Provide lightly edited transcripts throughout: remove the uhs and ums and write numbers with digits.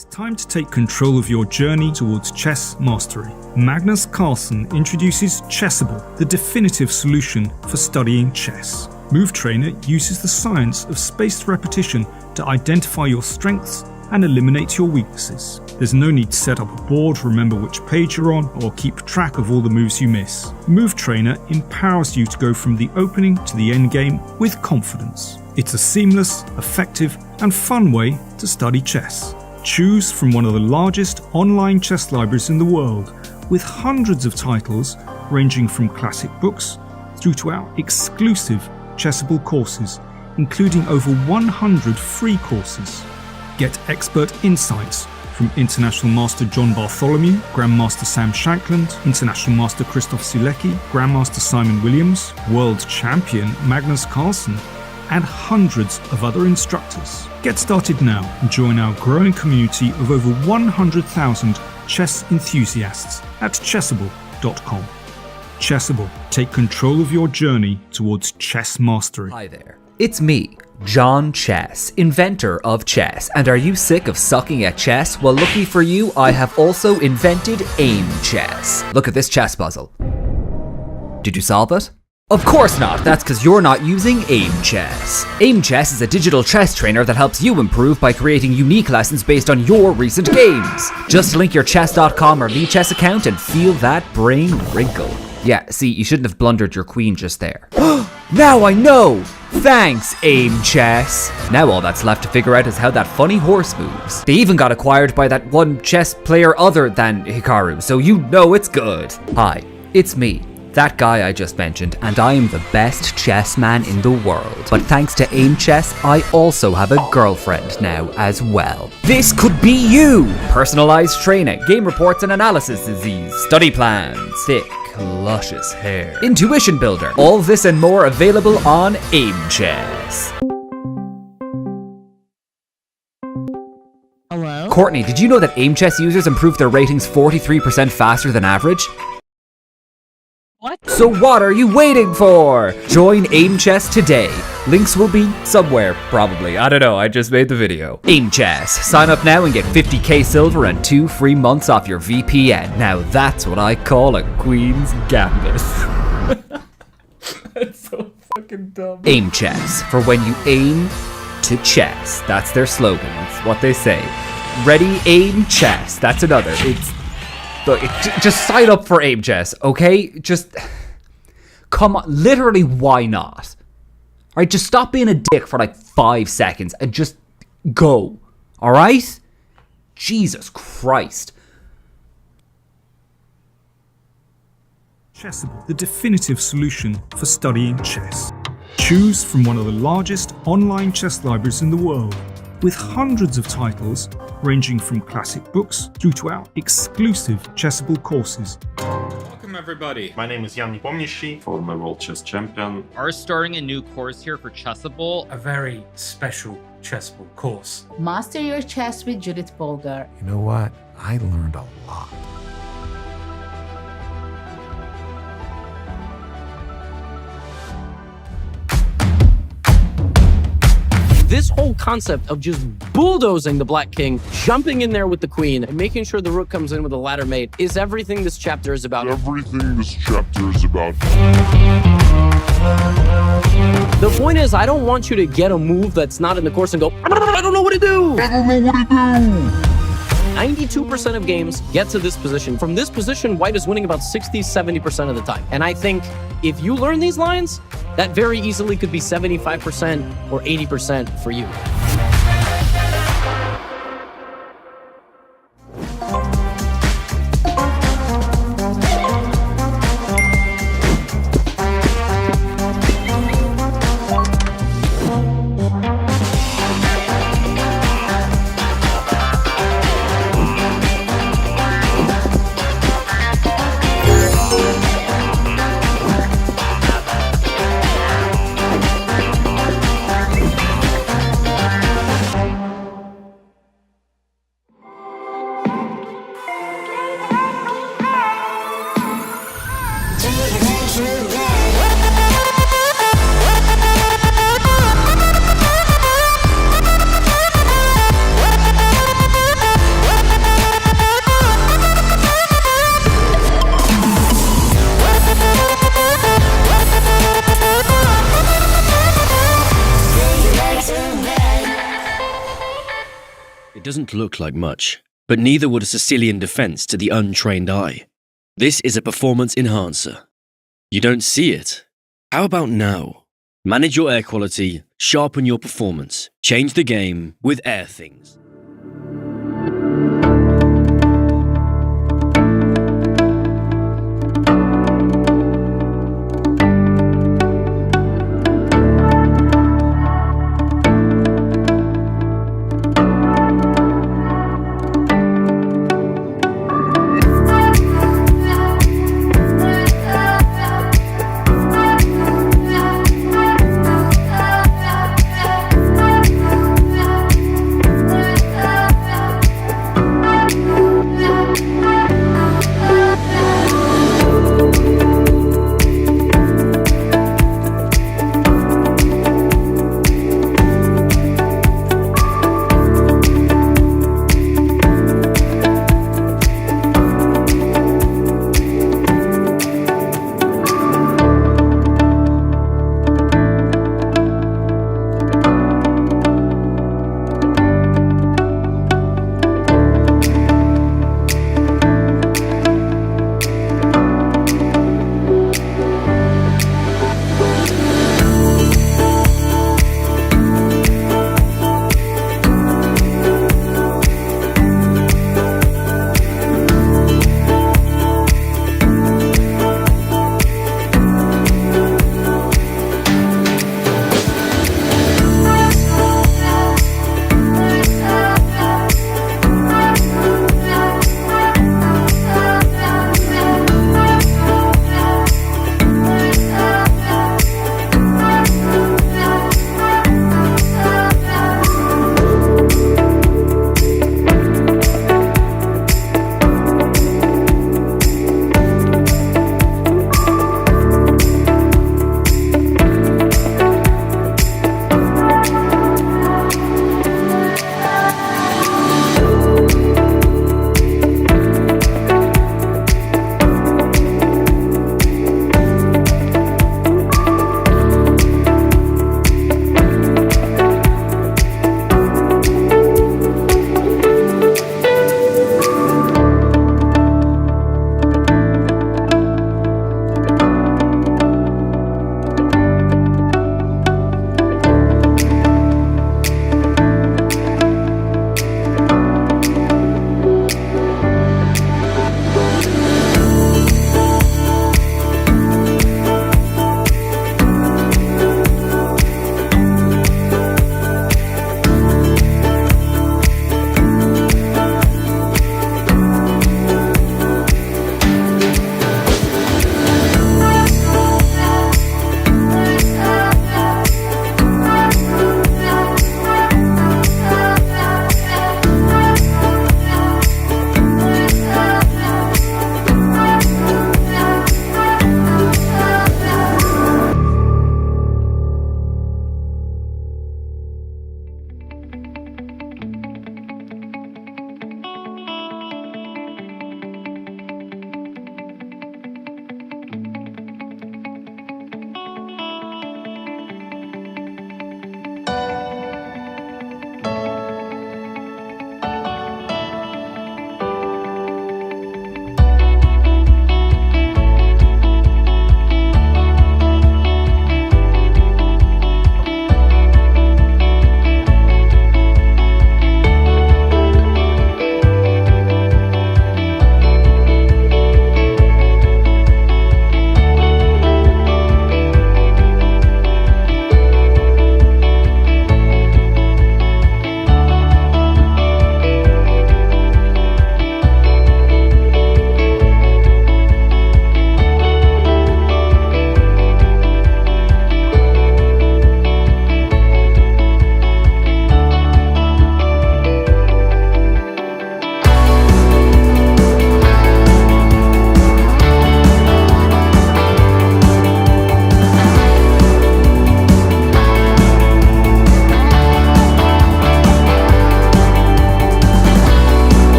It's time to take control of your journey towards chess mastery. Magnus Carlsen introduces Chessable, the definitive solution for studying chess. Move Trainer uses the science of spaced repetition to identify your strengths and eliminate your weaknesses. There's no need to set up a board, remember which page you're on, or keep track of all the moves you miss. Move Trainer empowers you to go from the opening to the end game with confidence. It's a seamless, effective, and fun way to study chess. Choose from one of the largest online chess libraries in the world, with hundreds of titles ranging from classic books through to our exclusive Chessable courses, including over 100 free courses. Get expert insights from International Master John Bartholomew, Grandmaster Sam Shankland, International Master Christoph Sulecki, Grandmaster Simon Williams, World Champion Magnus Carlsen, and hundreds of other instructors. Get started now and join our growing community of over 100,000 chess enthusiasts at chessable.com. Chessable, take control of your journey towards chess mastery. Hi there, it's me, John Chess, inventor of chess. And are you sick of sucking at chess? Well, lucky for you, I have also invented Aim Chess. Look at this chess puzzle. Did you solve it? Of course not, that's because you're not using Aim Chess. Aim Chess is a digital chess trainer that helps you improve by creating unique lessons based on your recent games. Just link your chess.com or Lichess account and feel that brain wrinkle. Yeah, see, you shouldn't have blundered your queen just there. Now I know! Thanks, Aim Chess! Now all that's left to figure out is how that funny horse moves. They even got acquired by that one chess player other than Hikaru, so you know it's good. Hi, it's me, that guy I just mentioned, and I am the best chess man in the world. But thanks to Aim Chess, I also have a girlfriend now as well. This could be you! Personalized training, game reports and analysis disease, study plans, thick, luscious hair, intuition builder, all this and more available on Aim Chess. Hello? Courtney, did you know that Aim Chess users improve their ratings 43% faster than average? What? So what are you waiting for? Join Aim Chess today. Links will be somewhere, probably. I don't know, I just made the video. Aim Chess. Sign up now and get 50k silver and 2 free months off your VPN. Now that's what I call a Queen's Gambit. That's so fucking dumb. Aim Chess. For when you aim to chess. That's their slogan. It's what they say. Ready, aim, chess. That's another. Look, just sign up for Aim Chess, okay? Just, come on, literally, why not? Alright, just stop being a dick for like 5 seconds and just go, alright? Jesus Christ. Chessable, the definitive solution for studying chess. Choose from one of the largest online chess libraries in the world, with hundreds of titles ranging from classic books through to our exclusive Chessable courses. Welcome everybody. My name is Jan Nepomniachtchi, former world chess champion. Are starting a new course here for Chessable. A very special Chessable course. Master your chess with Judith Bolger. You know what? I learned a lot. This whole concept of just bulldozing the Black King, jumping in there with the Queen, and making sure the Rook comes in with a ladder mate is everything this chapter is about. The point is, I don't want you to get a move that's not in the course and go, I don't know what to do! 92% of games get to this position. From this position, White is winning about 60-70% of the time. And I think if you learn these lines, that very easily could be 75% or 80% for you. doesn't look like much, but neither would a Sicilian defense to the untrained eye. This is a performance enhancer. You don't see it? How about now? Manage your air quality, sharpen your performance, change the game with Airthings.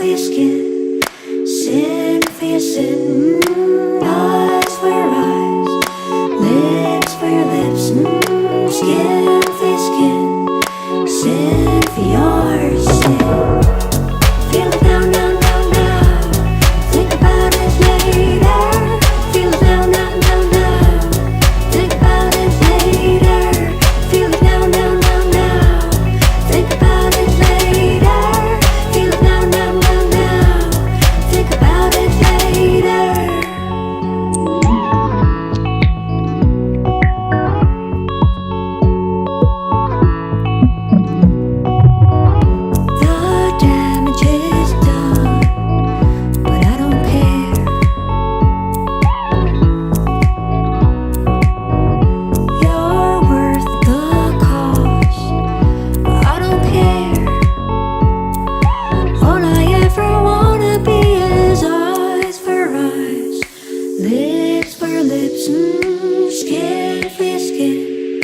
for your skin, sin for your sin, eyes for your eyes, lips for your lips, skin for your skin, sin for your sin. Feel it now, now, now, now. Think about it later. Feel it now, now, now, now. Think about it later. Feel it now, now, now, now. Think about it later. Feel it now, now, now, now. Think about it later. The damage is done, but I don't care. You're worth the cost, I don't care. All I ever wanna be is eyes for eyes, lips for your lips, skin for your skin,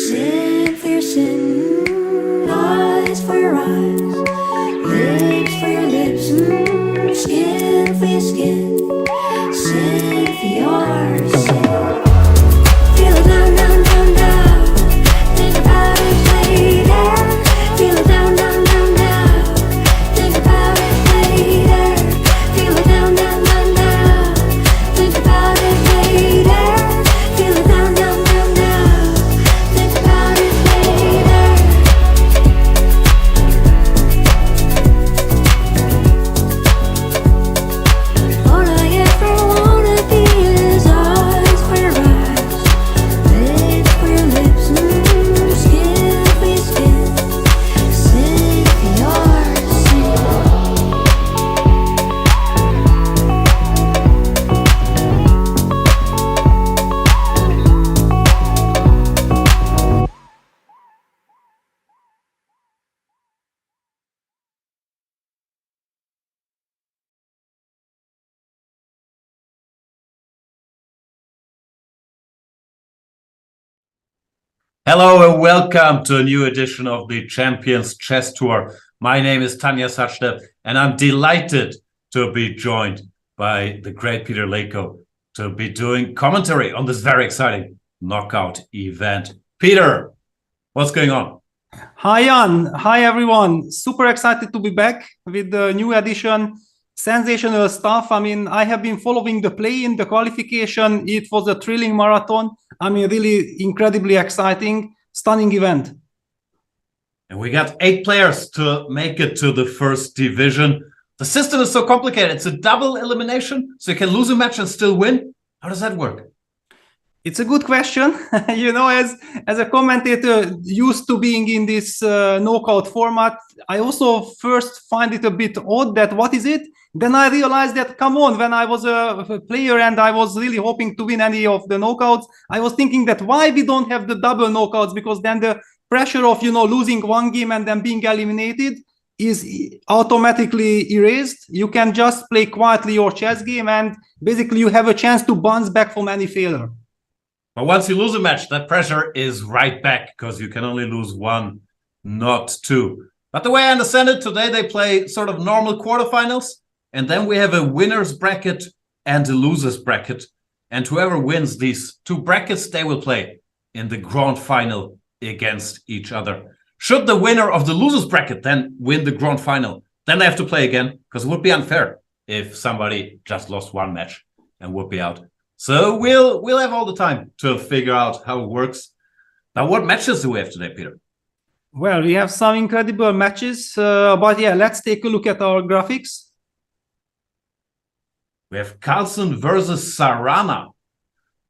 sin for your sin, eyes for your eyes, lips for your lips, skin for your skin, sin for your sin. Feel it now, now, now, now. Think about it later. Feel it now, now, now, now. Think about it later. Feel it now, now, now, now. Think about it later. Feel it now, now, now, now. Think about it later. All I ever wanna be is eyes for your eyes, lips for your lips, skin for your skin, sin for your sin. Hello and welcome to a new edition of the Champions Chess Tour. My name is Tanya Sachdev and I'm delighted to be joined by the great Peter Leko to be doing commentary on this very exciting knockout event. Peter, what's going on? Hi, Jan. Hi, everyone. Super excited to be back with the new edition. Sensational stuff. I mean, I have been following the play-in, the qualification. It was a thrilling marathon. I mean, really incredibly exciting, stunning event. And we got 8 players to make it to the first division. The system is so complicated. It's a double elimination, so you can lose a match and still win. How does that work? It's a good question. You know, as a commentator used to being in this knockout format, I also first find it a bit odd that what is it? Then I realized that, come on, when I was a player and I was really hoping to win any of the knockouts, I was thinking that why we don't have the double knockouts, because then the pressure of, you know, losing one game and then being eliminated is automatically erased. You can just play quietly your chess game and basically you have a chance to bounce back from any failure. But once you lose a match, that pressure is right back because you can only lose one, not two. But the way I understand it, today they play sort of normal quarterfinals, and then we have a winner's bracket and a loser's bracket. And whoever wins these two brackets, they will play in the grand final against each other. Should the winner of the loser's bracket then win the grand final, then they have to play again, because it would be unfair if somebody just lost one match and would be out. So we'll have all the time to figure out how it works. Now, what matches do we have today, Peter? Well, we have some incredible matches, but yeah, let's take a look at our graphics. We have Carlsen versus Sarana.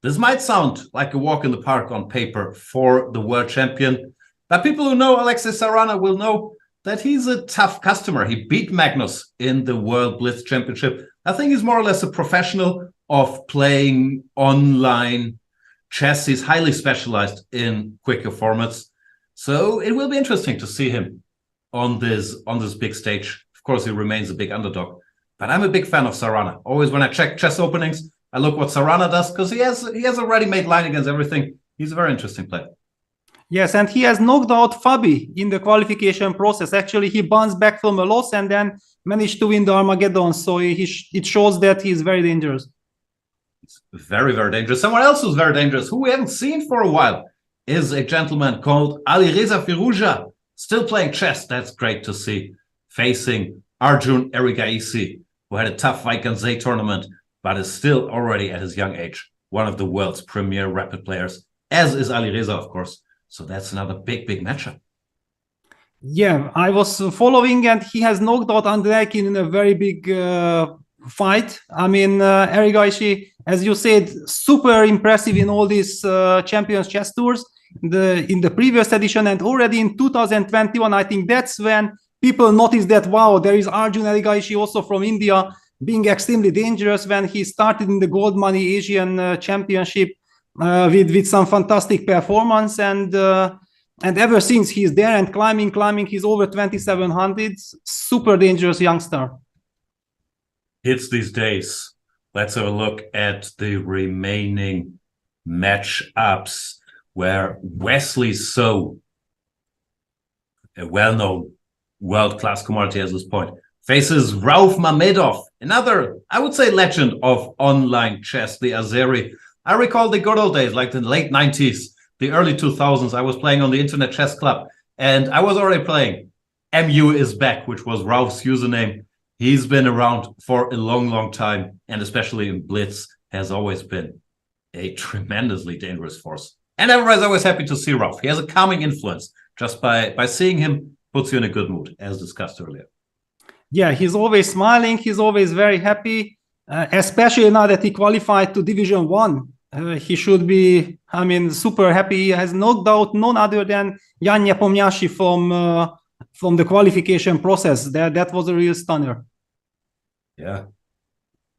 This might sound like a walk in the park on paper for the world champion, but people who know Alexei Sarana will know that he's a tough customer. He beat Magnus in the World Blitz Championship. I think he's more or less a professional of playing online chess. He's highly specialized in quicker formats. So it will be interesting to see him on this big stage. Of course, he remains a big underdog. But I'm a big fan of Sarana. Always when I check chess openings, I look what Sarana does because he has a ready-made line against everything. He's a very interesting player. Yes, and he has knocked out Fabi in the qualification process. Actually, he bounced back from a loss and then managed to win the Armageddon. So it shows that he's very dangerous. He's very, very dangerous. Someone else who's very dangerous, who we haven't seen for a while, is a gentleman called Alireza Firouzja. Still playing chess. That's great to see. Facing Arjun Erigaisi, who had a tough Vaikanzai tournament, but is still already at his young age one of the world's premier rapid players, as is Alireza, of course. So that's another big, big matchup. Yeah, I was following, and he has knocked out Andreakin in a very big fight. I mean, Erigaisi, as you said, super impressive in all these Champions Chess Tours. In the previous edition and already in 2021, I think that's when people noticed that, wow, there is Arjun Erigaisi also from India being extremely dangerous, when he started in the Gold Money Asian Championship with some fantastic performance, and ever since he's there and climbing, he's over 2,700. Super dangerous youngster. Hits these days. Let's have a look at the remaining matchups, where Wesley So, a well-known world-class commodity at this point, faces Rauf Mamedov, another, I would say, legend of online chess, the Azeri. I recall the good old days, like the late 90s, the early 2000s. I was playing on the Internet Chess Club, and I was already playing MU is Back, which was Rauf's username. He's been around for a long, long time, and especially in Blitz, has always been a tremendously dangerous force. And everybody's always happy to see Rauf. He has a calming influence. Just by seeing him, puts you in a good mood, as discussed earlier. Yeah, he's always smiling. He's always very happy, especially now that he qualified to Division 1. He should be, I mean, super happy. He has knocked out none other than Jan Nepomniachtchi from the qualification process. That was a real stunner. Yeah.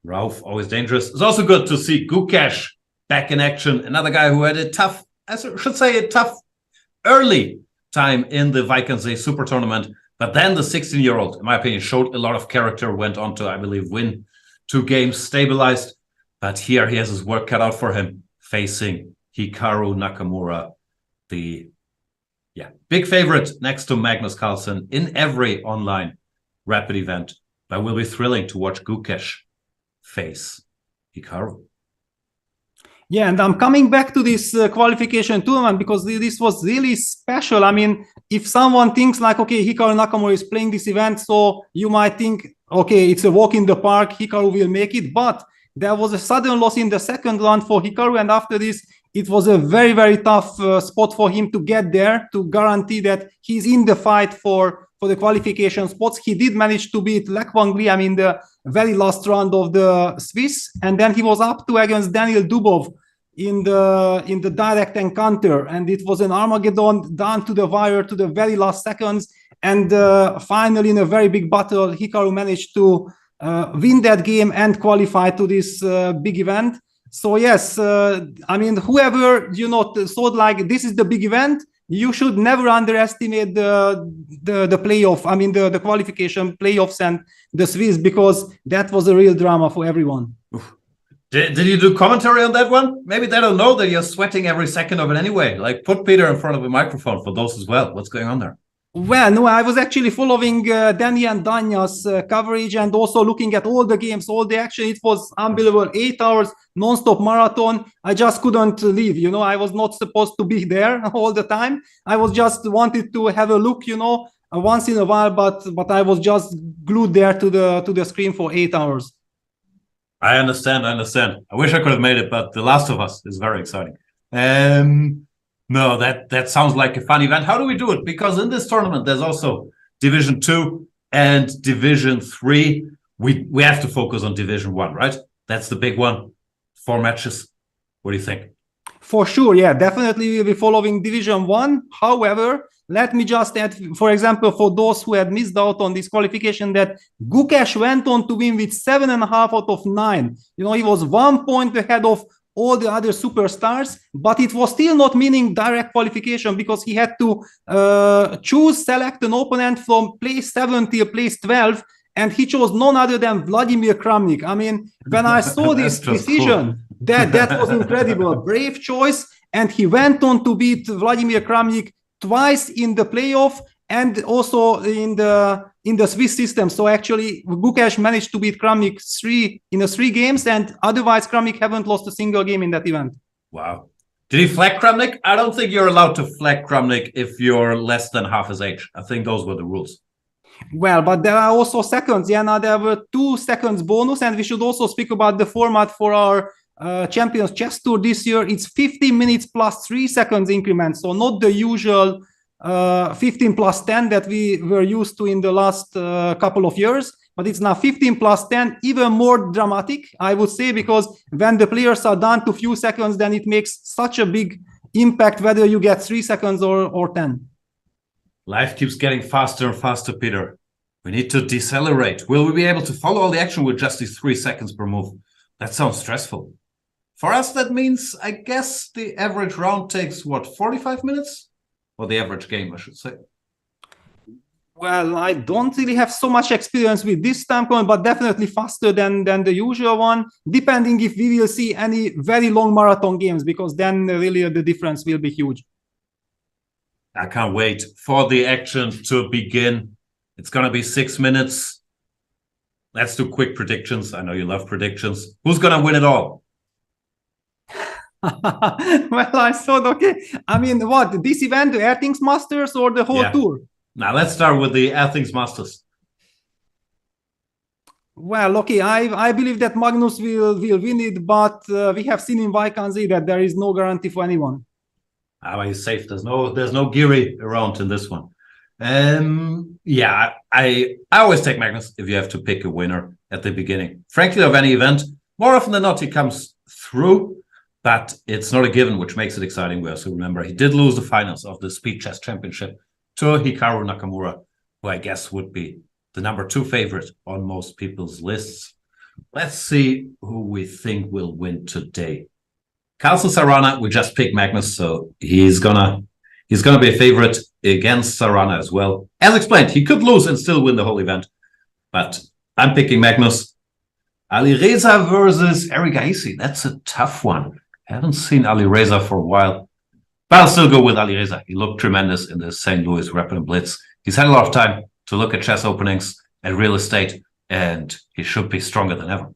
Rauf, always dangerous. It's also good to see Gukesh back in action. Another guy who had a tough, I should say, a tough early time in the Vaikanzai Super Tournament. But then the 16-year-old, in my opinion, showed a lot of character, went on to, I believe, win 2 games, stabilized. But here he has his work cut out for him, facing Hikaru Nakamura, the big favorite next to Magnus Carlsen in every online rapid event. But will be thrilling to watch Gukesh face Hikaru. Yeah, and I'm coming back to this qualification tournament because this was really special. I mean, if someone thinks like, okay, Hikaru Nakamura is playing this event, so you might think, okay, it's a walk in the park, Hikaru will make it. But there was a sudden loss in the second round for Hikaru, and after this, it was a very, very tough spot for him to get there, to guarantee that he's in the fight for the qualification spots. He did manage to beat Lek Wangli, I mean, the very last round of the Swiss, and then he was up to against Daniel Dubov in the direct encounter, and it was an Armageddon down to the wire to the very last seconds, and finally in a very big battle, Hikaru managed to win that game and qualify to this big event. So yes, I mean, whoever thought like this is the big event, you should never underestimate the playoff. I mean, the qualification playoffs and the Swiss, because that was a real drama for everyone. Did you do commentary on that one? Maybe they don't know that you're sweating every second of it anyway. Like, put Peter in front of a microphone for those as well. What's going on there? Well, no, I was actually following Danny and Danya's coverage and also looking at all the games, all the action. It was unbelievable. 8 hours non-stop marathon. I just couldn't leave. I was not supposed to be there all the time. I was just wanted to have a look, once in a while, but I was just glued there to the screen for 8 hours. I understand. I wish I could have made it, but The Last of Us is very exciting. No, that sounds like a fun event. How do we do it? Because in this tournament, there's also Division 2 and Division 3. We have to focus on Division 1, right? That's the big one. 4 matches. What do you think? For sure, yeah. Definitely we'll be following Division 1. However, let me just add, for example, for those who had missed out on this qualification, that Gukesh went on to win with 7.5 out of 9. He was 1 point ahead of all the other superstars, but it was still not meaning direct qualification because he had to select an opponent from place 7 till place 12, and he chose none other than Vladimir Kramnik. I mean, when I saw this decision, that was incredible. Brave choice. and he went on to beat Vladimir Kramnik twice in the playoff and also in the Swiss system. So actually, Gukesh managed to beat Kramnik in 3 games, and otherwise Kramnik haven't lost a single game in that event. Wow. Did he flag Kramnik? I don't think you're allowed to flag Kramnik if you're less than half his age. I think those were the rules. Well, but there are also seconds. Yeah, now there were 2 seconds bonus, and we should also speak about the format for our Champions Chess Tour this year. It's 15 minutes plus 3 seconds increment, so not the usual 15 plus 10 that we were used to in the last couple of years, but it's now 15 plus 10, even more dramatic, I would say, because when the players are down to few seconds, then it makes such a big impact whether you get 3 seconds or 10. Life keeps getting faster and faster, Peter. We need to decelerate. Will we be able to follow all the action with just these 3 seconds per move? That sounds stressful. For us, that means, I guess, the average round takes, what, 45 minutes? Or the average game, I should say. Well, I don't really have so much experience with this time point, but definitely faster than the usual one, depending if we will see any very long marathon games, because then really the difference will be huge. I can't wait for the action to begin. It's going to be 6 minutes. Let's do quick predictions. I know you love predictions. Who's going to win it all? Well, I thought, okay. I mean, what, this event, the Airthings Masters or the whole tour? Now, let's start with the Airthings Masters. Well, okay, I believe that Magnus will win it, but we have seen in Vaikanzi that there is no guarantee for anyone. Ah, he's safe. There's no Giri around in this one. Yeah, I always take Magnus if you have to pick a winner at the beginning. Frankly, of any event, more often than not, he comes through, but it's not a given, which makes it exciting. We also remember he did lose the finals of the Speed Chess Championship to Hikaru Nakamura, who I guess would be the number 2 favorite on most people's lists. Let's see who we think will win today. Carlsen Sarana, we just picked Magnus, so he's gonna be a favorite against Sarana as well. As explained, he could lose and still win the whole event, but I'm picking Magnus. Alireza versus Eric Aisi. That's a tough one. I haven't seen Alireza for a while, but I'll still go with Alireza. He looked tremendous in the St. Louis Rapid and Blitz. He's had a lot of time to look at chess openings and real estate, and he should be stronger than ever.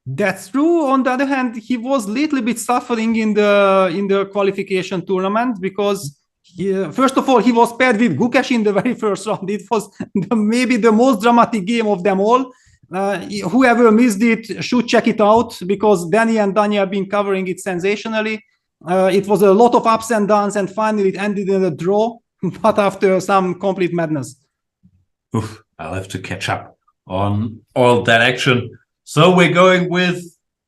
That's true. On the other hand, he was a little bit suffering in the qualification tournament because, first of all, he was paired with Gukesh in the very first round. It was maybe the most dramatic game of them all. Whoever missed it should check it out because Danny and Danya have been covering it sensationally. It was a lot of ups and downs, and finally it ended in a draw, but after some complete madness. Oof, I'll have to catch up on all that action. So we're going with,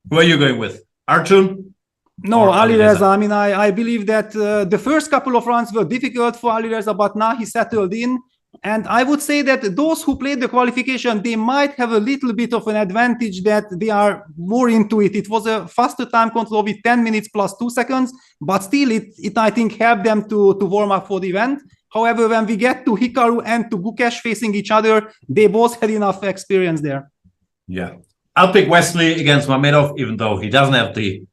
who are you going with? Arjun? No, Alireza. I mean, I believe that the first couple of rounds were difficult for Alireza, but now he settled in. And I would say that those who played the qualification, they might have a little bit of an advantage that they are more into it. It was a faster time control with 10 minutes plus 2 seconds, but still it I think, helped them to warm up for the event. However, when we get to Hikaru and to Gukesh facing each other, they both had enough experience there. Yeah. I'll pick Wesley against Mamedov, even though he doesn't have the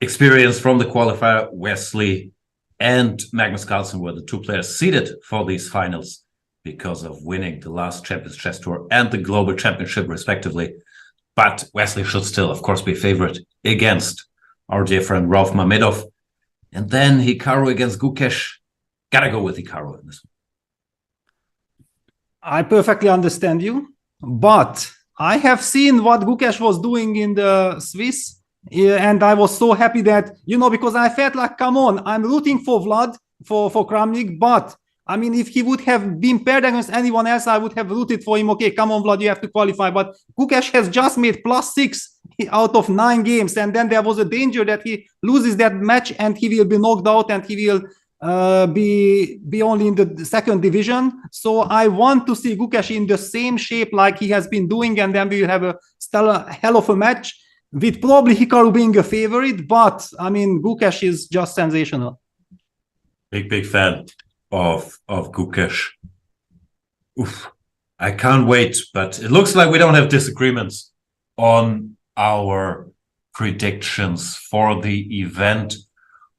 experience from the qualifier. Wesley and Magnus Carlsen were the 2 players seeded for these finals because of winning the last Champions Chess Tour and the Global Championship, respectively. But Wesley should still, of course, be favorite against our dear friend Rauf Mamedov. And then Hikaru against Gukesh. Gotta go with Hikaru in this one. I perfectly understand you, but I have seen what Gukesh was doing in the Swiss, and I was so happy that, because I felt like, come on, I'm rooting for Vlad, for Kramnik, but I mean, if he would have been paired against anyone else, I would have rooted for him. Okay, come on, Vlad, you have to qualify. But Gukesh has just made +6 out of 9 games, and then there was a danger that he loses that match and he will be knocked out and he will be only in the second division. So I want to see Gukesh in the same shape like he has been doing, and then we will have a stellar hell of a match with probably Hikaru being a favorite. But I mean, Gukesh is just sensational. Big fan of Gukesh. Oof, I can't wait, but it looks like we don't have disagreements on our predictions for the event.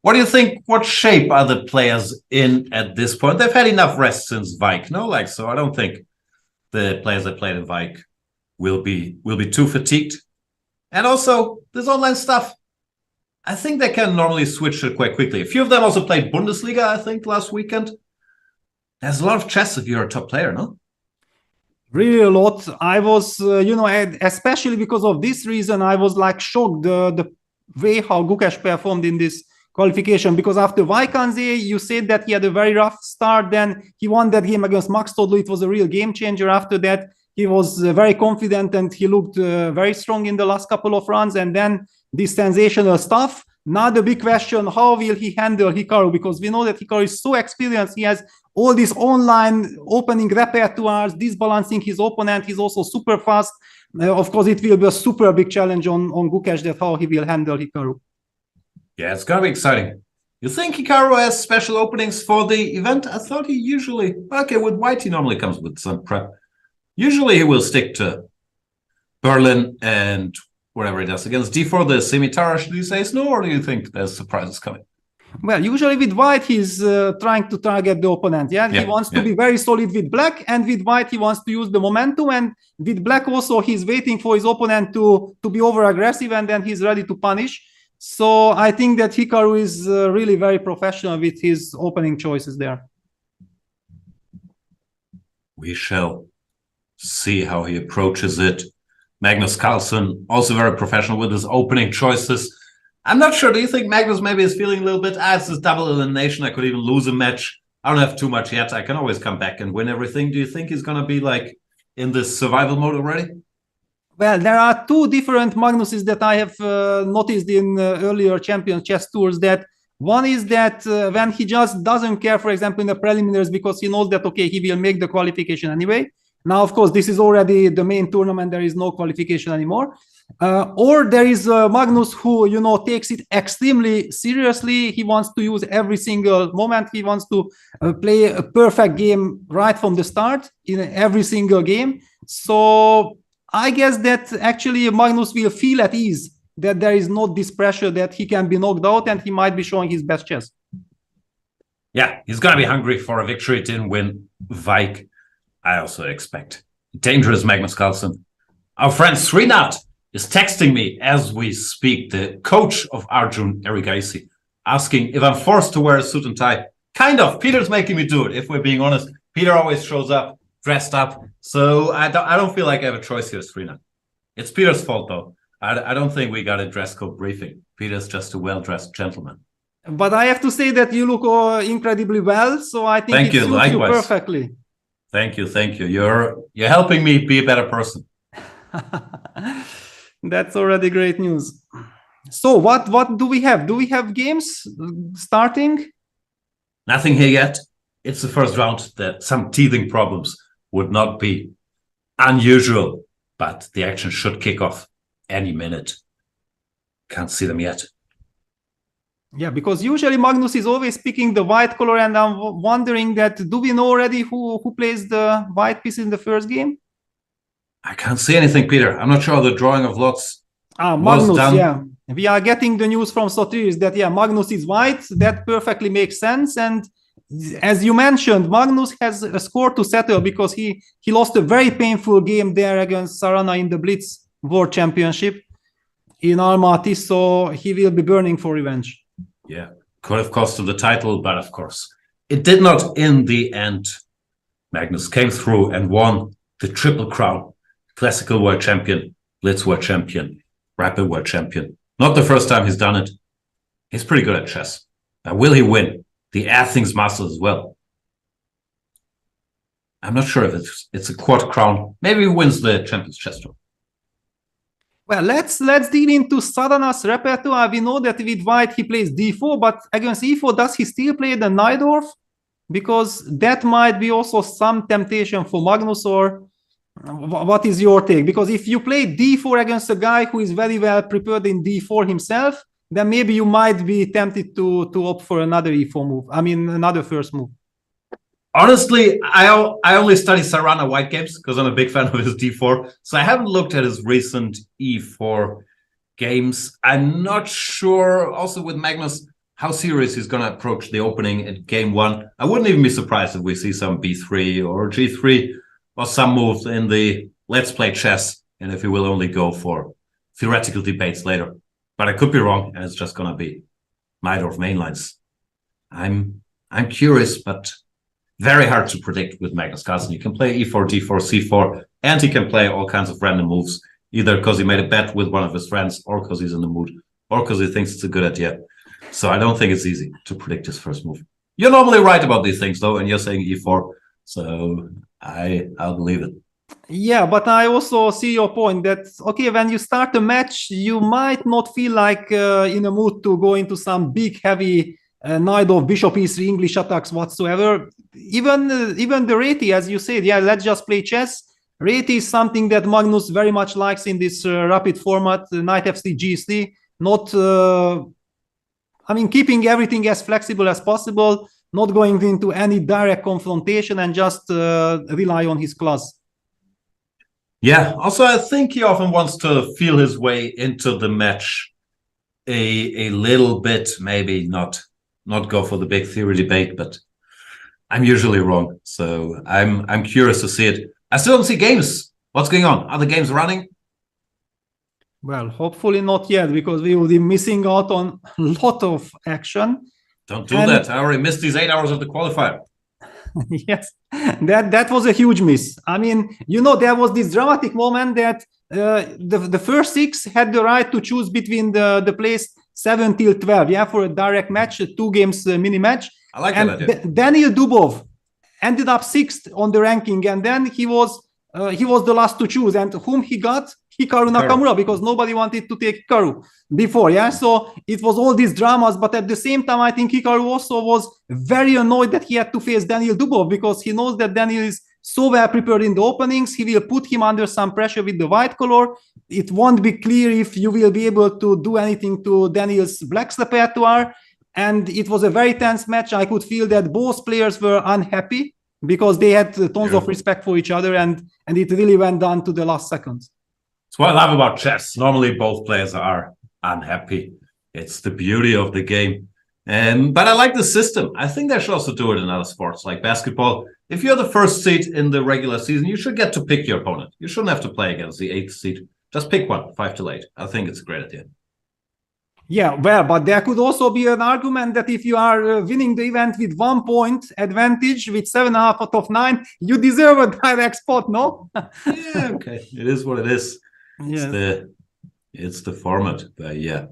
What do you think? What shape are the players in at this point? They've had enough rest since Vike, no? So I don't think the players that played in Vike will be too fatigued. And also, this online stuff, I think they can normally switch it quite quickly. A few of them also played Bundesliga, I think, last weekend. There's a lot of chess if you're a top player, no? Really a lot. I was, especially because of this reason, I was like shocked the way how Gukesh performed in this qualification, because after Vaikanze, you said that he had a very rough start, then he won that game against Max Todlu. It was a real game changer. After that, he was very confident and he looked very strong in the last couple of runs, and then this sensational stuff. Now the big question, how will he handle Hikaru? Because we know that Hikaru is so experienced. He has all these online opening repertoires, disbalancing his opponent. He's also super fast. Of course, it will be a super big challenge on Gukesh, that how he will handle Hikaru. Yeah, it's going to be exciting. You think Hikaru has special openings for the event? I thought he usually... Okay, with White, he normally comes with some prep. Usually he will stick to Berlin and whatever he does. Against D4, the Semitara, should you say no, or do you think there's surprises coming? Well, usually with White, he's trying to target the opponent. Yeah, he wants to be very solid with Black, and with White, he wants to use the momentum. And with Black also, he's waiting for his opponent to be over-aggressive, and then he's ready to punish. So I think that Hikaru is really very professional with his opening choices there. We shall see how he approaches it. Magnus Carlsen, also very professional with his opening choices. I'm not sure. Do you think Magnus maybe is feeling a little bit, it's this double elimination, I could even lose a match. I don't have too much yet. I can always come back and win everything. Do you think he's going to be like in this survival mode already? Well, there are two different Magnuses that I have noticed in earlier Champions Chess Tours. That one is that when he just doesn't care, for example, in the preliminaries, because he knows that, okay, he will make the qualification anyway. Now, of course, this is already the main tournament. There is no qualification anymore. Or there is Magnus who, takes it extremely seriously. He wants to use every single moment. He wants to play a perfect game right from the start in every single game. So I guess that actually Magnus will feel at ease that there is not this pressure that he can be knocked out, and he might be showing his best chess. Yeah, he's going to be hungry for a victory. Didn't win Vike. I also expect dangerous Magnus Carlsen. Our friend Srinath is texting me as we speak, the coach of Arjun Erigaisi, asking if I'm forced to wear a suit and tie. Kind of. Peter's making me do it, if we're being honest. Peter always shows up dressed up, so I don't feel like I have a choice here, Srinath. It's Peter's fault, though. I don't think we got a dress code briefing. Peter's just a well-dressed gentleman. But I have to say that you look incredibly well, so I think it suits you perfectly. Thank you. You're helping me be a better person. That's already great news. So what do we have? Do we have games starting? Nothing here yet. It's the first round. That some teething problems would not be unusual, but the action should kick off any minute. Can't see them yet. Yeah, because usually Magnus is always picking the white color, and I'm wondering that, do we know already who plays the white piece in the first game? I can't see anything, Peter. I'm not sure the drawing of lots Magnus, was done. Yeah. We are getting the news from Sotiris that, Magnus is white. That perfectly makes sense. And as you mentioned, Magnus has a score to settle because he lost a very painful game there against Sarana in the Blitz World Championship in Almaty, so he will be burning for revenge. Yeah, could have cost him the title, but of course, it did not in the end. Magnus came through and won the Triple Crown. Classical World Champion, Blitz World Champion, Rapid World Champion. Not the first time he's done it. He's pretty good at chess. Now, will he win the Airthings Masters as well? I'm not sure if it's a quad crown. Maybe he wins the Champions Chess Tour. Well, let's deal into Sarana's repertoire. We know that with white he plays d4, but against e4, does he still play the Najdorf? Because that might be also some temptation for Magnus, or what is your take? Because if you play d4 against a guy who is very well prepared in d4 himself, then maybe you might be tempted to opt for another e4 move. I mean, another first move. Honestly, I only study Sarana white games because I'm a big fan of his d4. So I haven't looked at his recent e4 games. I'm not sure, also with Magnus, how serious he's going to approach the opening in game one. I wouldn't even be surprised if we see some b3 or g3 or some moves in the let's play chess, and if he will only go for theoretical debates later. But I could be wrong, and it's just going to be Najdorf mainlines. I'm curious, but very hard to predict with Magnus Carlsen. You can play e4, d4, c4, and he can play all kinds of random moves, either because he made a bet with one of his friends, or because he's in the mood, or because he thinks it's a good idea. So I don't think it's easy to predict his first move. You're normally right about these things, though, and you're saying e4, so I'll believe it. Yeah, but I also see your point that, okay, when you start a match, you might not feel like in a mood to go into some big, heavy knight of bishop e3 English attacks whatsoever. Even the Reti, as you said, yeah, let's just play chess. Reti is something that Magnus very much likes in this rapid format, knight f3, g3, not, keeping everything as flexible as possible, not going into any direct confrontation and just rely on his class. Yeah, also I think he often wants to feel his way into the match a little bit, maybe not go for the big theory debate, but I'm usually wrong. So I'm curious to see it. I still don't see games. What's going on? Are the games running? Well, hopefully not yet, because we will be missing out on a lot of action. Don't do that. I already missed these 8 hours of the qualifier. Yes, that was a huge miss. There was this dramatic moment that the first 6 had the right to choose between the place 7 till 12, yeah, for a direct match, a 2 games mini match. I like that idea. Daniil Dubov ended up 6th on the ranking, and then he was the last to choose. And whom he got? Hikaru Nakamura, because nobody wanted to take Hikaru before, yeah? So it was all these dramas, but at the same time, I think Hikaru also was very annoyed that he had to face Daniil Dubov, because he knows that Daniil is so well prepared in the openings. He will put him under some pressure with the white color. It won't be clear if you will be able to do anything to Daniil's black repertoire. And it was a very tense match. I could feel that both players were unhappy because they had tons of respect for each other, and it really went down to the last seconds. That's what I love about chess. Normally, both players are unhappy. It's the beauty of the game. But I like the system. I think they should also do it in other sports, like basketball. If you're the first seed in the regular season, you should get to pick your opponent. You shouldn't have to play against the 8th seed. Just pick one, 5 till 8. I think it's a great idea. Yeah, well, but there could also be an argument that if you are winning the event with 1 point advantage, with 7.5 out of 9, you deserve a direct spot, no? Yeah, okay. It is what it is. Yeah. It's the format, but yeah.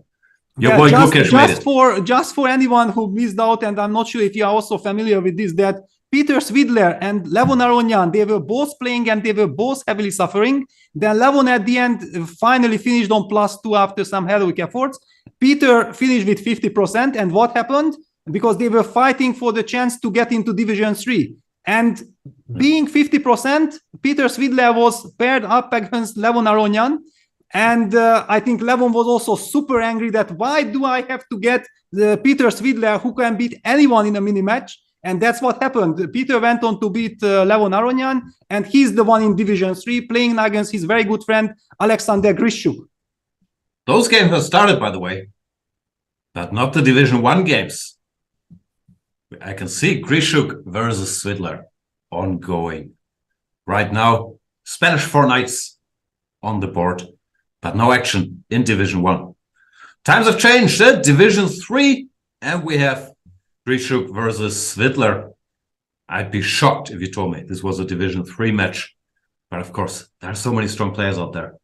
Your boy Gukesh made it. Just for anyone who missed out, and I'm not sure if you are also familiar with this, that Peter Svidler and Levon Aronyan, they were both playing and they were both heavily suffering. Then Levon at the end finally finished on +2 after some heroic efforts. Peter finished with 50%, and what happened? Because they were fighting for the chance to get into Division 3. And being 50%, Peter Svidler was paired up against Levon Aronyan. And I think Levon was also super angry that why do I have to get Peter Svidler, who can beat anyone in a mini match? And that's what happened. Peter went on to beat Levon Aronyan, and he's the one in Division 3 playing against his very good friend Alexander Grishuk. Those games have started, by the way, but not the Division 1 games. I can see Grishuk versus Svidler ongoing. Right now, Spanish 4 knights on the board, but no action in Division 1. Times have changed. Division 3, and we have Grishuk versus Svidler. I'd be shocked if you told me this was a Division 3 match. But of course, there are so many strong players out there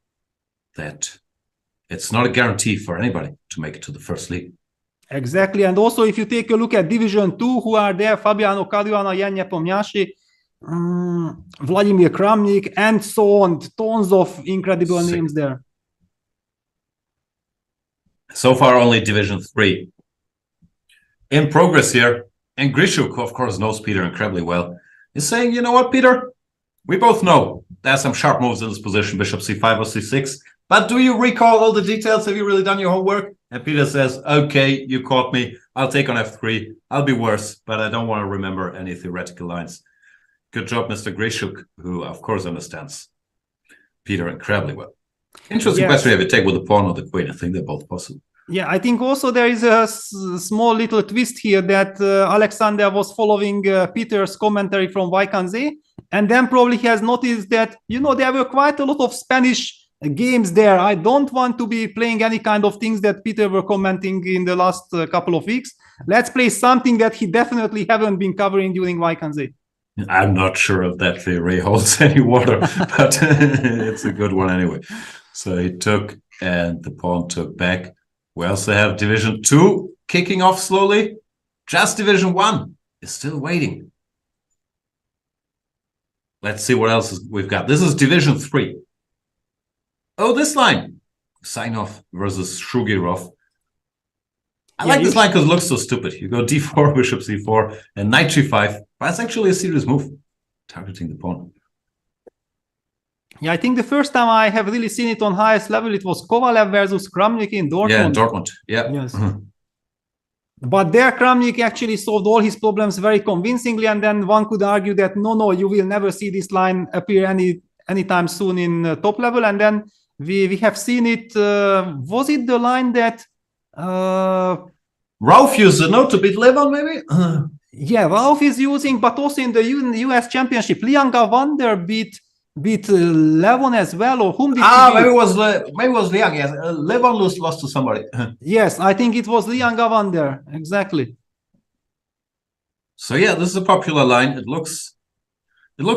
that it's not a guarantee for anybody to make it to the first league. Exactly. And also, if you take a look at Division 2, who are there, Fabiano Caruana, Jan Nepomniachtchi, Vladimir Kramnik, and so on. Tons of incredible names there. So far, only Division 3 in progress here. And Grishuk, who of course knows Peter incredibly well, is saying, you know what, Peter? We both know there are some sharp moves in this position, Bishop C5 or C6. But do you recall all the details? Have you really done your homework? And Peter says, okay, you caught me. I'll take on F3. I'll be worse, but I don't want to remember any theoretical lines. Good job, Mr. Grishuk, who of course understands Peter incredibly well. Interesting question if you take with the pawn or the queen. I think they're both possible. Yeah, I think also there is a small little twist here that Alexander was following Peter's commentary from Vaikanze, and then probably he has noticed that, there were quite a lot of Spanish games there. I don't want to be playing any kind of things that Peter were commenting in the last couple of weeks. Let's play something that he definitely haven't been covering during Vaikanze. I'm not sure if that theory holds any water, but it's a good one anyway. So he took, and the pawn took back. We also have Division 2 kicking off slowly. Just Division 1 is still waiting. Let's see what else we've got. This is Division 3. Oh, this line. Sign-off versus Shugirov. I like this line because it looks so stupid. You go d4, bishop c4, and knight g5. But it's actually a serious move, targeting the pawn. Yeah, I think the first time I have really seen it on highest level, it was Kovalev versus Kramnik in Dortmund. Yeah, in Dortmund. Yeah. Yes. But there, Kramnik actually solved all his problems very convincingly, and then one could argue that no, you will never see this line appear anytime soon in top level. And then we have seen it. Was it the line that Rauf used it, no, to beat Levon, maybe? Yeah, Rauf is using, but also in the US Championship, Liang Gavander beat Levon as well, or whom did he maybe it was Liang. Yes, Levon lost to somebody. Yes, I think it was Liang Gavander, exactly. So yeah, this is a popular line. It looks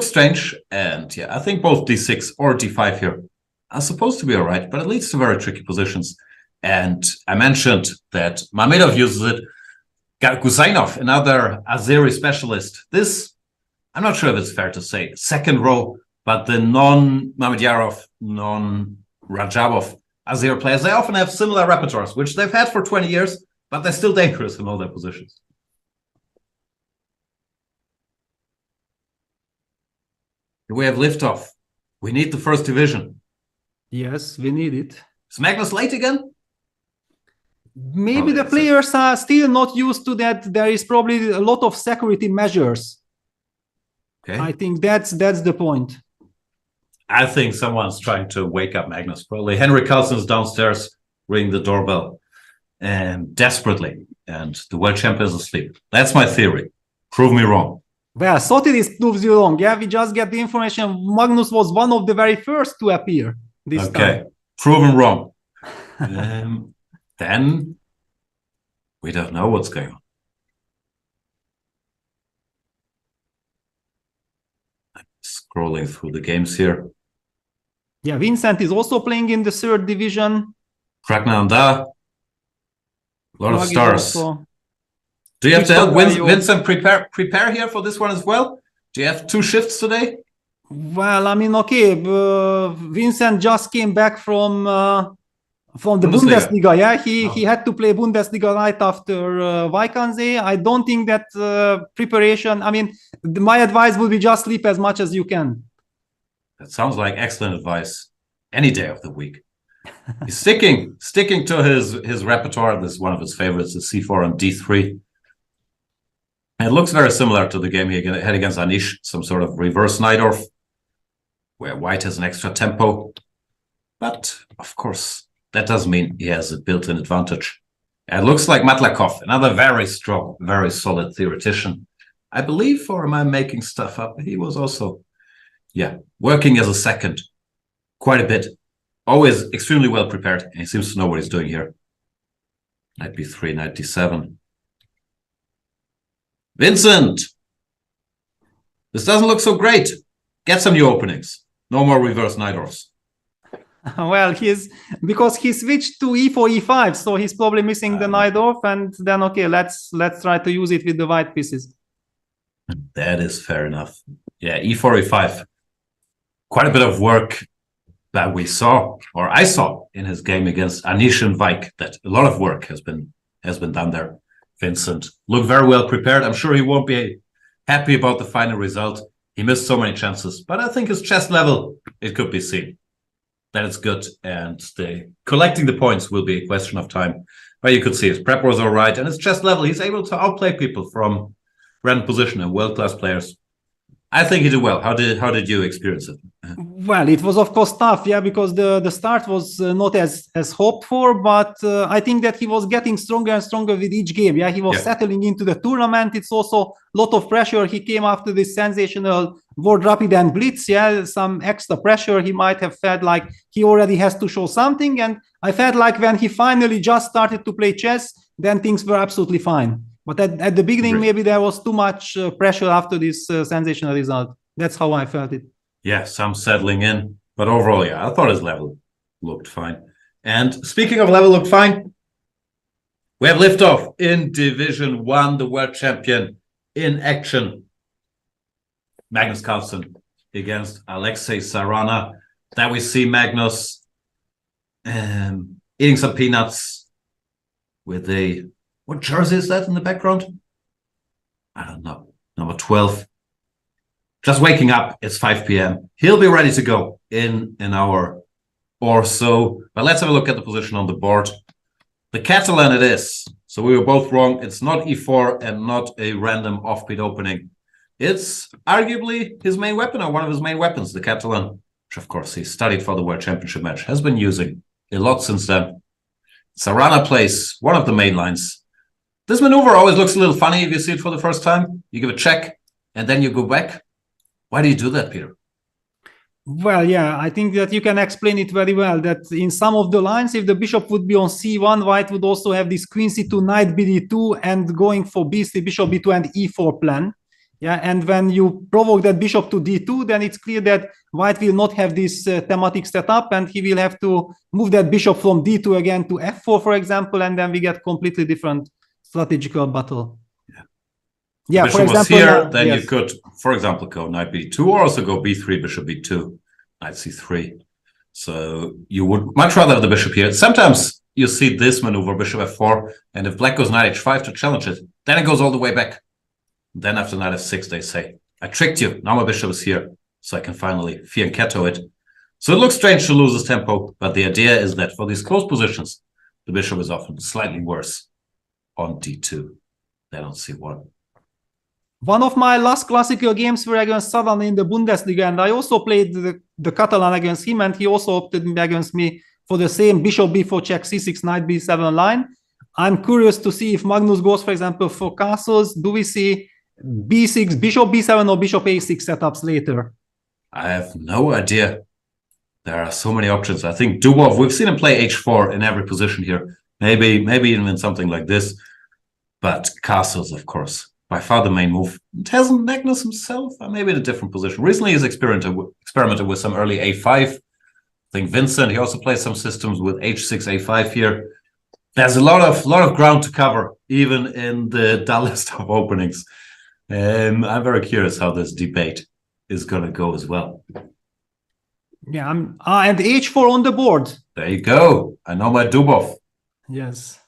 strange, and yeah, I think both d6 or d5 here are supposed to be all right, but it leads to very tricky positions. And I mentioned that Mamedov uses it. Gusainov, another Azeri specialist. This, I'm not sure if it's fair to say, second row, but the non-Mamedyarov, non-Rajabov Azeri players, they often have similar repertoires, which they've had for 20 years, but they're still dangerous in all their positions. We have liftoff. We need the first division. Yes, we need it. Is Magnus late again? Maybe the players are still not used to that. There is probably a lot of security measures. Okay. I think that's the point. I think someone's trying to wake up Magnus. Probably Henry Carlsen is downstairs ringing the doorbell and desperately, and the world champion is asleep. That's my theory. Prove me wrong. Well, Sotiris proves you wrong. Yeah, we just get the information. Magnus was one of the very first to appear this time. Okay, proven wrong. Then we don't know what's going on. I'm scrolling through the games here. Yeah, Vincent is also playing in the third division. Pragnanda. A lot of stars. Also... Do you have to help Vincent prepare here for this one as well? Do you have 2 shifts today? Well, I mean, okay. Vincent just came back from the Bundesliga. Yeah, he had to play Bundesliga right after Vaikanze. I don't think that preparation. I mean, my advice would be just sleep as much as you can. That sounds like excellent advice. Any day of the week. He's sticking to his repertoire. This is one of his favorites, the c4 and d3. And it looks very similar to the game he had against Anish, some sort of reverse Najdorf, where white has an extra tempo. But, of course, that doesn't mean he has a built-in advantage. And it looks like Matlakov, another very strong, very solid theoretician. I believe, or am I making stuff up? He was also, working as a second quite a bit. Always extremely well prepared, and he seems to know what he's doing here. Knight b3, knight d7. Vincent! This doesn't look so great. Get some new openings. No more reverse Najdorfs. Well, because he switched to e4, e5, so he's probably missing the Najdorf, and then okay, let's try to use it with the white pieces. That is fair enough. Yeah, e4, e5. Quite a bit of work that we saw, or I saw in his game against Anish and Vaik, that a lot of work has been done there. Vincent looked very well prepared. I'm sure he won't be happy about the final result. He missed so many chances, but I think his chess level, it could be seen that it's good, and collecting the points will be a question of time. But you could see his prep was all right, and his chess level, he's able to outplay people from random position and world-class players. I think he did well. How did you experience it? Well, it was of course tough, yeah, because the start was not as hoped for, but I think that he was getting stronger and stronger with each game. Yeah, he was settling into the tournament. It's also a lot of pressure. He came after this sensational World Rapid and Blitz. Yeah, some extra pressure. He might have felt like he already has to show something, and I felt like when he finally just started to play chess, then things were absolutely fine. But at the beginning, maybe there was too much pressure after this sensational result. That's how I felt it. Yeah, some settling in. But overall, yeah, I thought his level looked fine. And speaking of level looked fine, we have liftoff in Division 1, the world champion in action. Magnus Carlsen against Alexei Sarana. Then we see Magnus eating some peanuts with a... What jersey is that in the background? I don't know. Number 12. Just waking up. It's 5 p.m. He'll be ready to go in an hour or so. But let's have a look at the position on the board. The Catalan it is. So we were both wrong. It's not e4 and not a random offbeat opening. It's arguably his main weapon, or one of his main weapons, the Catalan, which of course he studied for the World Championship match, has been using a lot since then. Sarana plays one of the main lines. This maneuver always looks a little funny if you see it for the first time. You give a check, and then you go back. Why do you do that, Peter? Well, yeah, I think that you can explain it very well, that in some of the lines, if the bishop would be on c1, white would also have this queen c2, knight bd2, and going for b3, bishop b2, and e4 plan. Yeah, and when you provoke that bishop to d2, then it's clear that white will not have this thematic setup, and he will have to move that bishop from d2 again to f4, for example, and then we get completely different strategical battle. Yeah, for example, here, then you could, for example, go knight b2, or also go b3, bishop b2, knight c3. So you would much rather have the bishop here. Sometimes you see this maneuver, bishop f4, and if black goes knight h5 to challenge it, then it goes all the way back. Then after knight f6, they say, I tricked you. Now my bishop is here, so I can finally fianchetto it. So it looks strange to lose this tempo, but the idea is that for these close positions, the bishop is often slightly worse on d2 than on c1. One of my last classical games were against Sadan in the Bundesliga, and I also played the Catalan against him, and he also opted against me for the same bishop b4 check c6 knight b7 line. I'm curious to see if Magnus goes, for example, for castles. Do we see b6, bishop b7 or bishop a6 setups later? I have no idea. There are so many options. I think Dubov, we've seen him play h4 in every position here. Maybe even something like this. But castles, of course, by far the main move. It hasn't Magnus himself, maybe in a different position. Recently, he's experimented with some early a5. I think Vincent, he also plays some systems with h6, a5 here. There's a lot of ground to cover, even in the dullest of openings. I'm very curious how this debate is going to go as well. Yeah, and h4 on the board. There you go. I know my Dubov. Yes.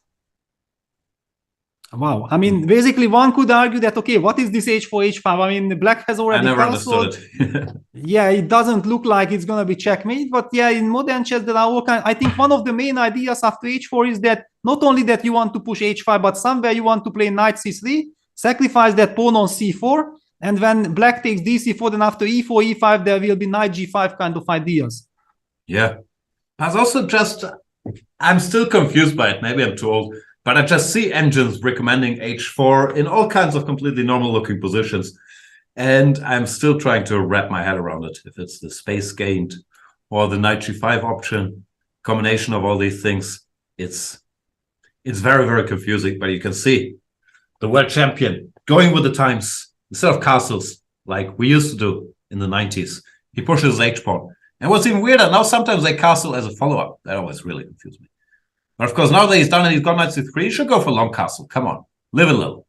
Wow. I mean, basically, one could argue that, okay, what is this h4, h5? I mean, black has already I never understood it. Yeah, it doesn't look like it's going to be checkmate. But yeah, in modern chess, there are all kinds. I think one of the main ideas after h4 is that not only that you want to push h5, but somewhere you want to play knight c3, sacrifice that pawn on c4. And when black takes dc4, then after e4, e5, there will be knight g5 kind of ideas. Yeah. I was also just... I'm still confused by it. Maybe I'm too old. But I just see engines recommending h4 in all kinds of completely normal-looking positions. And I'm still trying to wrap my head around it. If it's the space gained or the knight g5 option, combination of all these things, it's very, very confusing. But you can see the world champion going with the times. Instead of castles, like we used to do in the 90s, he pushes his h-pawn. And what's even weirder, now sometimes they castle as a follow-up. That always really confused me. But of course, now that he's done it, he's got knight c3, he should go for long castle. Come on, live a little.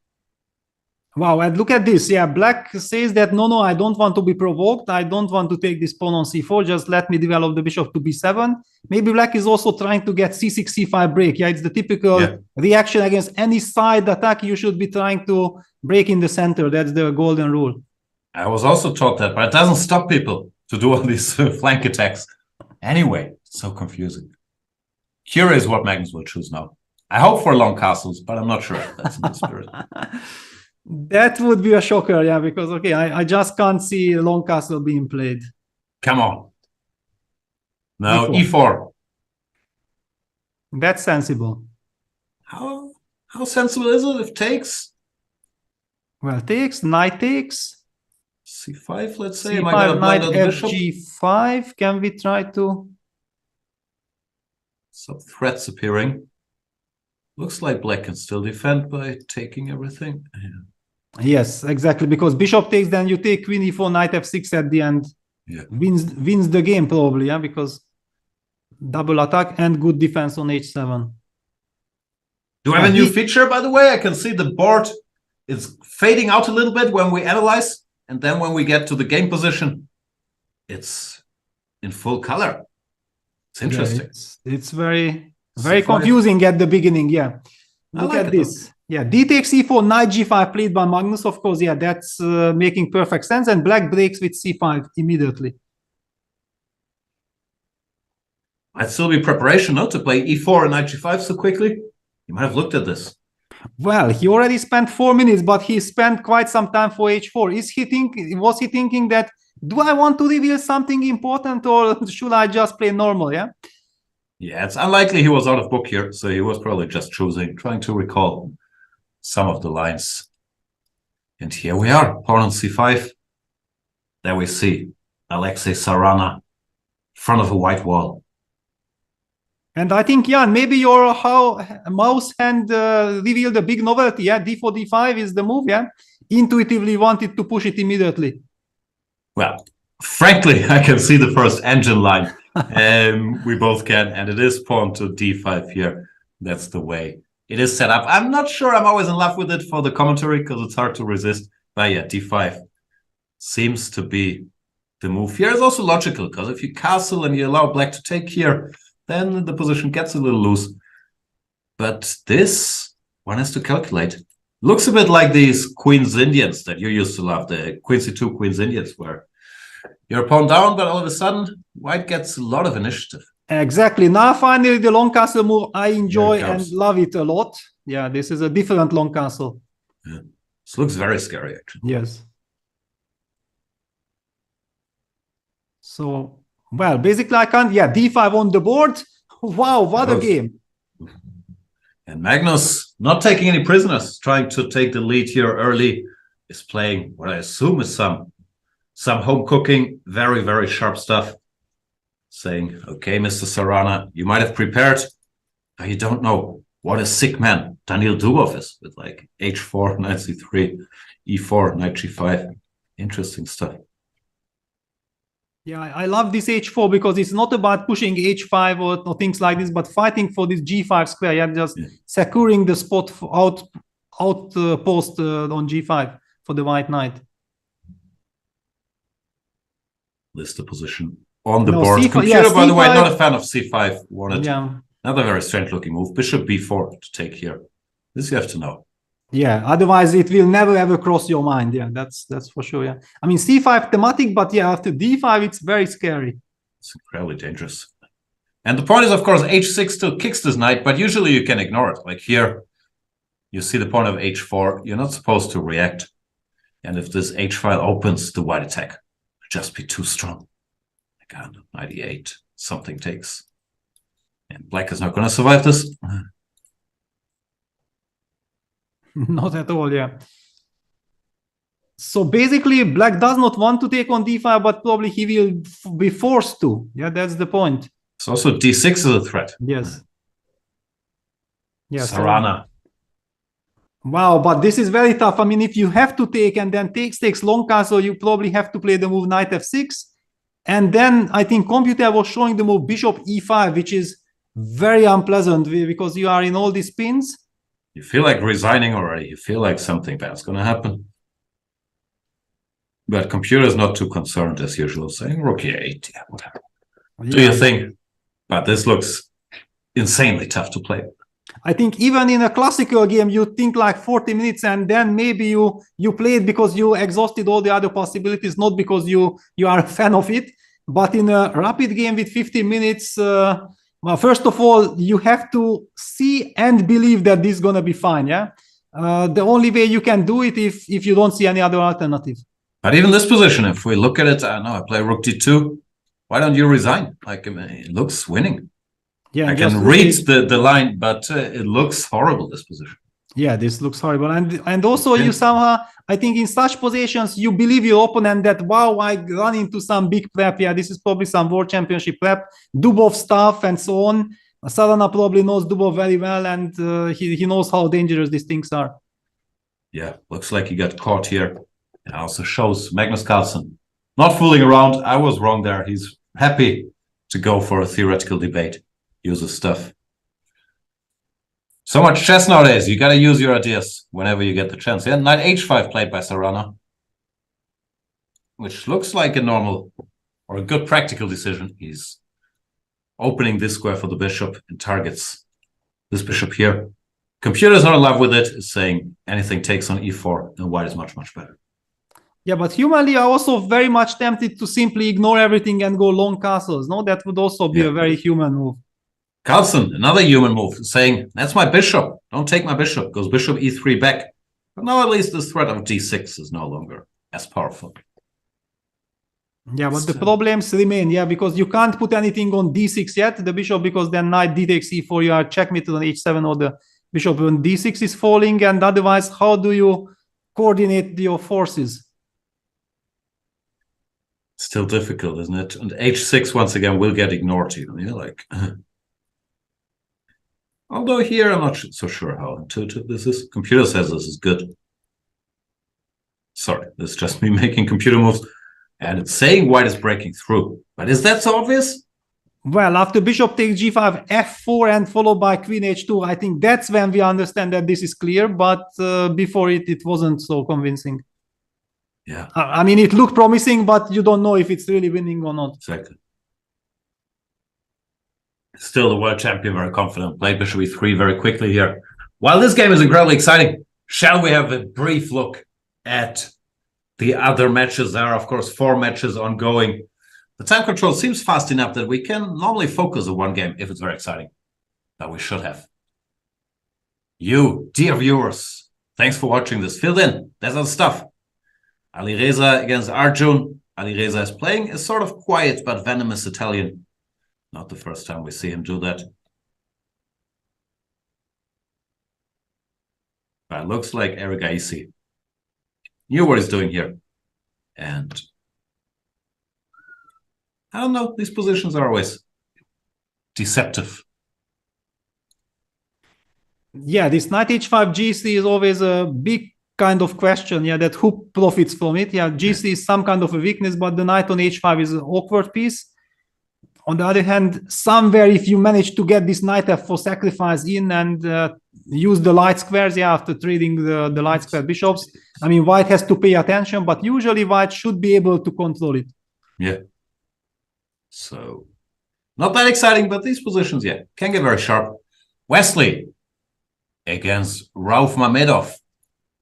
Wow, and look at this. Yeah, black says that, no, I don't want to be provoked. I don't want to take this pawn on c4. Just let me develop the bishop to b7. Maybe black is also trying to get c6, c5 break. Yeah, it's the typical reaction against any side attack. You should be trying to break in the center. That's the golden rule. I was also taught that, but it doesn't stop people to do all these flank attacks. Anyway, it's so confusing. Curious what Magnus will choose now. I hope for long castles, but I'm not sure if that's in the spirit. That would be a shocker, yeah, because, okay, I just can't see long castle being played. Come on. No, E4. E4. That's sensible. How sensible is it if takes? Well, takes, knight takes. C5, let's say. Am I C5, gonna knight, blind the bishop? FG5. Can we try to... Some threats appearing. Looks like black can still defend by taking everything. Yeah. Yes, exactly, because bishop takes, then you take queen e4, knight f6 at the end. Yeah. Wins the game probably, yeah, because double attack and good defense on h7. Do I have a new feature, by the way? I can see the board is fading out a little bit when we analyze, and then when we get to the game position, it's in full color. It's interesting. Yeah, it's very confusing at the beginning, yeah. Look at this. Yeah, d takes e4, knight g5 played by Magnus, of course, yeah, that's making perfect sense, and black breaks with c5 immediately. Might still be preparation, no, to play e4 and knight g5 so quickly. You might have looked at this. Well, he already spent 4 minutes, but he spent quite some time for h4. Was he thinking that, do I want to reveal something important, or should I just play normal, yeah? Yeah, it's unlikely he was out of book here, so he was probably just trying to recall some of the lines. And here we are, pawn on c5. There we see Alexei Sarana in front of a white wall. And I think, Jan, maybe your mouse hand revealed a big novelty, yeah? d4, d5 is the move, yeah? Intuitively wanted to push it immediately. Well, frankly, I can see the first engine line. We both can, and it is pawn to d5 here. That's the way it is set up. I'm not sure I'm always in love with it for the commentary because it's hard to resist. But yeah, d5 seems to be the move here. Is also logical because if you castle and you allow black to take here, then the position gets a little loose. But this one has to calculate. Looks a bit like these Queen's Indians that you used to love, the Queen c2 Queen's Indians, where you're pawn down, but all of a sudden, white gets a lot of initiative. Exactly. Now, finally, the long castle move, I enjoy and love it a lot. Yeah, this is a different long castle. Yeah. This looks very scary, actually. Yes. So, well, basically, I can't... Yeah, d5 on the board. Wow, what a game. And Magnus, not taking any prisoners, trying to take the lead here early, is playing what I assume is some home cooking, very, very sharp stuff. Saying, okay, Mr. Sarana, you might have prepared, but you don't know what a sick man Daniil Dubov is with like h4, knight c3, e4, knight g5. Interesting stuff. Yeah, I love this h4 because it's not about pushing h5 or things like this, but fighting for this g5 square. Yeah, just securing the spot for outpost on g5 for the white knight. List the position on the board. C5, computer, by the way, not a fan of c5. Wanted another very strange looking move. Bishop b4 to take here. This you have to know. Yeah, otherwise it will never ever cross your mind. Yeah, that's for sure. Yeah, I mean c5 thematic, but yeah, after d5 it's very scary. It's incredibly dangerous. And the point is, of course, h6 still kicks this knight, but usually you can ignore it. Like here, you see the pawn of h4. You're not supposed to react. And if this h file opens, the white attack will just be too strong. Like knight e8, something takes. And black is not going to survive this. Not at all, yeah. So basically, black does not want to take on d5, but probably he will be forced to. Yeah, that's the point. So also d6 is a threat. Yes. Yes. Sarana. Wow, but this is very tough. I mean, if you have to take and then takes long castle, you probably have to play the move knight f6. And then I think computer was showing the move bishop e5, which is very unpleasant because you are in all these pins. You feel like resigning already. You feel like something bad's going to happen. But computer is not too concerned as usual, saying rook e8, yeah, whatever. Yeah. Do you think? But this looks insanely tough to play. I think even in a classical game, you think like 40 minutes and then maybe you play it because you exhausted all the other possibilities, not because you are a fan of it. But in a rapid game with 50 minutes, well, first of all, you have to see and believe that this is going to be fine, yeah? the only way you can do it if you don't see any other alternative. But even this position, if we look at it, I know I play rook d2. Why don't you resign? Like, I mean, it looks winning. Yeah, I can read the line, but it looks horrible, this position. Yeah, this looks horrible. And also you somehow, I think in such positions, you believe your opponent that, wow, I run into some big prep. Yeah, this is probably some World Championship prep, Dubov stuff and so on. Sarana probably knows Dubov very well, and he knows how dangerous these things are. Yeah, looks like he got caught here. It also shows Magnus Carlsen not fooling around. I was wrong there. He's happy to go for a theoretical debate. Use his stuff. So much chess nowadays. You got to use your ideas whenever you get the chance. Yeah, knight h5 played by Sarana, which looks like a normal or a good practical decision. He's opening this square for the bishop and targets this bishop here. Computers are in love with it, is saying anything takes on e4 and white is much, much better. Yeah, but humanly, I'm also very much tempted to simply ignore everything and go long castles. No, that would also be a very human move. Carlsen, another human move, saying, that's my bishop. Don't take my bishop. Goes bishop e3 back. But now at least this threat of d6 is no longer as powerful. Yeah, but the problems remain, yeah, because you can't put anything on d6 yet, the bishop, because then knight d takes e4, you are checkmated on h7, or the bishop on d6 is falling, and otherwise, how do you coordinate your forces? Still difficult, isn't it? And h6 once again will get ignored even. You're like, although here I'm not so sure how intuitive this is. Computer says this is good. Sorry, this is just me making computer moves. And it's saying white is breaking through. But is that so obvious? Well, after bishop takes g5, f4, and followed by queen h2, I think that's when we understand that this is clear. But before it wasn't so convincing. Yeah. I mean, it looked promising, but you don't know if it's really winning or not. Exactly. Still the world champion, very confident. Played bishop e3 very quickly here. While this game is incredibly exciting, shall we have a brief look at the other matches? There are, of course, 4 matches ongoing. The time control seems fast enough that we can normally focus on one game if it's very exciting. But we should have. You, dear viewers, thanks for watching this. Filled in. There's other stuff. Alireza against Arjun. Alireza is playing a sort of quiet but venomous Italian. Not the first time we see him do that. But it looks like Eric Aisi knew what he's doing here. And I don't know, these positions are always deceptive. Yeah, this knight h5 GC is always a big kind of question, yeah, that who profits from it. Yeah, GC is some kind of a weakness, but the knight on h5 is an awkward piece. On the other hand, somewhere if you manage to get this knight f4 sacrifice in and use the light squares, yeah, after trading the light square bishops, I mean, white has to pay attention, but usually white should be able to control it. Yeah. So, not that exciting, but these positions, yeah, can get very sharp. Wesley against Rauf Mamedov.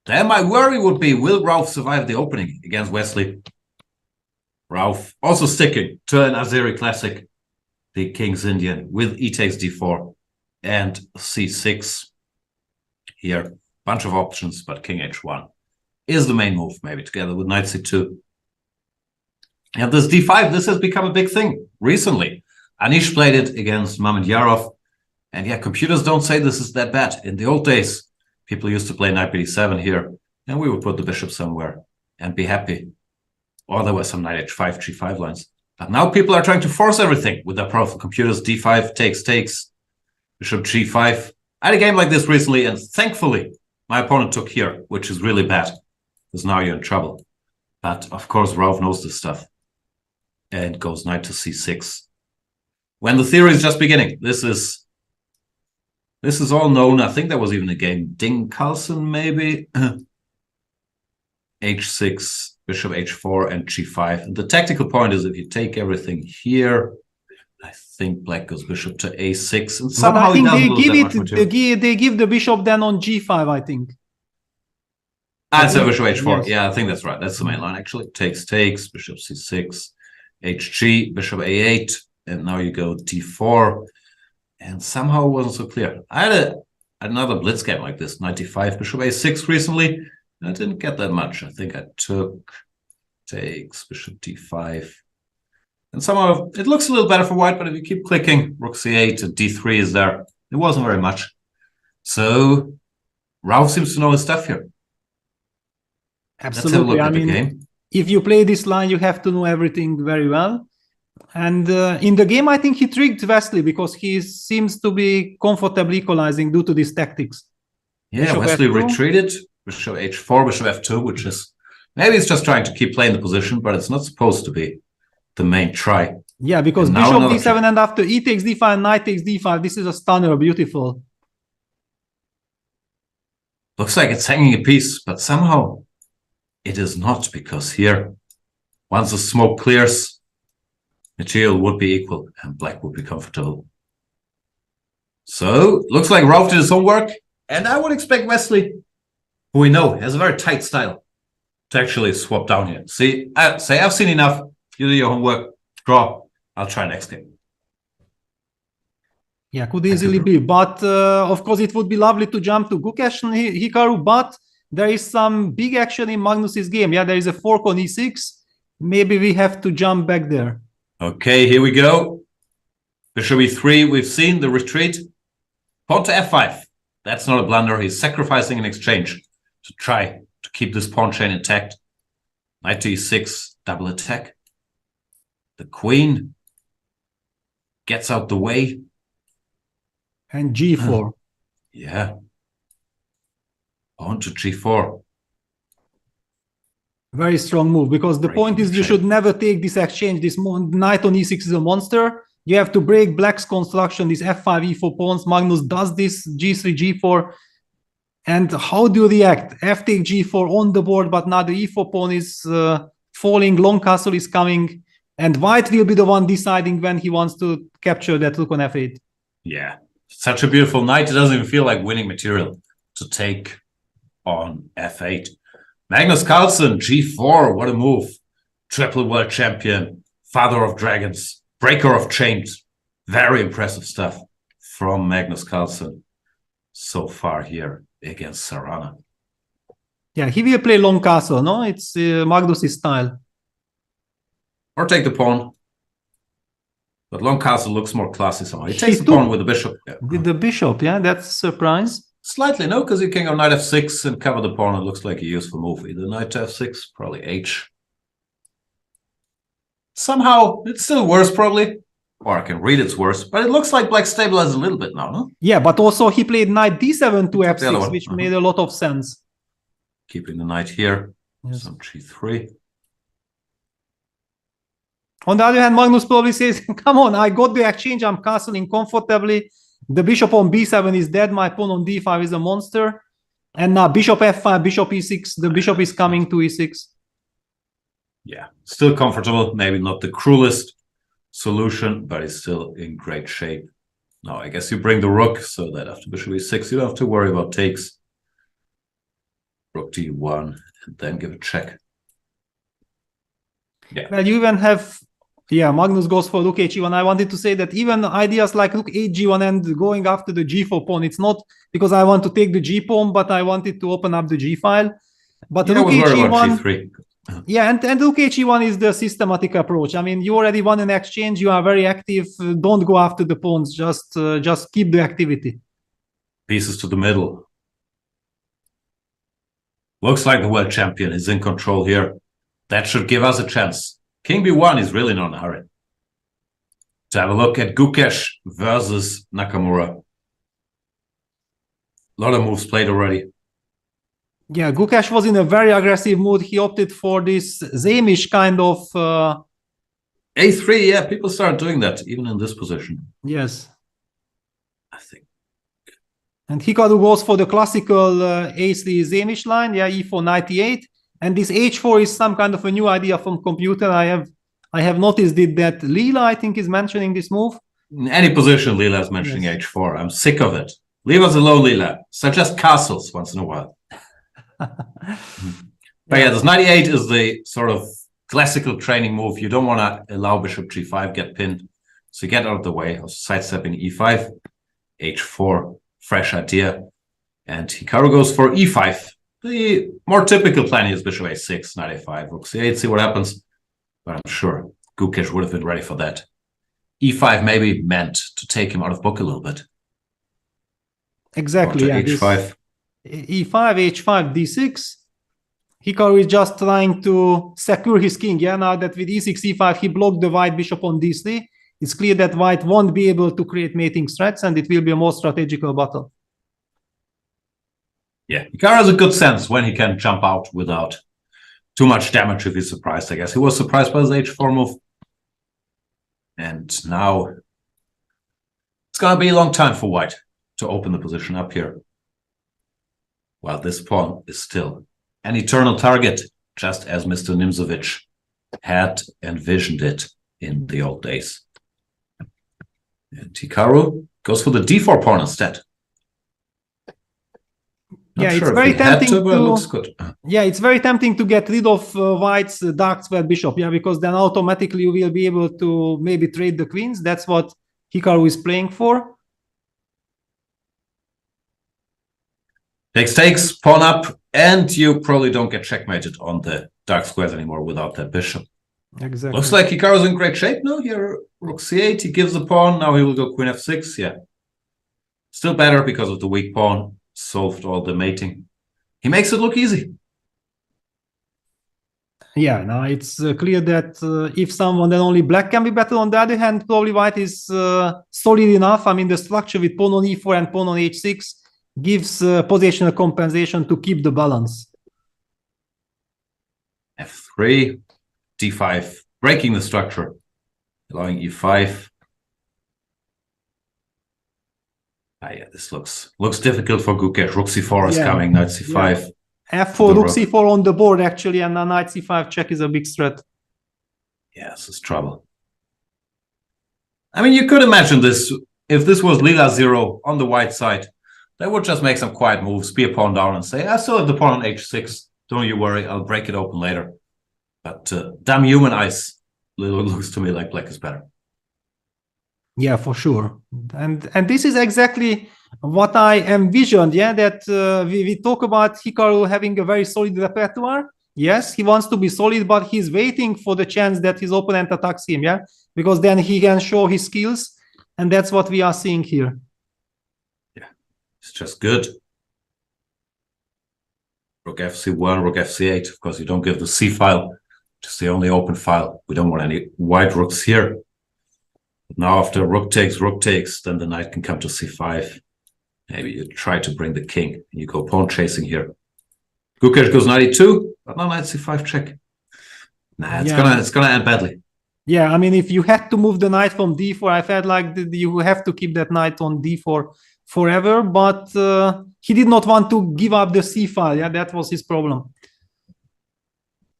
Then my worry would be, will Rauf survive the opening against Wesley? Rauf also sticking to an Azeri classic, the King's Indian, with e takes d4 and c6. Here, bunch of options, but king h1 is the main move, maybe together with knight c2. And this d5, this has become a big thing recently. Anish played it against Mamedyarov. And yeah, computers don't say this is that bad. In the old days, people used to play knight b7 here, and we would put the bishop somewhere and be happy. Or there were some knight h5, g5 lines. But now people are trying to force everything with their powerful computers. d5 takes, bishop g5. I had a game like this recently, and thankfully, my opponent took here, which is really bad, because now you're in trouble. But of course, Rauf knows this stuff. And goes knight to c6. When the theory is just beginning, this is all known. I think there was even a game, Ding Carlsen, maybe. h6, bishop h4, and g5. And the tactical point is if you take everything here, I think black goes bishop to a6, and somehow they give the bishop then on g5, I think. So bishop h4. Yes. Yeah, I think that's right. That's the main line actually. Takes, bishop c6, hg, bishop a8, and now you go d4. And somehow it wasn't so clear. I had another blitz game like this, 95, bishop a6 recently. I didn't get that much. I think I took, takes, bishop d5. And somehow it looks a little better for white, but if you keep clicking, rook c8 and d3 is there. It wasn't very much. So Ralph seems to know his stuff here. Absolutely. Let's have a look I at mean, the game. if you play this line, you have to know everything very well. And in the game, I think he tricked Wesley because he seems to be comfortably equalizing due to these tactics. Yeah, Bishop Wesley F2. retreated, bishop h4, bishop f2, which is, maybe he's just trying to keep playing the position, but it's not supposed to be the main try. Yeah, because And now bishop another d7 check. and after e takes d5, knight takes d5. This is a stunner, beautiful. Looks like it's hanging a piece, but somehow it is not, because here, once the smoke clears, material would be equal and black would be comfortable. So, looks like Ralph did his homework, and I would expect Wesley, who we know has a very tight style, to actually swap down here. See, say I've seen enough, you do your homework, draw, I'll try next game. Yeah, could easily be. But of course, it would be lovely to jump to Gukesh and Hikaru, but there is some big action in Magnus's game. Yeah, there is a fork on e6. Maybe we have to jump back there. Okay, here we go. Bishop e3, we've seen the retreat. Pawn to f5. That's not a blunder. He's sacrificing an exchange to try to keep this pawn chain intact. Knight to e6, double attack. The queen gets out the way. And g4. Yeah. Pawn to g4. Very strong move, because the Breaking point is the you chain. should never take this exchange. This knight on e6 is a monster. You have to break black's construction, this f5, e4 pawns. Magnus does this, g3, g4. And how do you react? F take g4 on the board, but now the e4 pawn is falling, long castle is coming, and white will be the one deciding when he wants to capture that rook on f8. Yeah. Such a beautiful knight. It doesn't even feel like winning material to take on f8. Magnus Carlsen, g4, what a move. Triple world champion, father of dragons, breaker of chains. Very impressive stuff from Magnus Carlsen so far here against Sarana. Yeah, he will play long castle, no? It's Magnus' style. Or take the pawn. But long castle looks more classy somehow. He takes the took- pawn with the bishop. Yeah. With the bishop, yeah, that's a surprise. Slightly, no, because you can go knight f6 and cover the pawn. It looks like a useful move. Either knight to f6, probably h. Somehow, it's still worse, probably. Or I can read it's worse. But it looks like black stabilized a little bit now, no? Yeah, but also he played knight d7 to The other f6, one, which made a lot of sense. Keeping the knight here. Yes. Some g3. On the other hand, Magnus probably says, come on, I got the exchange, I'm castling comfortably. The bishop on b7 is dead, my pawn on d5 is a monster. And now bishop f5, bishop e6, the bishop is coming to e6. Yeah, still comfortable. Maybe not the cruelest solution, but it's still in great shape. Now, I guess you bring the rook so that after bishop e6, you don't have to worry about takes. Rook to e1, and then give a check. Yeah. Well, you even have, yeah, Magnus goes for rook h1. I wanted to say that even ideas like rook h1 and going after the g4 pawn, it's not because I want to take the g pawn, but I wanted to open up the g file. But Yeah, I rook was worried about h1, g3. yeah, and rook h1 is the systematic approach. I mean, you already won an exchange, you are very active. Don't go after the pawns, just keep the activity. Pieces to the middle. Looks like the world champion is in control here. That should give us a chance. King b1 is really not in a hurry. To have a look at Gukesh versus Nakamura. A lot of moves played already. Yeah, Gukesh was in a very aggressive mood. He opted for this Zamish kind of... A3, yeah, people start doing that, even in this position. yes. I think. And Hikaru goes for the classical A3 Zamish line, yeah, e4, 98. And this h4 is some kind of a new idea from computer. I have noticed it that Leela, I think, is mentioning this move. In any position, Leela is mentioning Yes. h4. I'm sick of it. Leave us alone, Leela. Suggest castles once in a while. But yeah, this 98 is the sort of classical training move. You don't want to allow bishop g5 get pinned. So you get out of the way. Also sidestepping e5, h4, fresh idea. And Hikaru goes for e5. The more typical plan is bishop a6, knight a5, rook c8, see what happens. But I'm sure Gukesh would have been ready for that. e5 maybe meant to take him out of book a little bit. Exactly. Yeah, h5. e5, h5, d6. Hikaru is just trying to secure his king. Yeah, now that with e6, e5, he blocked the white bishop on d3. It's clear that white won't be able to create mating threats, and it will be a more strategical battle. Yeah, Hikaru has a good sense when he can jump out without too much damage if he's surprised, I guess. He was surprised by his h4 move. And now it's going to be a long time for white to open the position up here. While this pawn is still an eternal target, just as Mr. Nimzovich had envisioned it in the old days. And Hikaru goes for the d4 pawn instead. Yeah, it's very tempting to. It looks good. Yeah, it's very tempting to get rid of white's dark square bishop. Yeah, because then automatically you will be able to maybe trade the queens. That's what Hikaru is playing for. Takes, pawn up, and you probably don't get checkmated on the dark squares anymore without that bishop. Exactly. Looks like Hikaru's in great shape now. Here, rook c8, he gives the pawn. Now he will go queen f6. Yeah, still better because of the weak pawn. Solved all the mating. He makes it look easy. Yeah, now it's clear that if someone, then only black can be better. On the other hand, probably white is solid enough. I mean, the structure with pawn on e4 and pawn on h6 gives positional compensation to keep the balance. f3, d5, breaking the structure, allowing e5. Yeah, this looks difficult for Gukesh. Rook c4 is coming, knight c5. Yeah. f4, rook c4 on the board, actually, and a knight c5 check is a big threat. Yeah, this is trouble. I mean, you could imagine this, if this was Lila 0 on the white side, they would just make some quiet moves, be a pawn down and say, I still have the pawn on h6. Don't you worry, I'll break it open later. But damn human eyes, it looks to me like black is better. Yeah, for sure. And this is exactly what I envisioned, yeah, that we talk about Hikaru having a very solid repertoire. Yes, he wants to be solid, but he's waiting for the chance that his opponent attacks him, yeah, because then he can show his skills, and that's what we are seeing here. Yeah, it's just good. Rook fc1, rook fc8. Of course, you don't give the c file, which is the only open file. We don't want any white rooks here. Now after rook takes, then the knight can come to c5. Maybe you try to bring the king. You go pawn chasing here. Gukesh goes knight e2, but now knight c5 check. Nah, it's gonna end badly. Yeah, I mean, if you had to move the knight from d4, I felt like you have to keep that knight on d4 forever, but he did not want to give up the c file. Yeah, that was his problem.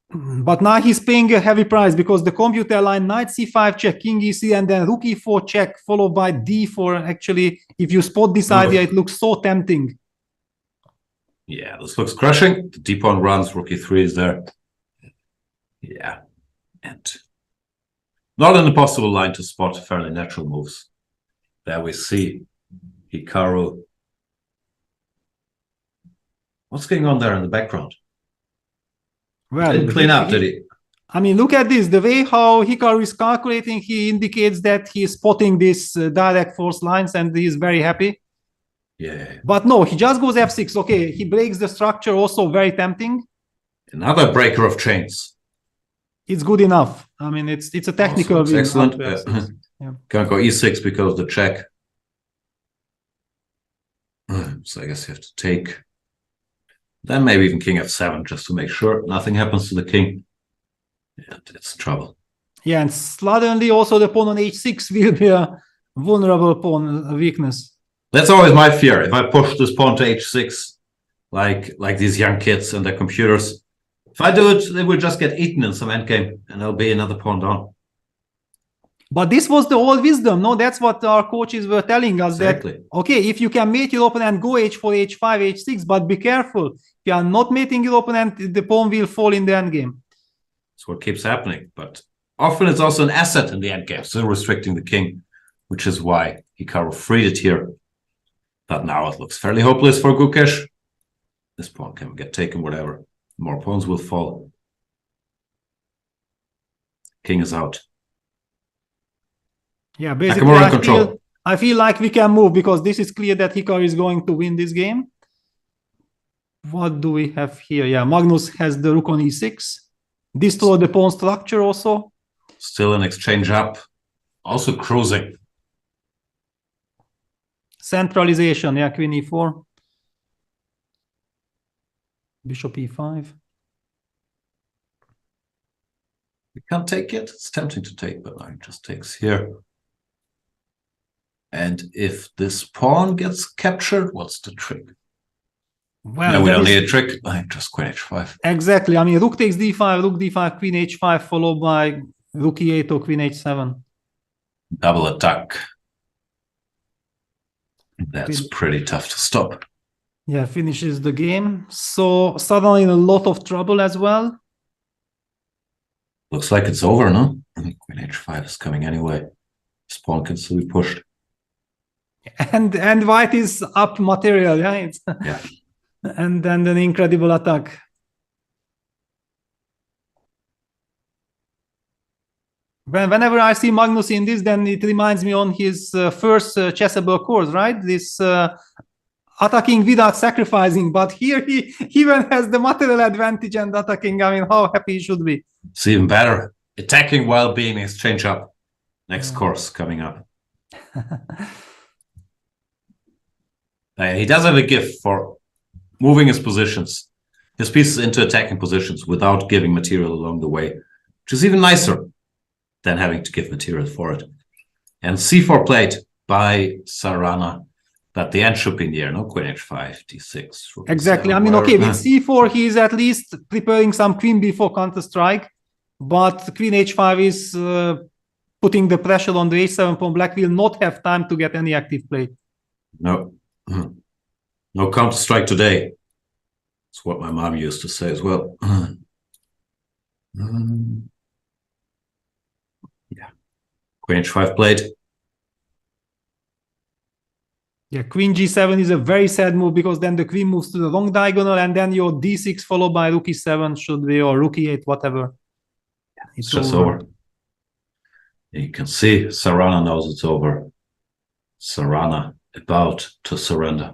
But now he's paying a heavy price because the computer line knight c5 check, king e3, and then rook e4 check followed by d4. Actually, if you spot this idea, it looks so tempting. Yeah, this looks crushing. The d pawn runs, rook e3 is there. Yeah, and not an impossible line to spot fairly natural moves. There we see Hikaru. What's going on there in the background? Well, didn't clean up, did he? I mean, look at this. The way how Hikaru is calculating, he indicates that he is spotting these direct force lines and he is very happy. Yeah. But no, he just goes f6. Okay, he breaks the structure, also very tempting. Another breaker of chains. It's good enough. I mean, it's a technical win. Excellent. Yeah. Can't go e6 because of the check. So I guess you have to take. Then maybe even king f7 just to make sure nothing happens to the king. And it's trouble. Yeah, and suddenly also the pawn on h6 will be a vulnerable pawn weakness. That's always my fear. If I push this pawn to h6, like these young kids and their computers, if I do it, they will just get eaten in some endgame, and there'll be another pawn down. But this was the old wisdom. No, that's what our coaches were telling us. Exactly. That, okay, if you can mate your opponent, go h4, h5, h6, but be careful. If you are not mating your opponent, the pawn will fall in the endgame. That's what keeps happening. But often it's also an asset in the endgame, still restricting the king, which is why Hikaru freed it here. But now it looks fairly hopeless for Gukesh. This pawn can get taken, whatever. More pawns will fall. King is out. Yeah, basically I feel like we can move because this is clear that Hikaru is going to win this game. What do we have here? Yeah, Magnus has the rook on e6. Destroy the pawn structure also. Still an exchange up. Also cruising. Centralization, yeah, queen e4. Bishop e5. We can't take it. It's tempting to take, but knight just takes here. And if this pawn gets captured, what's the trick? Well, no, we don't need a trick. Just queen h5. Exactly. I mean, rook takes d5, rook d5, queen h5, followed by rook e8 or queen h7. Double attack. That's pretty tough to stop. Yeah, finishes the game. So suddenly in a lot of trouble as well. Looks like it's over, no? Queen h5 is coming anyway. This pawn can still be pushed. And white is up material, yeah? Yeah. And then an incredible attack. Whenever I see Magnus in this, then it reminds me on his first chessable course, right? This attacking without sacrificing, but here he even has the material advantage and attacking. I mean, how happy he should be. It's even better. Attacking while being exchange up. Next course coming up. He does have a gift for moving his positions, his pieces into attacking positions without giving material along the way, which is even nicer than having to give material for it. And c4 played by Sarana, but the end should be in the air. No queen h5, d6. Exactly. I mean, okay, with c4, he is at least preparing some queen b4 counter-strike, but queen h5 is putting the pressure on the h7 pawn. Black will not have time to get any active play. No. No counter-strike today. That's what my mom used to say as well. Yeah. Queen h5 played. Yeah, queen g7 is a very sad move because then the queen moves to the wrong diagonal and then your d6 followed by rook e7 should be, or rook e8, whatever. Yeah, it's just over. You can see Sarana knows it's over. Sarana about to surrender.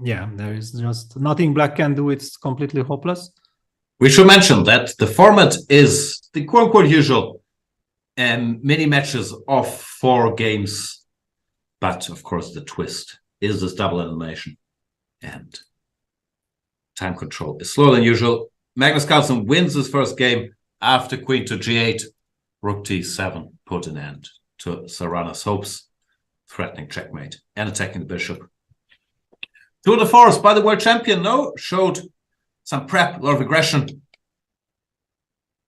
Yeah, there is just nothing Black can do. It's completely hopeless. We should mention that the format is the quote-unquote usual mini matches of 4 games. But, of course, the twist is this double elimination. And time control is slower than usual. Magnus Carlsen wins his first game after queen to g8. Rook d7 put an end to Sarana's hopes, threatening checkmate and attacking the bishop. Tour de force by the world champion, no, showed some prep, a lot of aggression.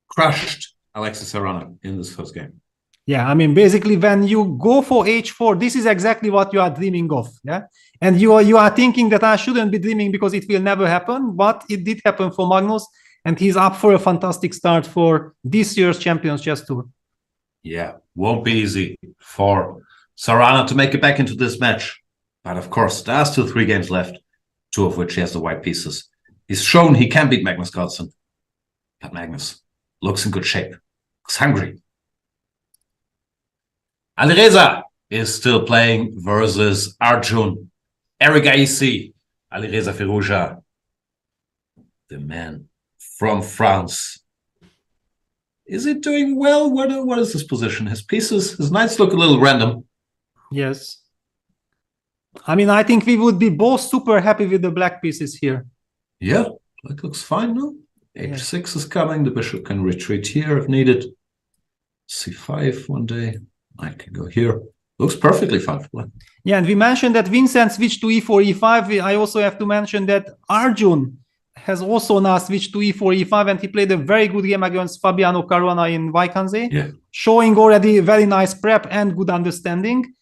Crushed Alexis Sarana in this first game. Yeah, I mean, basically, when you go for h4, this is exactly what you are dreaming of. Yeah, and you are thinking that I shouldn't be dreaming because it will never happen, but it did happen for Magnus, and he's up for a fantastic start for this year's Champions Chess Tour. Yeah, won't be easy for Sarana to make it back into this match. But of course, there's still 3 games left, 2 of which he has the white pieces. He's shown he can beat Magnus Carlsen. But Magnus looks in good shape, looks hungry. Alireza is still playing versus Arjun. Eric Aisi, Alireza Firouzja, the man from France. Is it doing well? What is his position? His pieces, his knights look a little random. Yes. I mean, I think we would be both super happy with the black pieces here. Yeah, that looks fine, no? h6 is coming. The bishop can retreat here if needed. c5 one day. I can go here. Looks perfectly fine for black. Yeah, and we mentioned that Vincent switched to e4, e5. I also have to mention that Arjun has also now switched to e4, e5, and he played a very good game against Fabiano Caruana in Vaikanze, showing already very nice prep and good understanding.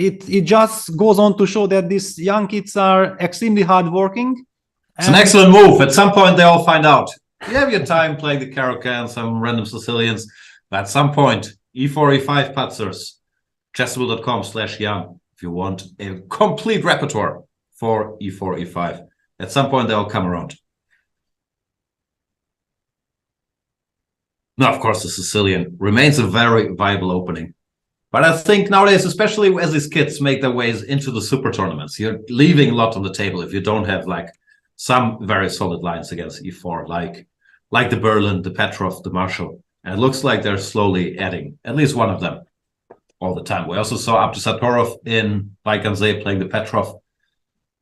It just goes on to show that these young kids are extremely hardworking. It's an excellent move. At some point, they all find out. You have your time playing the Caro-Can, some random Sicilians, but at some point, E4, E5 patzers. Chessable.com/Jan if you want a complete repertoire for E4, E5. At some point, they'll come around. Now, of course, the Sicilian remains a very viable opening. But I think nowadays, especially as these kids make their ways into the super tournaments, you're leaving a lot on the table if you don't have like some very solid lines against E4, like the Berlin, the Petrov, the Marshall. And it looks like they're slowly adding at least one of them all the time. We also saw Abdusatorov in Baikhanzé playing the Petrov.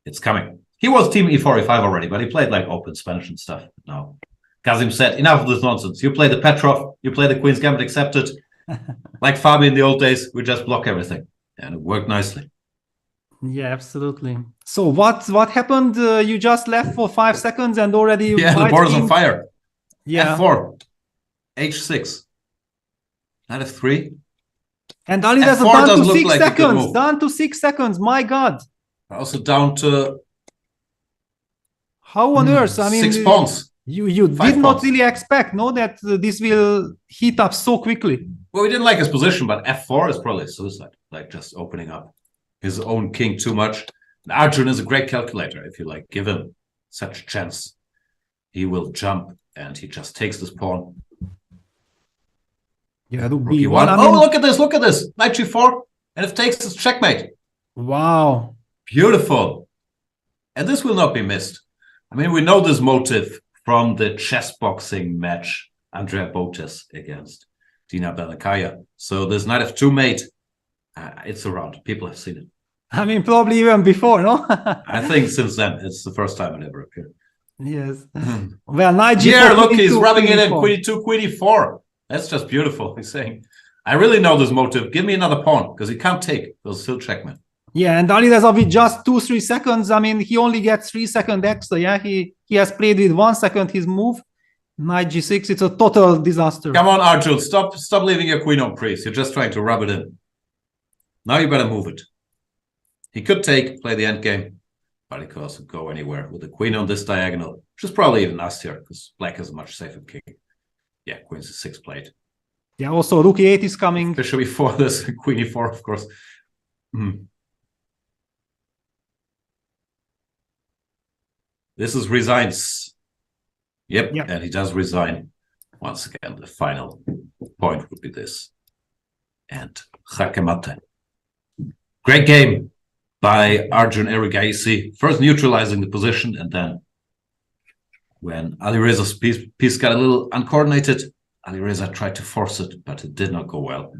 It's coming. He was team E4, E5 already, but he played like open Spanish and stuff. No. Kazim said, enough of this nonsense. You play the Petrov, you play the Queen's Gambit accepted. Like Fabi in the old days, we just block everything. And it worked nicely. Yeah, absolutely. So what happened? You just left for 5 seconds and already... Yeah, the board is on fire. Yeah. F4, H6, knight f3. And Alireza down to 6 seconds. Down to 6 seconds. My God. Also down to... How on earth? I mean... 6 pawns. You did not really expect, no, that this will heat up so quickly. Well, we didn't like his position, but f4 is probably suicide. Like just opening up his own king too much. And Arjun is a great calculator. If you like give him such a chance, he will jump and he just takes this pawn. Yeah, it would be one. Oh, look at this! Look at this! Knight g4, and if takes, it's checkmate. Wow, beautiful! And this will not be missed. I mean, we know this motive from the chess boxing match Andrea Botes against Dina Belakaya. So this knight f2 mate, it's around. People have seen it. I mean, probably even before, no? I think since then, it's the first time it ever appeared. Yes. Well, knight g4. Here, look, he's rubbing it in. Queen e2, queen e4. That's just beautiful. He's saying, I really know this motive. Give me another pawn, because he can't take. He'll still checkmate. Yeah, and Alireza with just 2-3 seconds. I mean, he only gets 3 seconds extra. Yeah, he has played with 1 second his move. Knight g6. It's a total disaster. Come on, Arjun. Stop leaving your queen on crease. You're just trying to rub it in. Now you better move it. He could take, play the endgame, but he could also go anywhere with the queen on this diagonal, which is probably even nastier because black is a much safer king. Yeah, queen's a 6 plate. Yeah, also rook e8 is coming. Bishop e4, this queen e4, of course. This is resigns. Yep, and he does resign. Once again, the final point would be this. And jaque mate. Great game by Arjun Erigaisi. First neutralizing the position, and then when Alireza's piece got a little uncoordinated, Alireza tried to force it, but it did not go well.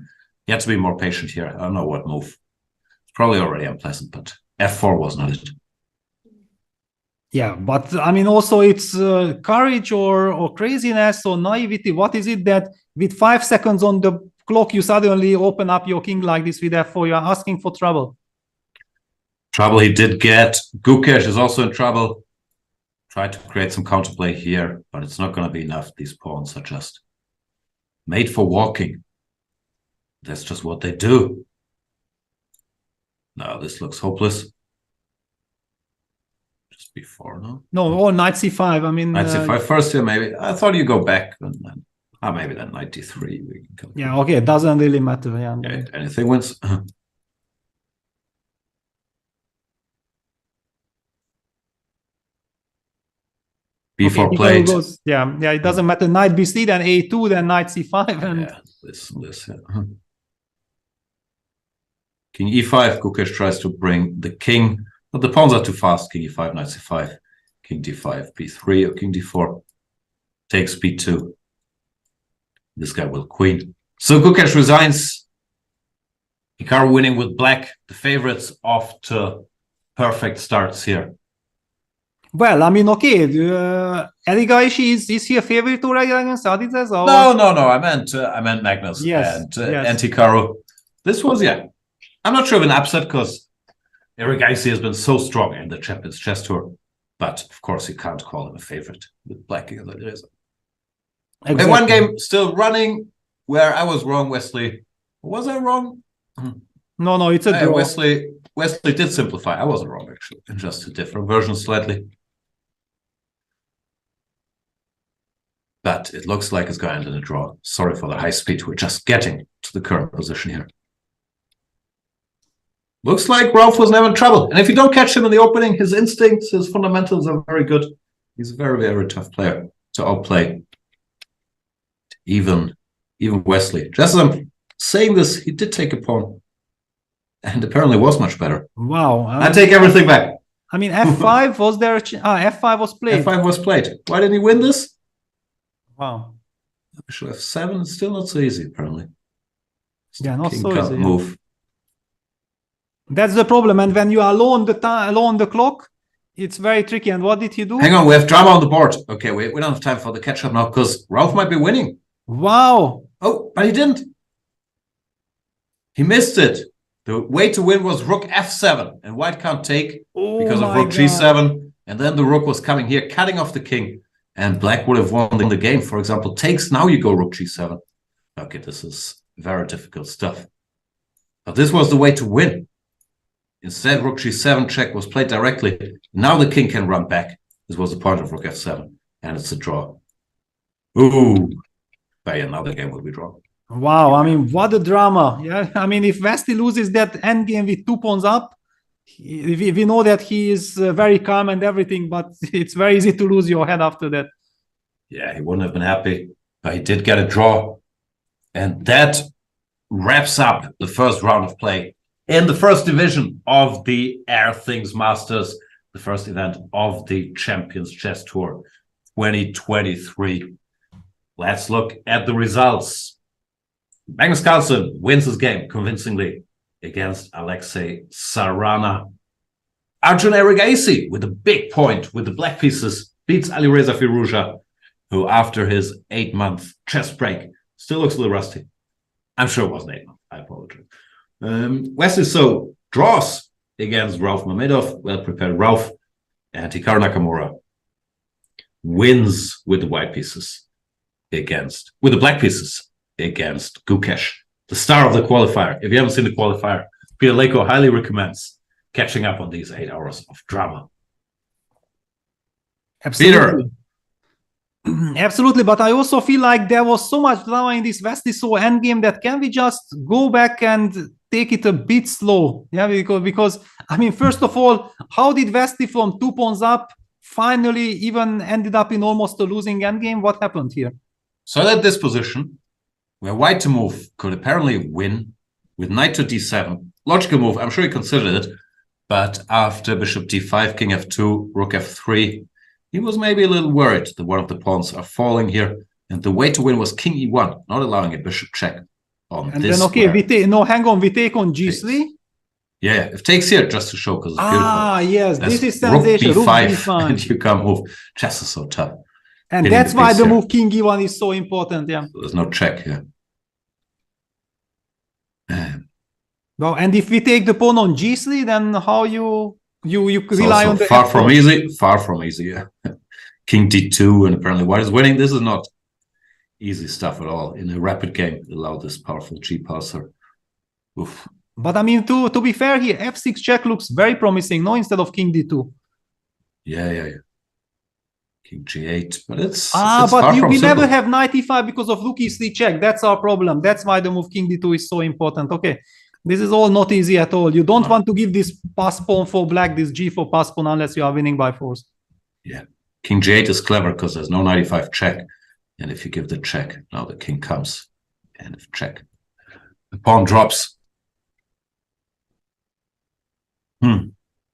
He had to be more patient here. I don't know what move. It's probably already unpleasant, but f4 was not it. Yeah, but I mean, also it's courage or craziness or naivety. What is it that with 5 seconds on the clock, you suddenly open up your king like this with f4? You're asking for trouble. Trouble he did get. Gukesh is also in trouble. Tried to create some counterplay here, but it's not going to be enough. These pawns are just made for walking. That's just what they do. No, this looks hopeless. Just before, no? No, or knight c5. I mean, knight c5 first here, maybe. I thought you go back and then, maybe then knight d3. We can yeah, okay, it doesn't really matter. Yeah, anything wins. b4 played. Goes, yeah, it doesn't matter. Knight b3, then a2, then knight c5, and yeah, this. Yeah. King e5. Gukesh tries to bring the king, but the pawns are too fast. King e5, knight c5, king d5, b3, or king d4. Takes b2. This guy will queen. So Gukesh resigns. Hikaru winning with black. The favorites off to perfect starts here. Well, I mean, okay. Erigaisi, is he a favorite already against Alireza? No. I meant Magnus and Hikaru. This was, I'm not sure of an upset because Erigaisi has been so strong in the Champions Chess Tour. But, of course, you can't call him a favorite with black against Alireza. Exactly. And one game still running where I was wrong, Wesley. Was I wrong? No, it's a draw. Wesley did simplify. I wasn't wrong, actually. Just a different version slightly. but it looks like it's going to end in a draw. Sorry for the high speed. We're just getting to the current position here. Looks like Ralph was never in trouble. And if you don't catch him in the opening, his instincts, his fundamentals are very good. He's a very, very tough player to outplay. Even Wesley. Just as I'm saying this, he did take a pawn. And apparently was much better. Wow. I take everything back. I mean, f5, was there f5 was played. f5 was played. Why didn't he win this? Wow. Bishop f7 is still not so easy, apparently. Yeah, not King so can't easy. move. That's the problem. And when you are low on the clock, it's very tricky. And what did he do? Hang on, we have drama on the board. Okay, we don't have time for the catch-up now because Ralph might be winning. Wow. Oh, but he didn't. He missed it. The way to win was rook f7, and white can't take because of rook g7. And then the rook was coming here, cutting off the king. And black would have won the game. For example, takes, now you go rook g7. Okay, this is very difficult stuff. But this was the way to win. Instead, rook g7 check was played directly. Now the king can run back. This was the point of rook f7. And it's a draw. Ooh. But yeah, now the game will be drawn. Wow, I mean, what a drama. Yeah, I mean, if Wesley loses that endgame with 2 pawns up, we know that he is very calm and everything, but it's very easy to lose your head after that. Yeah, he wouldn't have been happy, but he did get a draw. And that wraps up the first round of play in the first division of the Airthings Masters, the first event of the Champions Chess Tour 2023. Let's look at the results. Magnus Carlsen wins his game convincingly against Alexei Sarana. Arjun Erigaisi with a big point with the black pieces beats Alireza Firouzja, who after his 8-month chess break still looks a little rusty. I'm sure it wasn't 8 months. I apologize. Wesley So draws against Ralph Mamedov, well-prepared Ralph, and Hikaru Nakamura wins with the white pieces with the black pieces against Gukesh, the star of the qualifier. If you haven't seen the qualifier, Peter Leko highly recommends catching up on these 8 hours of drama. Absolutely. Peter. Absolutely, but I also feel like there was so much drama in this Wesley So endgame that can we just go back and take it a bit slow? Yeah, because I mean, first of all, how did Wesley from 2 pawns up finally even ended up in almost a losing endgame? What happened here? So that this position, where white to move could apparently win with knight to d7. Logical move, I'm sure he considered it. But after bishop d5, king f2, rook f3, he was maybe a little worried that one of the pawns are falling here. And the way to win was king e1, not allowing a bishop check on and this then, okay, hang on, we take on g3. Yeah, if takes here, just to show, because it's beautiful. Ah, yes, That's this is sensation. Rook b5, and you can't move. Chess is so tough. And that's why the move king e1 is so important, yeah. There's no check here. Well, and if we take the pawn on g3, then how you rely on the far from easy, yeah. King d2, and apparently white is winning. This is not easy stuff at all. In a rapid game, allow this powerful g passer. Oof. But I mean, to be fair here, f6 check looks very promising, no, instead of king d2. Yeah. King g8, but it's but we never have knight e5 because of rook e3 check. That's our problem. That's why the move king d2 is so important. Okay, this is all not easy at all. You don't want to give this pass pawn for black, this g4 pass pawn, unless you are winning by force. Yeah, king g8 is clever because there's no knight e5 check, and if you give the check, now the king comes, and if check, the pawn drops.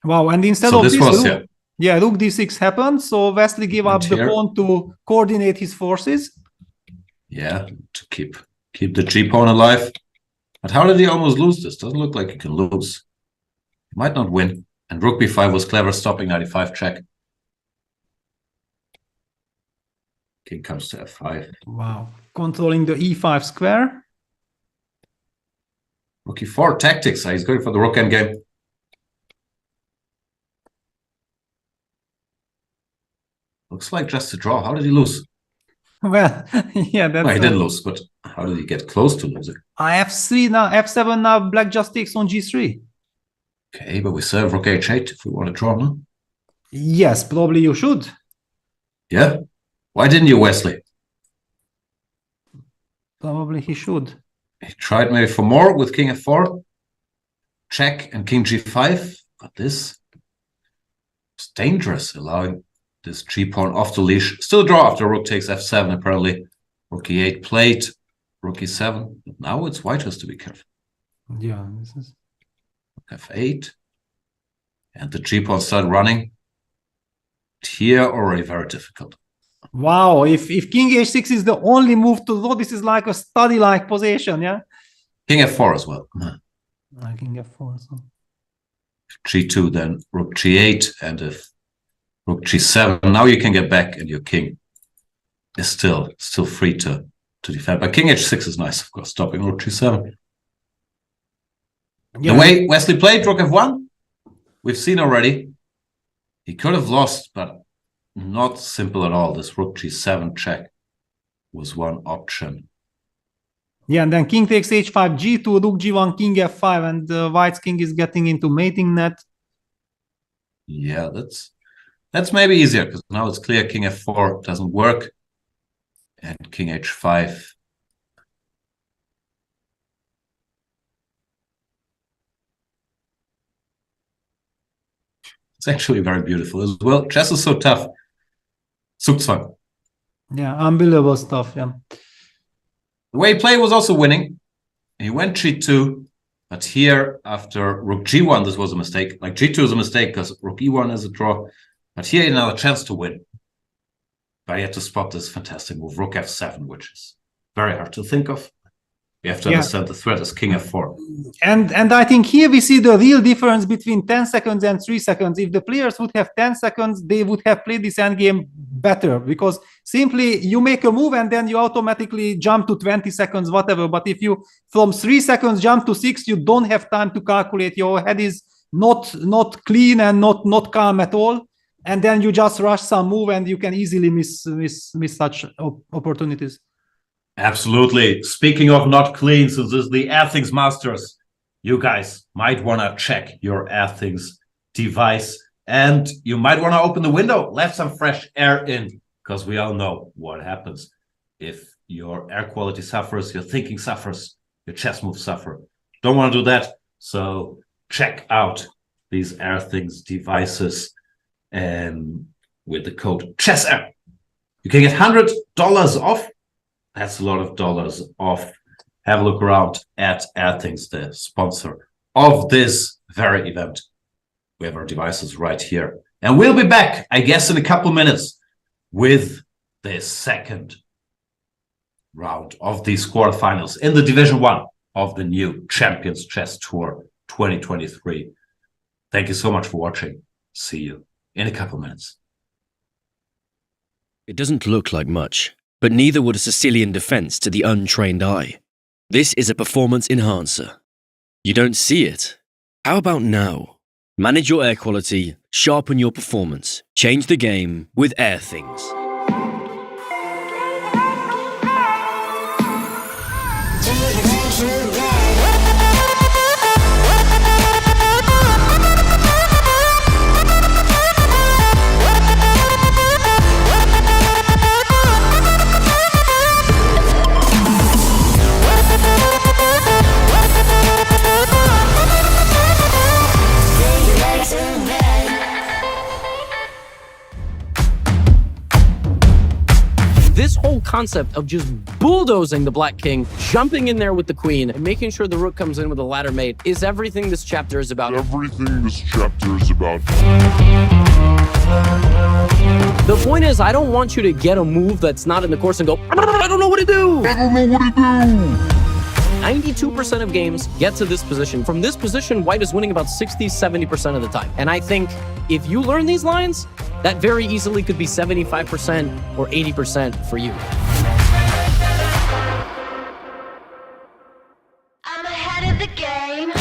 Wow, and instead of this rook d6 happened, so Wesley gave up the pawn to coordinate his forces. Yeah, to keep the g-pawn alive. But how did he almost lose this? Doesn't look like he can lose. He might not win. And rook b5 was clever, stopping knight e5 check. King comes to f5. Wow, controlling the e5 square. Rook e4, tactics. He's going for the rook endgame. Looks like just a draw. How did he lose? Well, yeah, that's... Well, he didn't lose, but how did he get close to losing? f3 now, f7 now, black just takes on g3. Okay, but we serve rook h8 if we want to draw, no? Yes, probably you should. Yeah? Why didn't you, Wesley? Probably he should. He tried maybe for more with king f4, check, and king g5, but this is dangerous, allowing this g-pawn off the leash. Still draw after rook takes f7, apparently. Rook e8 played, rook e7, but now it's white has to be careful. Yeah, this is... Rook f8, and the g-pawn start running. Here already very difficult. Wow, if king h6 is the only move to draw, this is like a study-like position, yeah? King f4 as well. King f4, so... g2, then rook g8, and if rook g7, now you can get back, and your king is still free to defend. But king h6 is nice, of course, stopping rook g7. Yeah. The way Wesley played rook f1, we've seen already. He could have lost, but not simple at all. This rook g7 check was one option. Yeah, and then king takes h5, g2, rook g1, king f5, and white's king is getting into mating net. Yeah, that's maybe easier, because now it's clear king f4 doesn't work. And king h5. It's actually very beautiful as well. Chess is so tough. Zugzwang. Yeah, unbelievable stuff, yeah. The way he played was also winning. He went g2, but here after rook g1, this was a mistake. Like g2 is a mistake because rook e1 is a draw. But here another chance to win. But you had to spot this fantastic move, rook f7, which is very hard to think of. You have to understand the threat is king f4. And I think here we see the real difference between 10 seconds and 3 seconds. If the players would have 10 seconds, they would have played this endgame better, because simply you make a move and then you automatically jump to 20 seconds, whatever. But if you from 3 seconds jump to 6, you don't have time to calculate. Your head is not clean and not calm at all. And then you just rush some move and you can easily miss such opportunities. Absolutely. Speaking of not clean, since this is the Airthings Masters, you guys might want to check your Airthings device, and you might want to open the window, let some fresh air in, because we all know what happens if your air quality suffers, your thinking suffers, your chess moves suffer. Don't want to do that, so check out these Airthings devices, and with the code CHESSAIR, you can get $100 off. That's a lot of dollars off. Have a look around at Airthings, the sponsor of this very event. We have our devices right here. And we'll be back, I guess, in a couple minutes with the second round of these quarterfinals in the Division 1 of the new Champions Chess Tour 2023. Thank you so much for watching. See you in a couple minutes. It doesn't look like much, but neither would a Sicilian defense to the untrained eye. This is a performance enhancer. You don't see it? How about now? Manage your air quality, sharpen your performance, change the game with Airthings. This whole concept of just bulldozing the black king, jumping in there with the queen, and making sure the rook comes in with a ladder mate is everything this chapter is about. Everything this chapter is about. The point is, I don't want you to get a move that's not in the course and go, I don't know what to do. I don't know what to do. 92% of games get to this position. From this position, white is winning about 60-70% of the time. And I think if you learn these lines, that very easily could be 75% or 80% for you. I'm ahead of the game.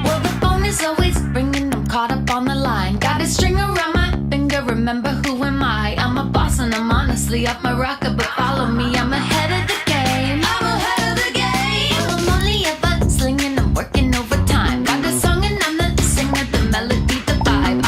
Well, the phone is always ringing. I'm caught up on the line. Got a string around my finger. Remember who am I? I'm a boss and I'm honestly off my rocker. But follow me. I'm ahead of the game. I'm ahead of the game. I'm only ever slinging. I'm working overtime. Got a song and I'm the singer. The melody, the vibe.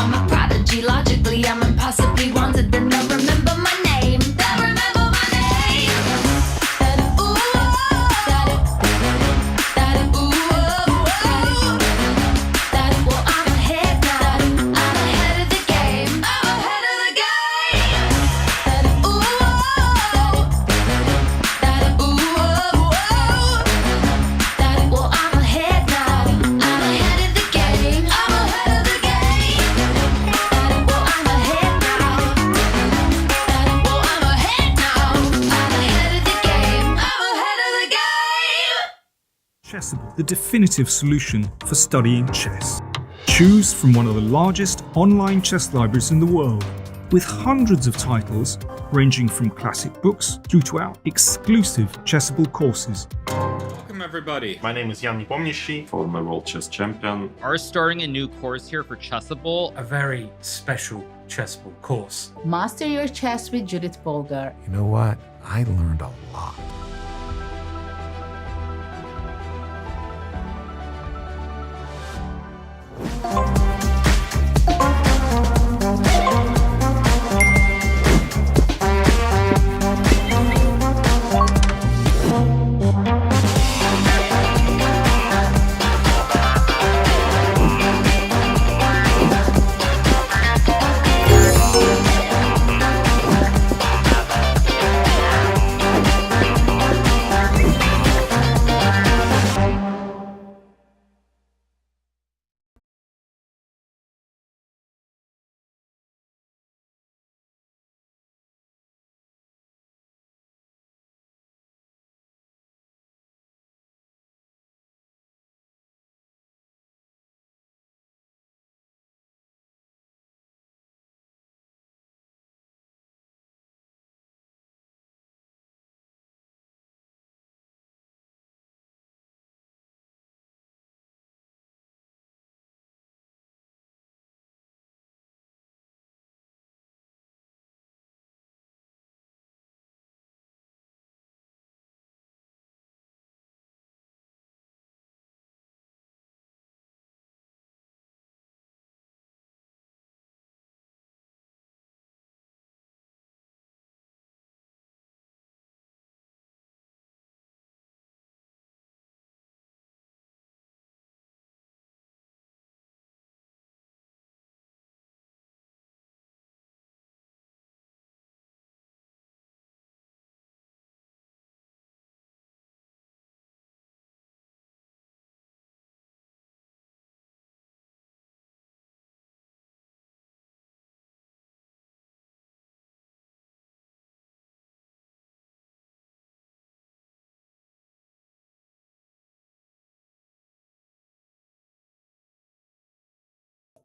Chessable, the definitive solution for studying chess. Choose from one of the largest online chess libraries in the world, with hundreds of titles ranging from classic books through to our exclusive Chessable courses. Welcome everybody. My name is Jan Nepomniachtchi, former world chess champion. Are starting a new course here for Chessable. A very special Chessable course. Master your chess with Judith Bolgar. You know what? I learned a lot.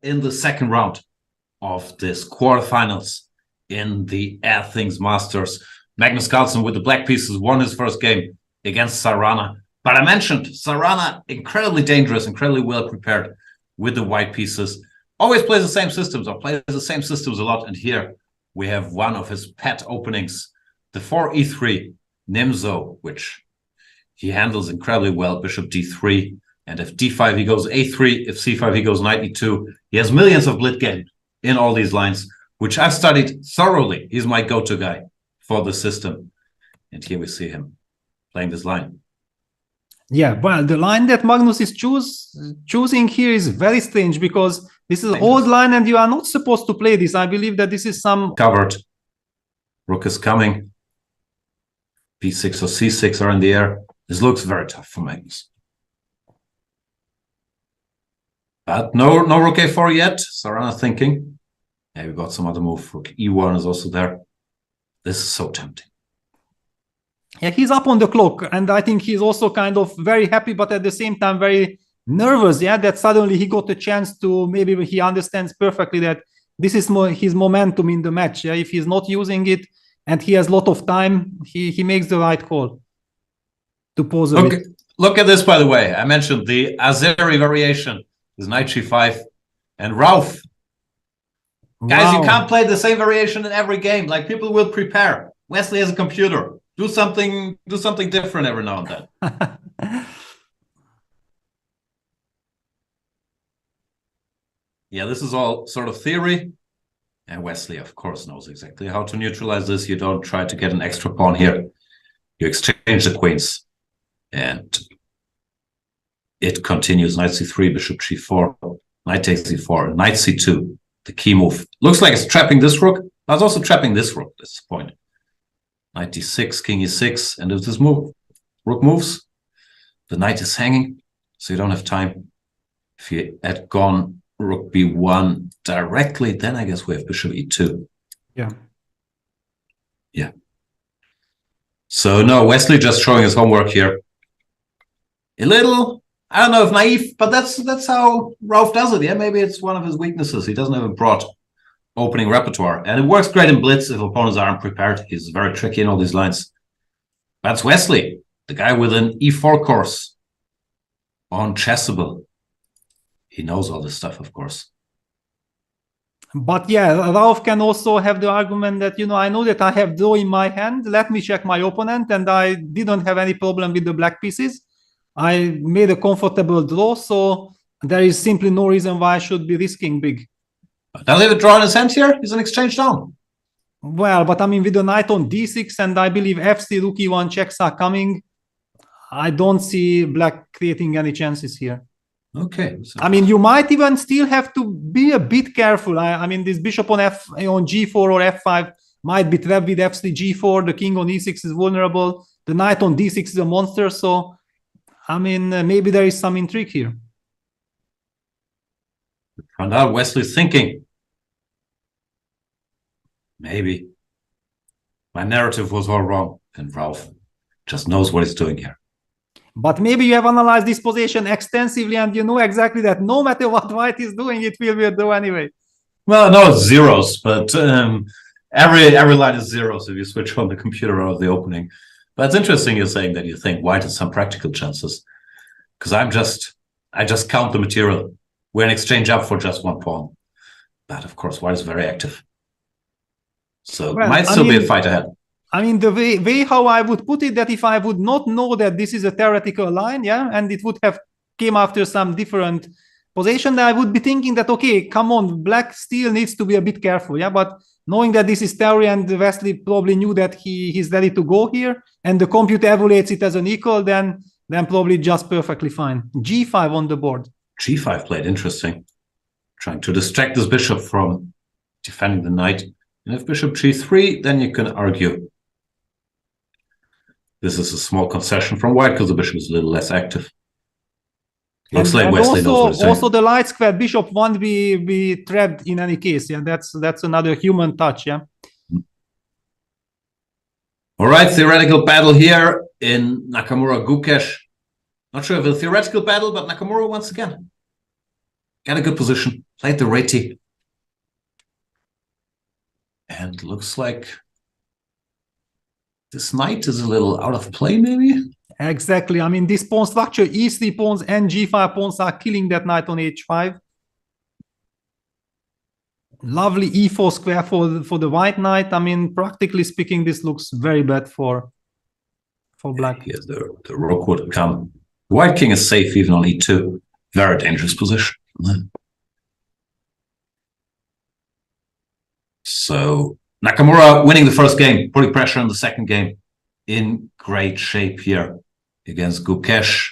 In the second round of this quarterfinals in the Airthings Masters, Magnus Carlsen with the black pieces won his first game against Sarana. But I mentioned Sarana, incredibly dangerous, incredibly well prepared with the white pieces. Always plays the same systems, or plays the same systems a lot. And here we have one of his pet openings, the 4e3 Nimzo, which he handles incredibly well. Bishop d3. And if d5, he goes a3. If c5, he goes knight e2. He has millions of blit games in all these lines, which I've studied thoroughly. He's my go-to guy for the system. And here we see him playing this line. Yeah, well, the line that Magnus is choosing here is very strange, because this is an old line and you are not supposed to play this. I believe that this is some... Covered. Rook is coming. b6 or c6 are in the air. This looks very tough for Magnus. But no rook a4 yet. Sarana thinking. Yeah, we got some other move. Rook e1 is also there. This is so tempting. Yeah, he's up on the clock, and I think he's also kind of very happy, but at the same time very nervous. Yeah, that suddenly he got a chance to, maybe he understands perfectly that this is his momentum in the match. Yeah, if he's not using it and he has a lot of time, he makes the right call to pause a bit. Look at this, by the way. I mentioned the Azeri variation. Is knight g5 and Ralph. Guys, you can't play the same variation in every game. Like, people will prepare. Wesley has a computer. Do something different every now and then. Yeah, this is all sort of theory. And Wesley, of course, knows exactly how to neutralize this. You don't try to get an extra pawn here. You exchange the queens. And it continues. Knight c3, bishop g4, knight takes c4, knight c2, the key move. Looks like it's trapping this rook, but it's also trapping this rook. That's the point. Knight d6, king e6, and if this rook moves, the knight is hanging, so you don't have time. If you had gone rook b1 directly, then I guess we have bishop e2. Yeah. Yeah. So no, Wesley just showing his homework here. a little, I don't know if naive, but that's how Ralph does it. Yeah, maybe it's one of his weaknesses. He doesn't have a broad opening repertoire, and it works great in blitz if opponents aren't prepared. He's very tricky in all these lines. That's Wesley, the guy with an E4 course on Chessable. He knows all this stuff, of course. But yeah, Ralph can also have the argument that, I know that I have draw in my hand. Let me check my opponent, and I didn't have any problem with the black pieces. I made a comfortable draw, so there is simply no reason why I should be risking big. Does he have a draw in his hand here? He's an exchange down. Well, but I mean, with the knight on d6, and I believe fc rook e1 checks are coming, I don't see black creating any chances here. Okay. I mean, you might even still have to be a bit careful. I mean, this bishop on g4 or f5 might be trapped with f3, g4. The king on e6 is vulnerable. The knight on d6 is a monster. So, I mean, maybe there is some intrigue here. Found out Wesley's thinking. Maybe. My narrative was all wrong, and Ralph just knows what he's doing here. But maybe you have analyzed this position extensively, and you know exactly that no matter what white is doing, it will be a draw anyway. Well, no, it's zeros, but every line is zeros if you switch on the computer or the opening. But it's interesting you're saying that you think white has some practical chances, because I just count the material. We're in exchange up for just one pawn. But of course, white is very active. So it might still be a fight ahead. I mean, the way how I would put it, that if I would not know that this is a theoretical line, yeah, and it would have came after some different position, I would be thinking that, okay, come on, black still needs to be a bit careful, yeah, but knowing that this is theory and Wesley probably knew that he's ready to go here, and the computer evaluates it as an equal, then probably just perfectly fine. G5 on the board. G5 played, interesting. Trying to distract this bishop from defending the knight. And if bishop G3, then you can argue this is a small concession from white because the bishop is a little less active. Looks like Wesley knows what he's doing. Also, the light square bishop won't be trapped in any case. Yeah, that's another human touch. Yeah. All right, theoretical battle here in Nakamura Gukesh. Not sure if a theoretical battle, but Nakamura once again got a good position, played the Reti, and looks like this knight is a little out of play, maybe? Exactly. I mean, this pawn structure, e3 pawns and g5 pawns are killing that knight on h5. Lovely e4 square for the white knight. I mean, practically speaking, this looks very bad for black. Yes, the rook would come. The white king is safe even on e2. Very dangerous position. So Nakamura winning the first game, putting pressure on the second game. In great shape here against Gukesh.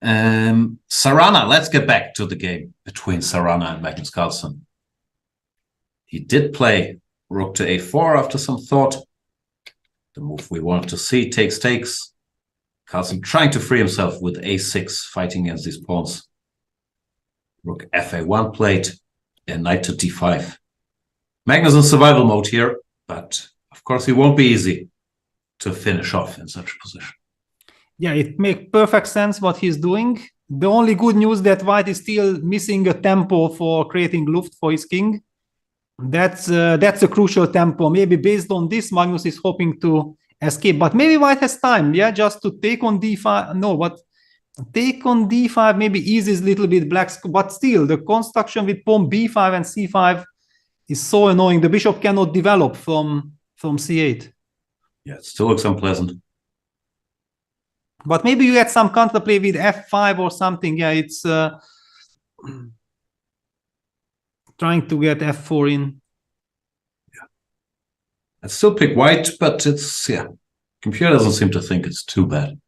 Sarana, let's get back to the game between Sarana and Magnus Carlsen. He did play rook to a4 after some thought. The move we wanted to see, takes. Carlsen trying to free himself with a6, fighting against these pawns. Rook fa1 played, and knight to d5. Magnus in survival mode here, but of course he won't be easy to finish off in such a position. Yeah, it makes perfect sense what he's doing. The only good news that white is still missing a tempo for creating Luft for his king. That's a crucial tempo. Maybe based on this, Magnus is hoping to escape. But maybe white has time, yeah, just to take on d5. No, but take on d5 maybe eases a little bit black's. But still, the construction with pawn b5 and c5 is so annoying. The bishop cannot develop from c8. Yeah, it still looks unpleasant. But maybe you had some counterplay with f5 or something. Yeah, it's trying to get f4 in. Yeah, I'd still pick white, but it's, yeah, computer doesn't seem to think it's too bad.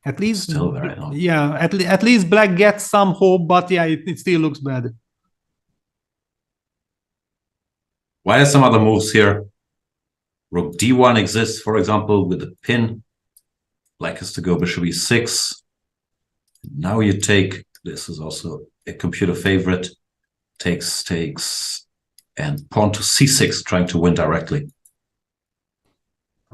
At least, still very annoying. Yeah, at least black gets some hope, but yeah, it still looks bad. White has some other moves here. Rook d1 exists, for example, with a pin. Black has to go bishop e6. Now you take, this is also a computer favorite, takes, and pawn to c6, trying to win directly.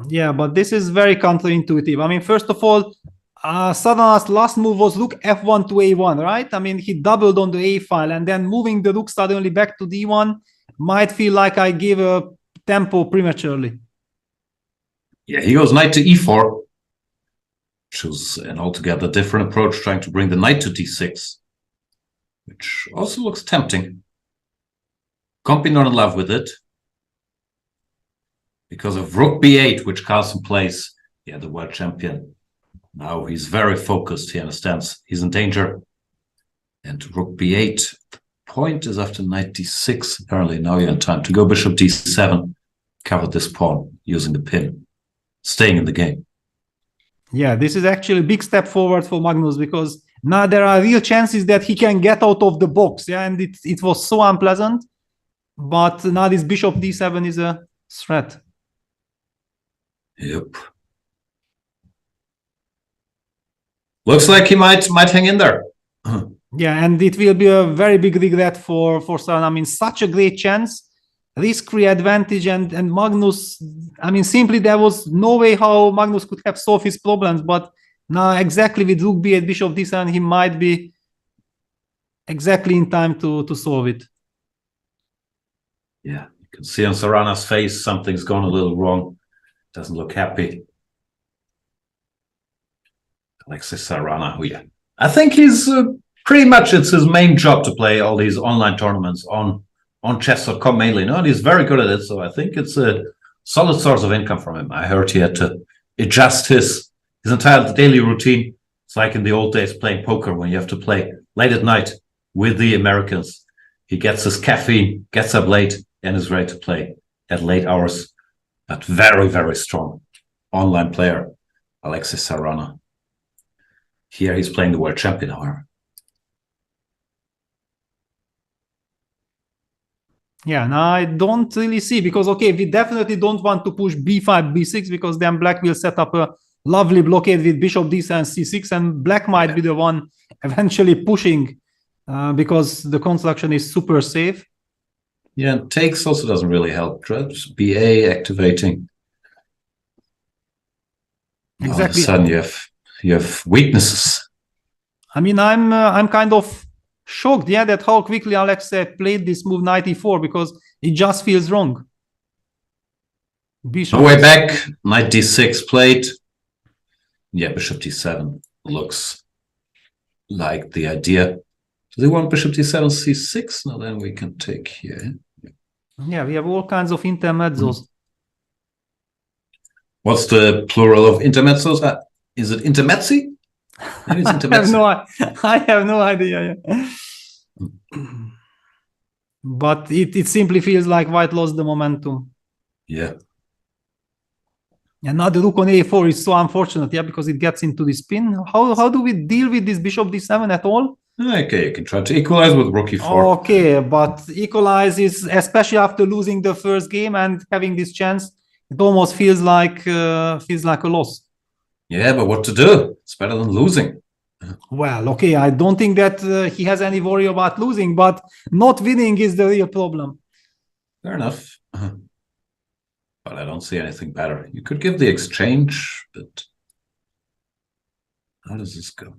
Yeah, but this is very counterintuitive. I mean, first of all, Sadana's last move was rook f1 to a1, right? I mean, he doubled on the a file, and then moving the rook suddenly back to d1 might feel like I gave a tempo prematurely. Yeah, he goes knight to e4, which is an altogether different approach, trying to bring the knight to d6, which also looks tempting. Can't be not in love with it. Because of rook b8, which Carlsen plays, yeah, the world champion. Now he's very focused. He understands he's in danger. And rook b8. The point is after knight d6. Apparently now you're in time to go bishop d7. Cover this pawn using the pin. Staying in the game. Yeah, this is actually a big step forward for Magnus, because now there are real chances that he can get out of the box. Yeah, and it was so unpleasant. But now this bishop d7 is a threat. Yep. Looks like he might hang in there. Yeah, and it will be a very big regret for Sadana. I mean, such a great chance, risk-free advantage, and Magnus, I mean, simply there was no way how Magnus could have solved his problems, but now exactly with rook b8, bishop d7, he might be exactly in time to solve it. Yeah, you can see on Sarana's face something's gone a little wrong. Doesn't look happy. Alexis Sarana, who, yeah, I think he's pretty much, it's his main job to play all these online tournaments on chess.com mainly. No, and he's very good at it, so I think it's a solid source of income from him. I heard he had to adjust his entire daily routine. It's like in the old days playing poker when you have to play late at night with the Americans. He gets his caffeine, gets up late, and is ready to play at late hours. But very, very strong online player, Alexis Sarana. Here he's playing the world champion, however. Yeah, now I don't really see, because, okay, we definitely don't want to push b5, b6, because then black will set up a lovely blockade with bishop d7, c6, and black might be the one eventually pushing because the construction is super safe. Yeah, and takes also doesn't really help. Just BA activating. Exactly. All of a sudden you have weaknesses. I mean, I'm kind of shocked, yeah, that how quickly Alex played this move knight e4, because it just feels wrong. Bishop way back, knight d6 played. Yeah, bishop d7 looks like the idea. Do they want bishop d7, c6? No, then we can take here. Yeah, we have all kinds of intermezzos. What's the plural of intermezzos? Is it intermezzi? Maybe it's intermezzi. I have no idea. Yeah. But it simply feels like white lost the momentum. Yeah. And now the rook on a4 is so unfortunate, yeah, because it gets into the spin. How do we deal with this bishop d7 at all? Okay, you can try to equalize with rook e4. Okay, but equalize is, especially after losing the first game and having this chance, it almost feels like a loss. Yeah, but what to do? It's better than losing. Well, okay, I don't think that he has any worry about losing, but not winning is the real problem. Fair enough. But I don't see anything better. You could give the exchange, but how does this go?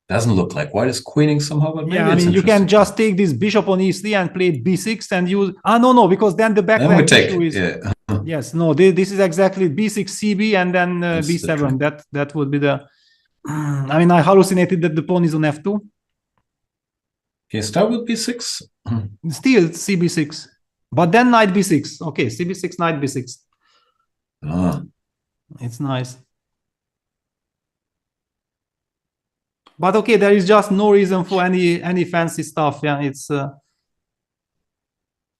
Doesn't look like white is queening somehow, but maybe yeah, I mean, you can just take this bishop on e3 and play b6 and use... no, because then the background issue is... Yeah. Yes, no, this is exactly b6, cb, and then b7. That would be the... I mean, I hallucinated that the pawn is on f2. Can you start with b6? Still cb6. But then knight b6. Okay, cb6, knight b6. Ah. It's nice. But okay, there is just no reason for any fancy stuff. Yeah, it's...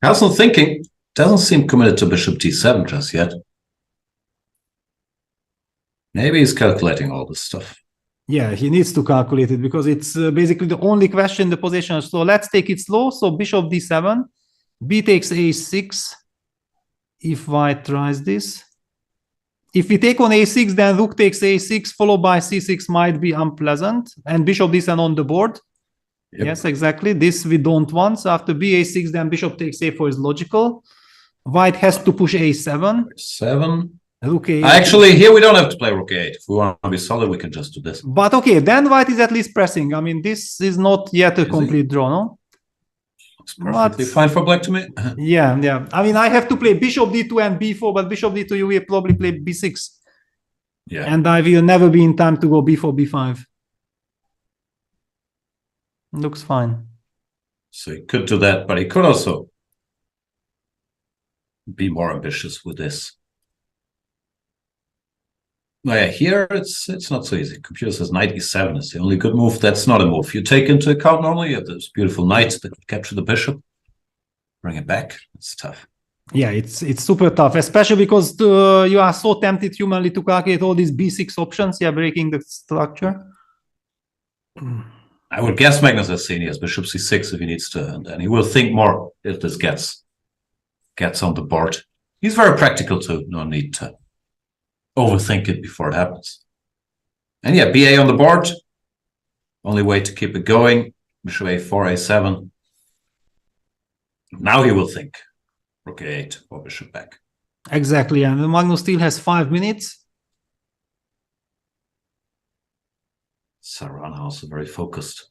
Carlsen thinking. Doesn't seem committed to bishop d7 just yet. Maybe he's calculating all this stuff. Yeah, he needs to calculate it because it's basically the only question in the position. So let's take it slow. So bishop d7, b takes a6. If white tries this. If we take on a6, then rook takes a6, followed by c6 might be unpleasant. And bishop d7 on the board. Yep. Yes, exactly. This we don't want. So after ba6, then bishop takes a4 is logical. White has to push a7. 7. Rook A8. Actually, here we don't have to play Rook A8. If we want to be solid, we can just do this. But okay, then white is at least pressing. I mean, this is not yet a complete draw, no? It's perfectly fine for black to me. Yeah. I mean, I have to play bishop d2 and b4, but bishop d2 you will probably play b6. Yeah. And I will never be in time to go b4, b5. Looks fine. So he could do that, but he could also be more ambitious with this. Oh yeah, here it's not so easy. Computer says knight e7 is the only good move. That's not a move you take into account normally. You have this beautiful knight that could capture the bishop, bring it back. It's tough. Yeah, it's super tough, especially because you are so tempted humanly to calculate all these b6 options. Yeah, breaking the structure. I would guess Magnus has seen he has bishop c6 if he needs to, and then he will think more if this gets on the board. He's very practical too. No need to overthink it before it happens. And yeah, ba on the board. Only way to keep it going. Bishop a4, a7. Now he will think rook a8 or bishop back. Exactly, and Magnus still has 5 minutes. Sarana also very focused.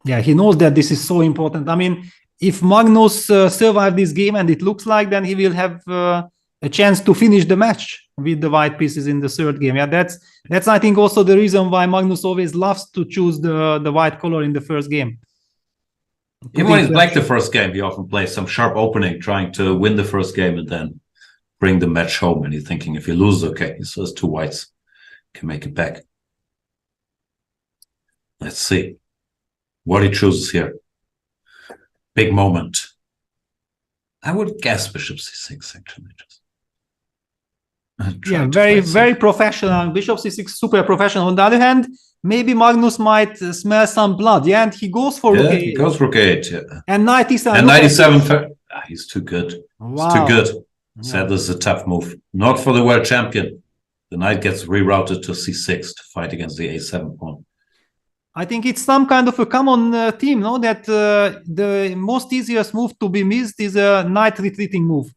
Yeah, he knows that this is so important. I mean, if Magnus survives this game, and it looks like, then he will have a chance to finish the match with the white pieces in the third game. Yeah, that's I think also the reason why Magnus always loves to choose the white color in the first game. Even when he's black the first game, he often plays some sharp opening, trying to win the first game and then bring the match home. And he's thinking, if you lose, okay, so there's two whites can make it back. Let's see what he chooses here. Big moment. I would guess bishop c6 actually. Yeah, very professional. Bishop c6, super professional. On the other hand, maybe Magnus might smell some blood. Yeah, and he goes for rook 8. He goes rook 8. Yeah. And knight e7. And knight e7. He's too good. Wow. He's too good. Said this is a tough move. Not for the world champion. The knight gets rerouted to c6 to fight against the a7 pawn. I think it's some kind of a common theme, no? That the most easiest move to be missed is a knight retreating move.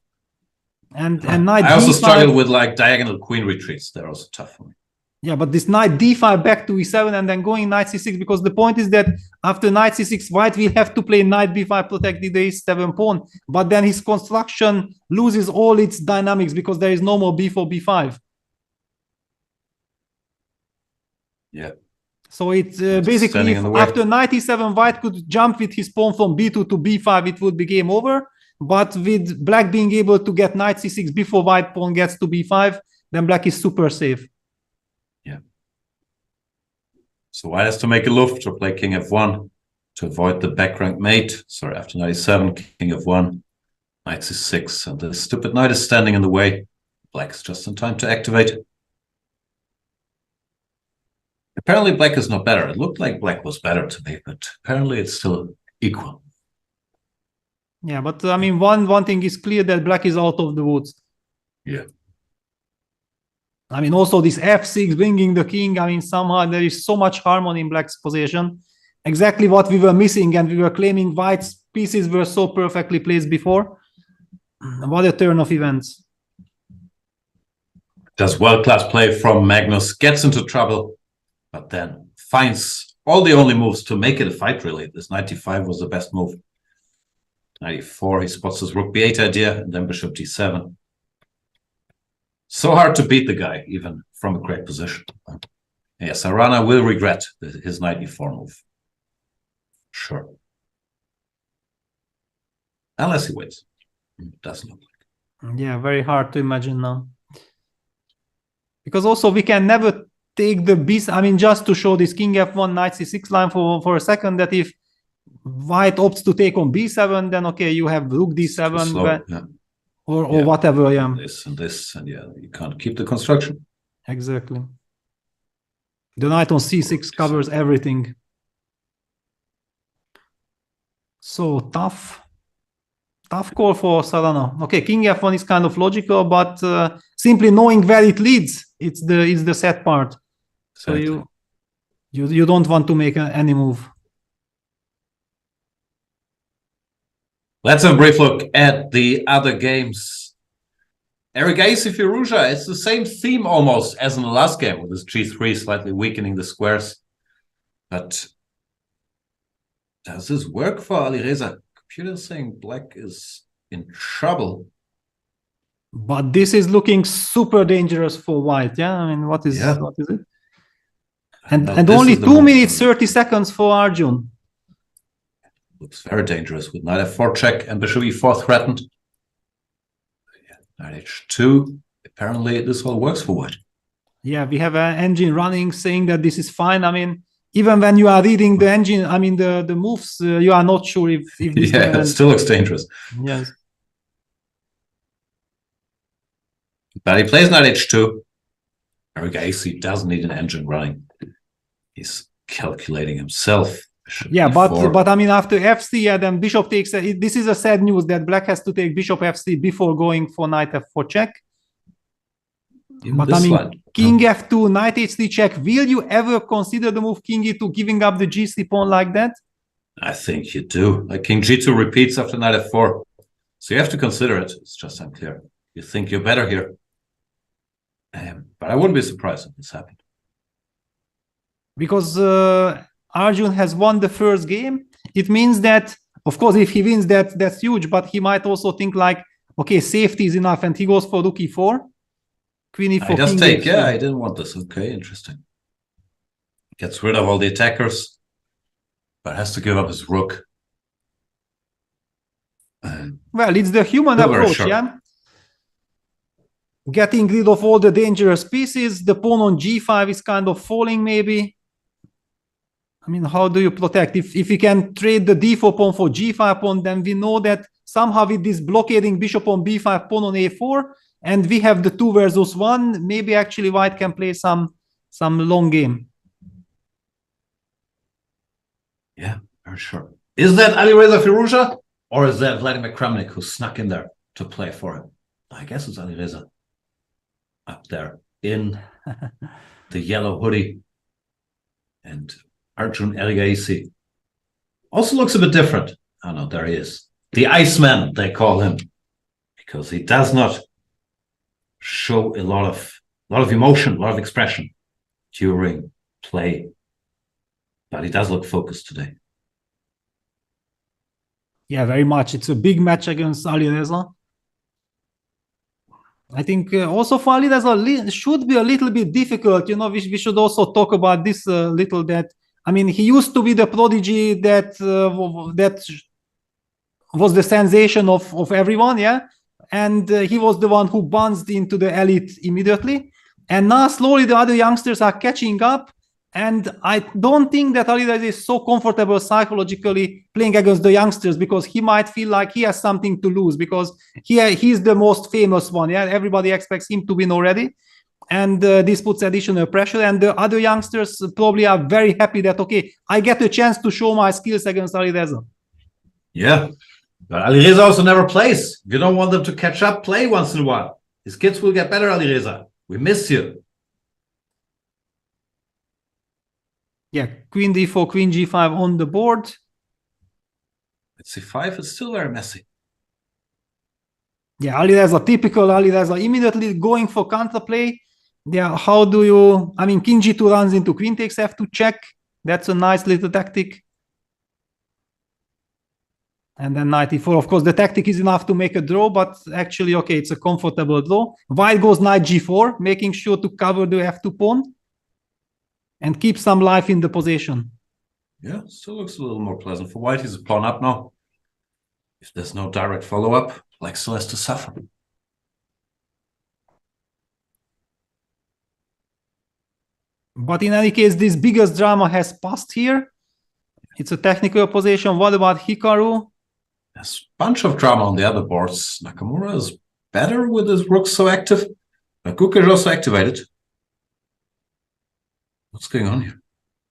And knight I also d5, struggle with like diagonal queen retreats. They're also tough for me. Yeah, but this knight d5 back to e7 and then going knight c6, because the point is that after knight c6, white will have to play knight b5 protecting the a7 pawn, but then his construction loses all its dynamics because there is no more b4, b5. Yeah. So it's basically, if after knight e7, white could jump with his pawn from b2 to b5, it would be game over. But with black being able to get knight c6 before white pawn gets to b5, then black is super safe. Yeah. So white has to make a luft or play king f1 to avoid the back rank mate. Sorry, after knight e7, king f1, knight c6, and the stupid knight is standing in the way. Black is just in time to activate. Apparently black is not better. It looked like black was better to me, but apparently it's still equal. Yeah, but I mean, one thing is clear, that black is out of the woods. Yeah. I mean, also this f6 bringing the king. I mean, somehow there is so much harmony in black's position. Exactly what we were missing, and we were claiming white's pieces were so perfectly placed before. What a turn of events. Does world-class play from Magnus, gets into trouble, but then finds all the only moves to make it a fight, really. This 95 was the best move. 94, he spots his rook b8 idea, and then bishop d7. So hard to beat the guy, even from a great position. Yes, Arana will regret his knight e4 move. Sure. Unless he wins. It doesn't look like. Yeah, very hard to imagine now. Because also we can never take the beast. I mean, just to show this king f1, knight c6 line for a second, that if white opts to take on b7, then okay, you have rook d7 slow, yeah. or whatever. Yeah, this, and yeah, you can't keep the construction. Exactly. The knight on c6 covers everything. So tough call for Sarana. Okay, king f1 is kind of logical, but simply knowing where it leads, it's the sad part. So you don't want to make any move. Let's have a brief look at the other games Erigasi Firouzja, it's the same theme almost as in the last game with this G3 slightly weakening the squares. But does this work for Alireza? Computer saying black is in trouble. But this is looking super dangerous for white. Yeah, I mean, what is it? And only 2 minutes 30 seconds for Arjun. Looks very dangerous with knight f4 check and bishop e4 threatened. Knight h2. Apparently, this all works for white. Yeah, we have an engine running saying that this is fine. I mean, even when you are reading the engine, I mean, the moves, you are not sure if this it still looks dangerous. Yes. But he plays knight h2. Erigasi doesn't need an engine running. He's calculating himself. Yeah, but I mean, after fc, yeah, then bishop takes. This is a sad news that black has to take bishop fc before going for knight f4 check. But I mean, king f2, knight h3 check. Will you ever consider the move king e2, giving up the g3 pawn like that? I think you do. Like king g2 repeats after knight f4. So you have to consider it. It's just unclear. You think you're better here. But I wouldn't be surprised if this happened. Because Arjun has won the first game. It means that, of course, if he wins, that's huge. But he might also think like, okay, safety is enough, and he goes for rook e4. Queen e4. I just take. Yeah, I didn't want this. Okay, interesting. Gets rid of all the attackers, but has to give up his rook. Well, it's the human approach, yeah. Getting rid of all the dangerous pieces. The pawn on g5 is kind of falling, maybe. I mean, how do you protect? If you can trade the d4 pawn for g5 pawn, then we know that somehow with this blockading bishop on b5, pawn on a4, and we have the 2 versus 1, maybe actually white can play some long game. Yeah, very sure. Is that Alireza Firouzja, or is that Vladimir Kramnik who snuck in there to play for him? I guess it's Alireza. Up there in the yellow hoodie. And Arjun Erigasi also looks a bit different. Oh no, there he is. The Iceman, they call him, because he does not show a lot of emotion, a lot of expression during play. But he does look focused today. Yeah, very much. It's a big match against Alireza. I think also for Alireza should be a little bit difficult. You know, we should also talk about this a little. That I mean, he used to be the prodigy that was the sensation of everyone, yeah. And he was the one who bounced into the elite immediately. And now slowly the other youngsters are catching up. And I don't think that Alireza is so comfortable psychologically playing against the youngsters, because he might feel like he has something to lose, because he's the most famous one. Yeah, everybody expects him to win already. And this puts additional pressure. And the other youngsters probably are very happy that, okay, I get a chance to show my skills against Alireza. Yeah, but Alireza also never plays. If you don't want them to catch up, play once in a while. His kids will get better, Alireza. We miss you. Yeah, queen d4, queen g5 on the board. c5 is still very messy. Yeah, Alireza, typical Alireza, immediately going for counterplay. Yeah, how do you... I mean, king g2 runs into queen takes f2 check. That's a nice little tactic. And then knight e4. Of course, the tactic is enough to make a draw, but actually, okay, it's a comfortable draw. White goes knight g4, making sure to cover the f2 pawn and keep some life in the position. Yeah, still looks a little more pleasant for white. He's a pawn up now. If there's no direct follow-up, black still has to suffer. But in any case, this biggest drama has passed here. It's a technical position. What about Hikaru? There's a bunch of drama on the other boards. Nakamura is better with his rook so active, but Gukesh is also activated. What's going on here?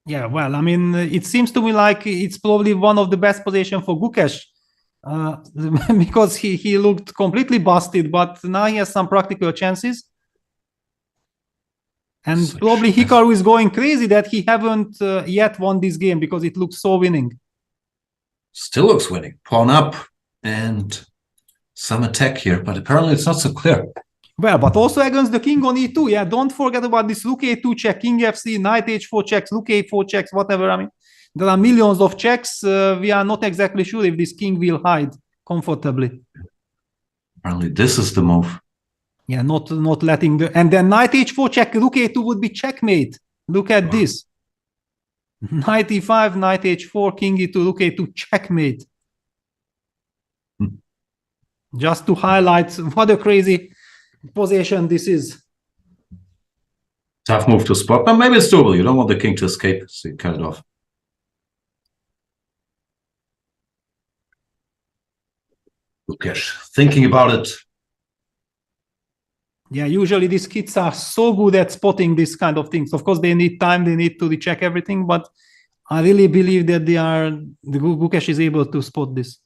Yeah, well, I mean, it seems to me like it's probably one of the best positions for Gukesh, because he looked completely busted, but now he has some practical chances. And probably Hikaru is going crazy that he haven't yet won this game, because it looks so winning. Still looks winning. Pawn up and some attack here, but apparently it's not so clear. Well, but also against the king on e2. Yeah, don't forget about this rook a2 check, king f3, knight h4 checks, rook a4 checks, whatever. I mean, there are millions of checks. We are not exactly sure if this king will hide comfortably. Apparently, this is the move. Yeah, not letting the... And then knight h4 check, rook a2 would be checkmate. Look at this. Knight e5, knight h4, king e2, rook a2, checkmate. Just to highlight what a crazy position this is. Tough move to spot, but maybe it's doable. You don't want the king to escape, so you cut it off. Lukash, thinking about it. Yeah, usually these kids are so good at spotting this kind of things. Of course, they need time, they need to recheck everything, but I really believe that the Lukash is able to spot this.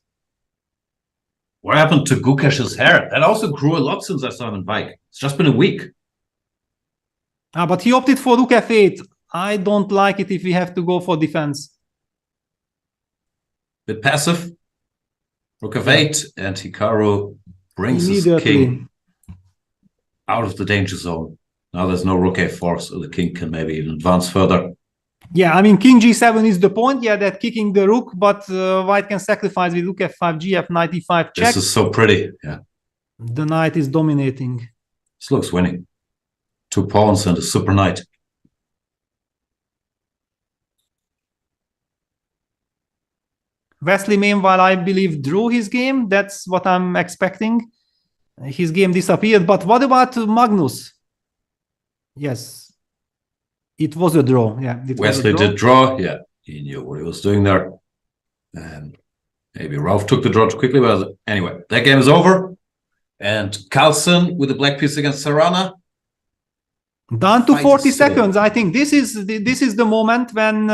What happened to Gukash's hair? That also grew a lot since I saw him in bike. It's just been a week. But he opted for rook f8. I don't like it if we have to go for defense. Bit passive. Rook f8, and Hikaru brings his king out of the danger zone. Now there's no rook a4, so the king can maybe even advance further. Yeah, I mean, king g7 is the point. Yeah, that kicking the rook, but white can sacrifice with rook f5, gf, knight e5 check. This is so pretty, yeah. The knight is dominating. This looks winning. 2 pawns and a super knight. Wesley, meanwhile, I believe, drew his game. That's what I'm expecting. His game disappeared. But what about Magnus? Yes. It was a draw. Yeah. Wesley did draw. Yeah. He knew what he was doing there. And maybe Ralph took the draw too quickly. But anyway, that game is over. And Carlsen with the black piece against Sarana. Down to 40 seconds. I think this is the moment when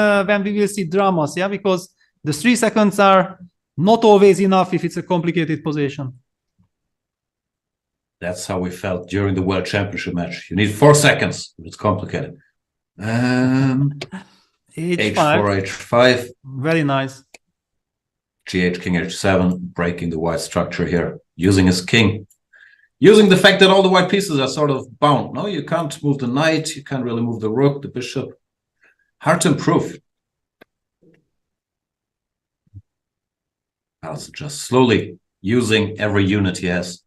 we will see dramas. Yeah, because the 3 seconds are not always enough if it's a complicated position. That's how we felt during the World Championship match. You need 4 seconds if it's complicated. H5. H4, H5. Very nice. GH, King H7, breaking the white structure here, using his king. Using the fact that all the white pieces are sort of bound. No, you can't move the knight, you can't really move the rook, the bishop. Hard to improve. Carlsen just slowly using every unit he has.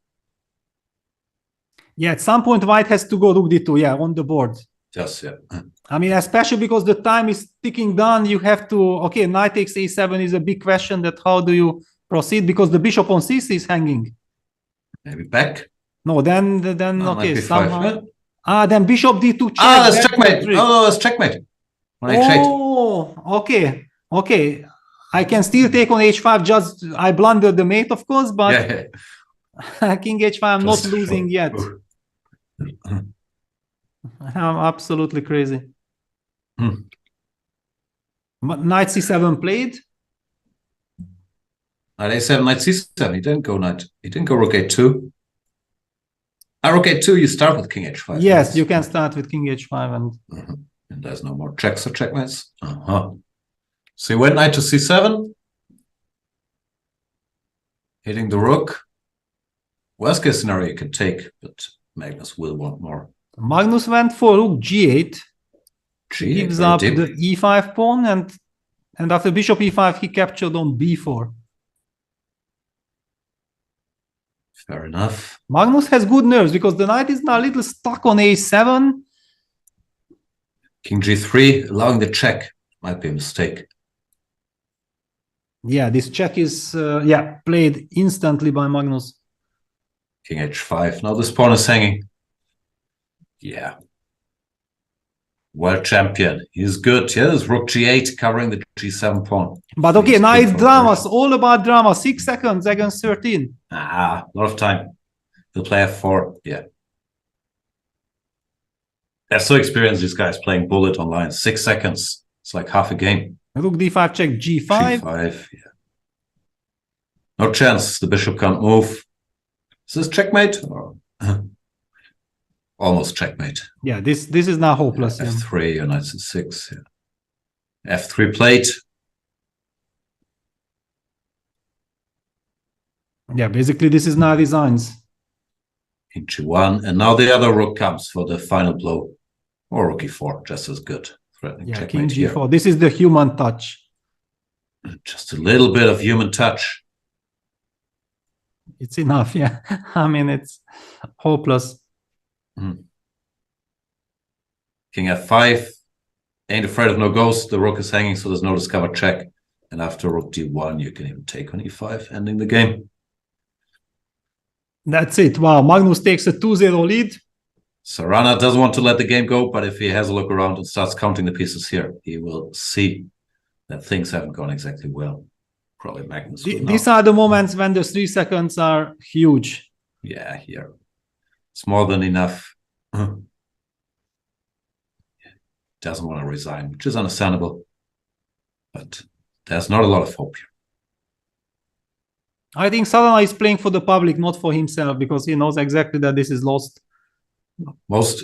Yeah, at some point white has to go rook d2, yeah, on the board. Just, yeah. I mean, especially because the time is ticking down, you have to, okay, knight takes a7 is a big question, that how do you proceed? Because the bishop on c6 is hanging. Maybe back. No, then okay, somehow. Yeah. Then bishop d2 check. That's checkmate. No, that's checkmate. Okay. I can still take on h5, just I blundered the mate, of course, but king h5, I'm not losing yet. I'm absolutely crazy. Knight c7 played. Knight a7, knight c7. He didn't go knight. He didn't go rook a2. Rook a2, you start with king h5. Yes, you can start with king h5 and there's no more checks or checkmates. So he went knight to c7. Hitting the rook. Worst case scenario you can take, but Magnus will want more. Magnus went for rook g8. G8 gives up the e5 pawn, and after bishop e5 he captured on b4. Fair enough. Magnus has good nerves because the knight is now a little stuck on a7. King g3, allowing the check might be a mistake. Yeah, this check is played instantly by Magnus. King h5. Now this pawn is hanging. Yeah. World champion. He's good. Yeah, there's rook g8 covering the g7 pawn. But okay, now it's dramas. All about drama. 6 seconds against 13. A lot of time. He'll play f4. Yeah. They're so experienced, these guys, playing bullet online. 6 seconds. It's like half a game. Rook d5 check g5. G5, yeah. No chance. The bishop can't move. Is this checkmate? Or almost checkmate. Yeah, this is now hopeless. F3 or knight c6. Yeah. F3 plate. Yeah, basically this is now designs. King G1, and now the other rook comes for the final blow. Or rook E4, just as good. Threatening Yeah, checkmate King here. G4. This is the human touch. Just a little bit of human touch. It's enough, yeah. I mean, it's hopeless. King F5. Ain't afraid of no ghost. The rook is hanging, so there's no discovered check. And after rook D1, you can even take on E5, ending the game. That's it. Wow, Magnus takes a 2-0 lead. Sarana doesn't want to let the game go, but if he has a look around and starts counting the pieces here, he will see that things haven't gone exactly well. Probably Magnus. These are the moments when the 3 seconds are huge. Yeah, here. It's more than enough. Doesn't want to resign, which is understandable. But there's not a lot of hope here. I think Sarana is playing for the public, not for himself, because he knows exactly that this is lost.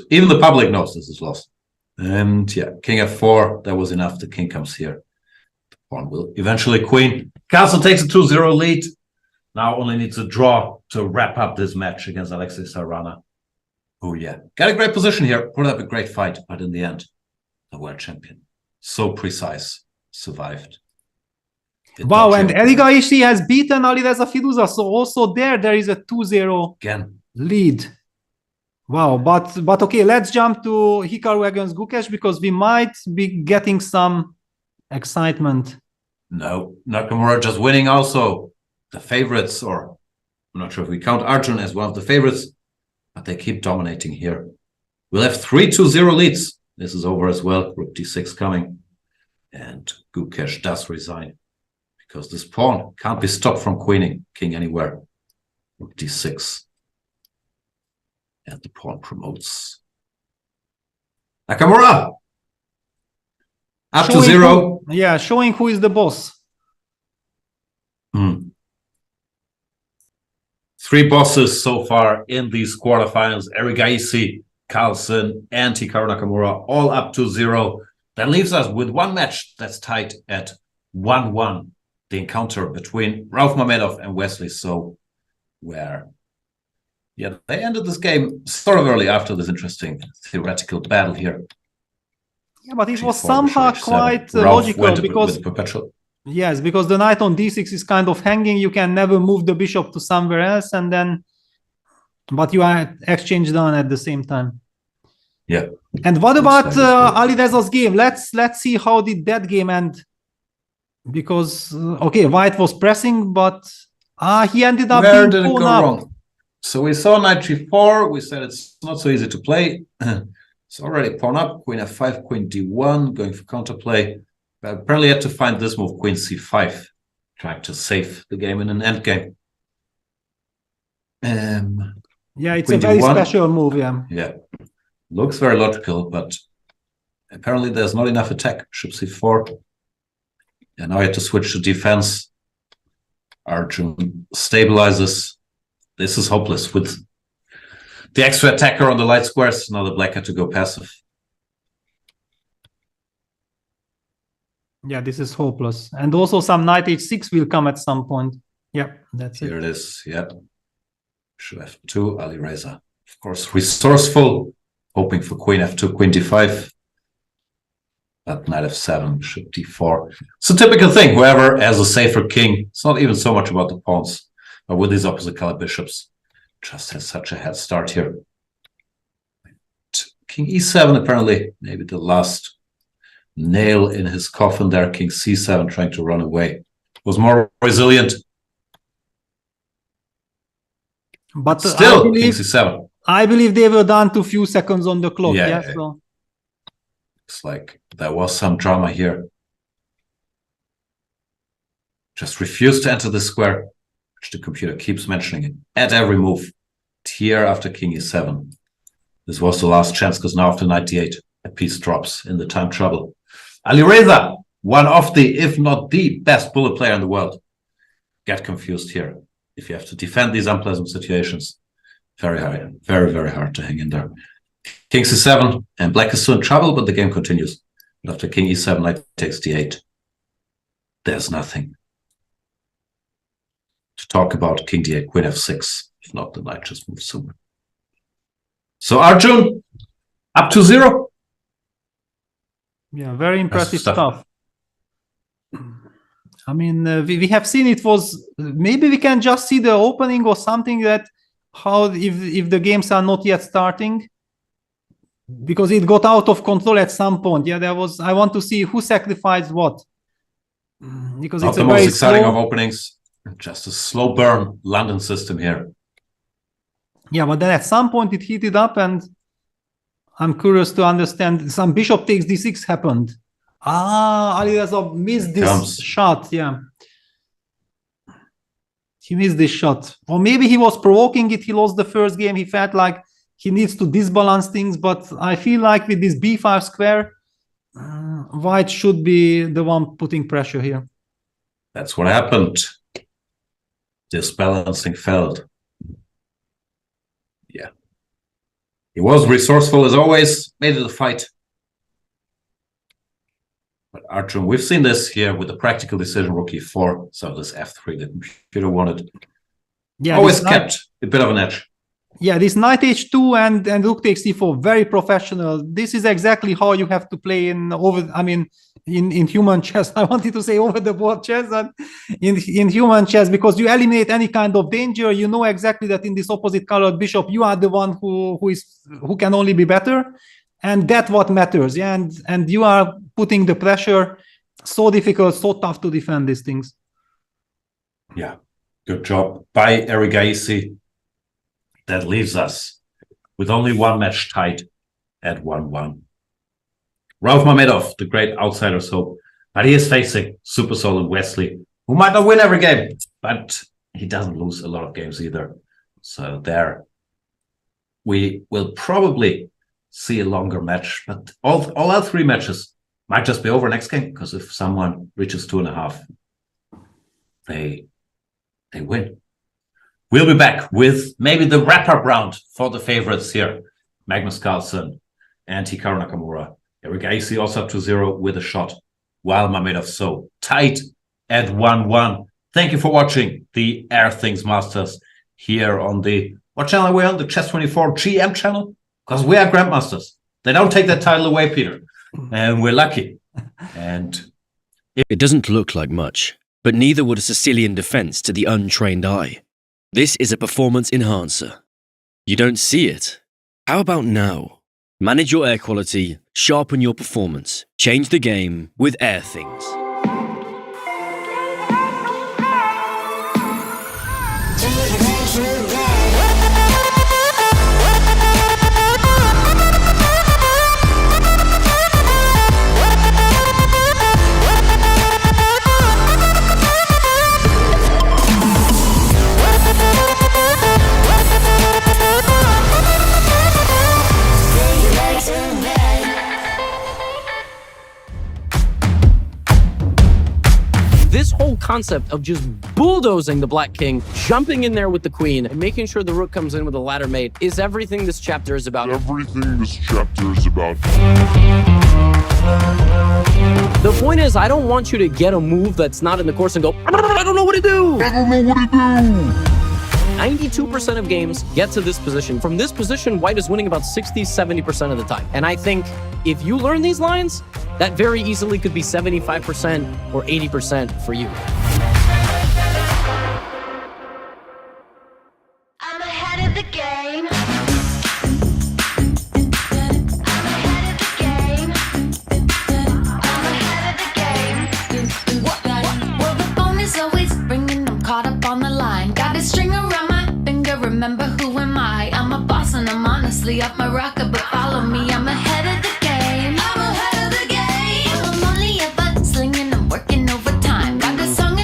Even the public knows this is lost. And yeah, King F4, that was enough. The king comes here. The pawn will eventually queen. Carlsen takes a 2-0 lead. Now only needs a draw to wrap up this match against Alexei Sarana. Oh yeah, got a great position here. Put up a great fight, but in the end, the world champion. So precise, survived. Wow, and Erigaishi has beaten Alireza Firouzja, so also there is a 2-0 again lead. Wow, but okay, let's jump to Hikaru against Gukesh because we might be getting some excitement. No, Nakamura just winning also. The favorites, or I'm not sure if we count Arjun as one of the favorites, but they keep dominating here. We'll have 3 2-0 leads. This is over as well. Rook D6 coming. And Gukesh does resign because this pawn can't be stopped from queening king anywhere. Rook D6. And the pawn promotes. Nakamura! Up to 0. Yeah, showing who is the boss. 3 bosses so far in these quarterfinals. Erigaishi, Carlsen, and Hikaru Nakamura all up to 0. That leaves us with one match that's tied at 1-1. The encounter between Rauf Mamedov and Wesley So, where they ended this game sort of early after this interesting theoretical battle here. Yeah, but it was somehow quite logical because yes, because the knight on d6 is kind of hanging. You can never move the bishop to somewhere else, and then, but you are exchange done at the same time. Yeah. And what about Alireza's game? Let's see how did that game end? Because okay, White was pressing, but he ended up where being did it go up. wrong? So we saw knight g4. We said it's not so easy to play. It's already pawn up, queen f5, queen d1, going for counterplay. But apparently had to find this move, queen c5, trying to save the game in an endgame. Yeah, it's a very special move, yeah. Yeah, looks very logical, but apparently there's not enough attack. Bishop c4. And now I had to switch to defense. Arjun stabilizes. This is hopeless with the extra attacker on the light squares. Now the black had to go passive. Yeah, this is hopeless. And also some knight h6 will come at some point. Yeah, that's Here it is. Yeah. Bishop f2, Alireza. Of course, resourceful, hoping for queen f2, queen d5. But knight f7, bishop d4. It's a typical thing. Whoever has a safer king, it's not even so much about the pawns, but with these opposite color bishops, just has such a head start here. King e7, apparently, maybe the last nail in his coffin there. King c7 trying to run away. Was more resilient. But still, king c7. I believe they were down to few seconds on the clock. Yeah. So. Looks like there was some drama here. Just refused to enter the square, which the computer keeps mentioning it at every move. Here after king e7. This was the last chance because now after knight d8, a piece drops in the time trouble. Alireza, one of the, if not the best bullet player in the world. Get confused here. If you have to defend these unpleasant situations, very hard, very, very hard to hang in there. King c7, and black is still in trouble, but the game continues. After king e7, knight takes d8. There's nothing to talk about. King d8, queen f6. If not, the knight just moves somewhere. So Arjun, up to 0. Yeah, very impressive Stuff. stuff. I mean, we have seen it was, maybe we can just see the opening or something, that how if the games are not yet starting, because it got out of control at some point. Yeah, there was, I want to see who sacrificed what, because Not it's the a most very exciting slow, of openings. Just a slow burn London system here. yeah, but then at some point it heated up, and I'm curious to understand. Some bishop takes d6 happened. Alireza missed this shot. Yeah, he missed this shot, or maybe he was provoking it. He lost the first game. He felt like he needs to disbalance things, but I feel like with this b5 square, white should be the one putting pressure here. That's what happened. Disbalancing failed. Yeah. He was resourceful as always, made it a fight. But Arjun, we've seen this here with the practical decision rook e4, so this f3 that computer wanted. Yeah, always kept a bit of an edge. Yeah, this knight h2 and rook takes d4, very professional. This is exactly how you have to play in human chess. I wanted to say over the board chess, and in human chess, because you eliminate any kind of danger. You know exactly that in this opposite colored bishop, you are the one who can only be better, and that's what matters. Yeah, and you are putting the pressure. So difficult, so tough to defend these things. Yeah, good job by Erigaisi. That leaves us with only one match tied at 1-1. Rauf Mamedov, the great outsider's hope, but he is facing Super Soul and Wesley, who might not win every game, but he doesn't lose a lot of games either. So there, we will probably see a longer match, but all our 3 matches might just be over next game, because if someone reaches 2.5, they win. We'll be back with maybe the wrap-up round for the favorites here. Magnus Carlsen and Hikaru Nakamura. Erigaisi also up to 0 with a shot, while Mamedov so tight at 1-1. Thank you for watching the Airthings Masters here on the, what channel are we on? The Chess24 GM channel? Because we are Grandmasters. They don't take that title away, Peter. And we're lucky. And it doesn't look like much, but neither would a Sicilian defense to the untrained eye. This is a performance enhancer. You don't see it? How about now? Manage your air quality, sharpen your performance, change the game with Airthings. This whole concept of just bulldozing the black king, jumping in there with the queen, and making sure the rook comes in with a ladder mate is everything this chapter is about. Everything this chapter is about. The point is, I don't want you to get a move that's not in the course and go, I don't know what to do. I don't know what to do. 92% of games get to this position. From this position, white is winning about 60-70% of the time. And I think if you learn these lines, that very easily could be 75% or 80% for you. I'm ahead of the game. Well, the phone is always ringing. I'm caught up on the line. Got a string around my finger. Remember who am I? I'm a boss and I'm honestly off my rocker, but follow me. I'm ahead of the game. I'm ahead of the game. I'm only ever slinging. I'm working overtime. Got a song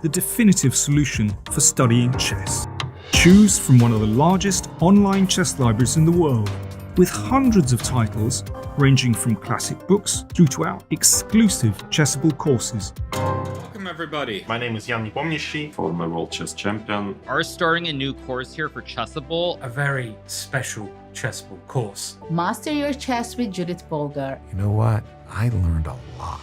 the definitive solution for studying chess. Choose from one of the largest online chess libraries in the world, with hundreds of titles ranging from classic books through to our exclusive Chessable courses. Welcome everybody. My name is Jan Nepomniachtchi, former world chess champion. Are starting a new course here for Chessable. A very special Chessable course. Master your chess with Judith Bolgar. You know what? I learned a lot.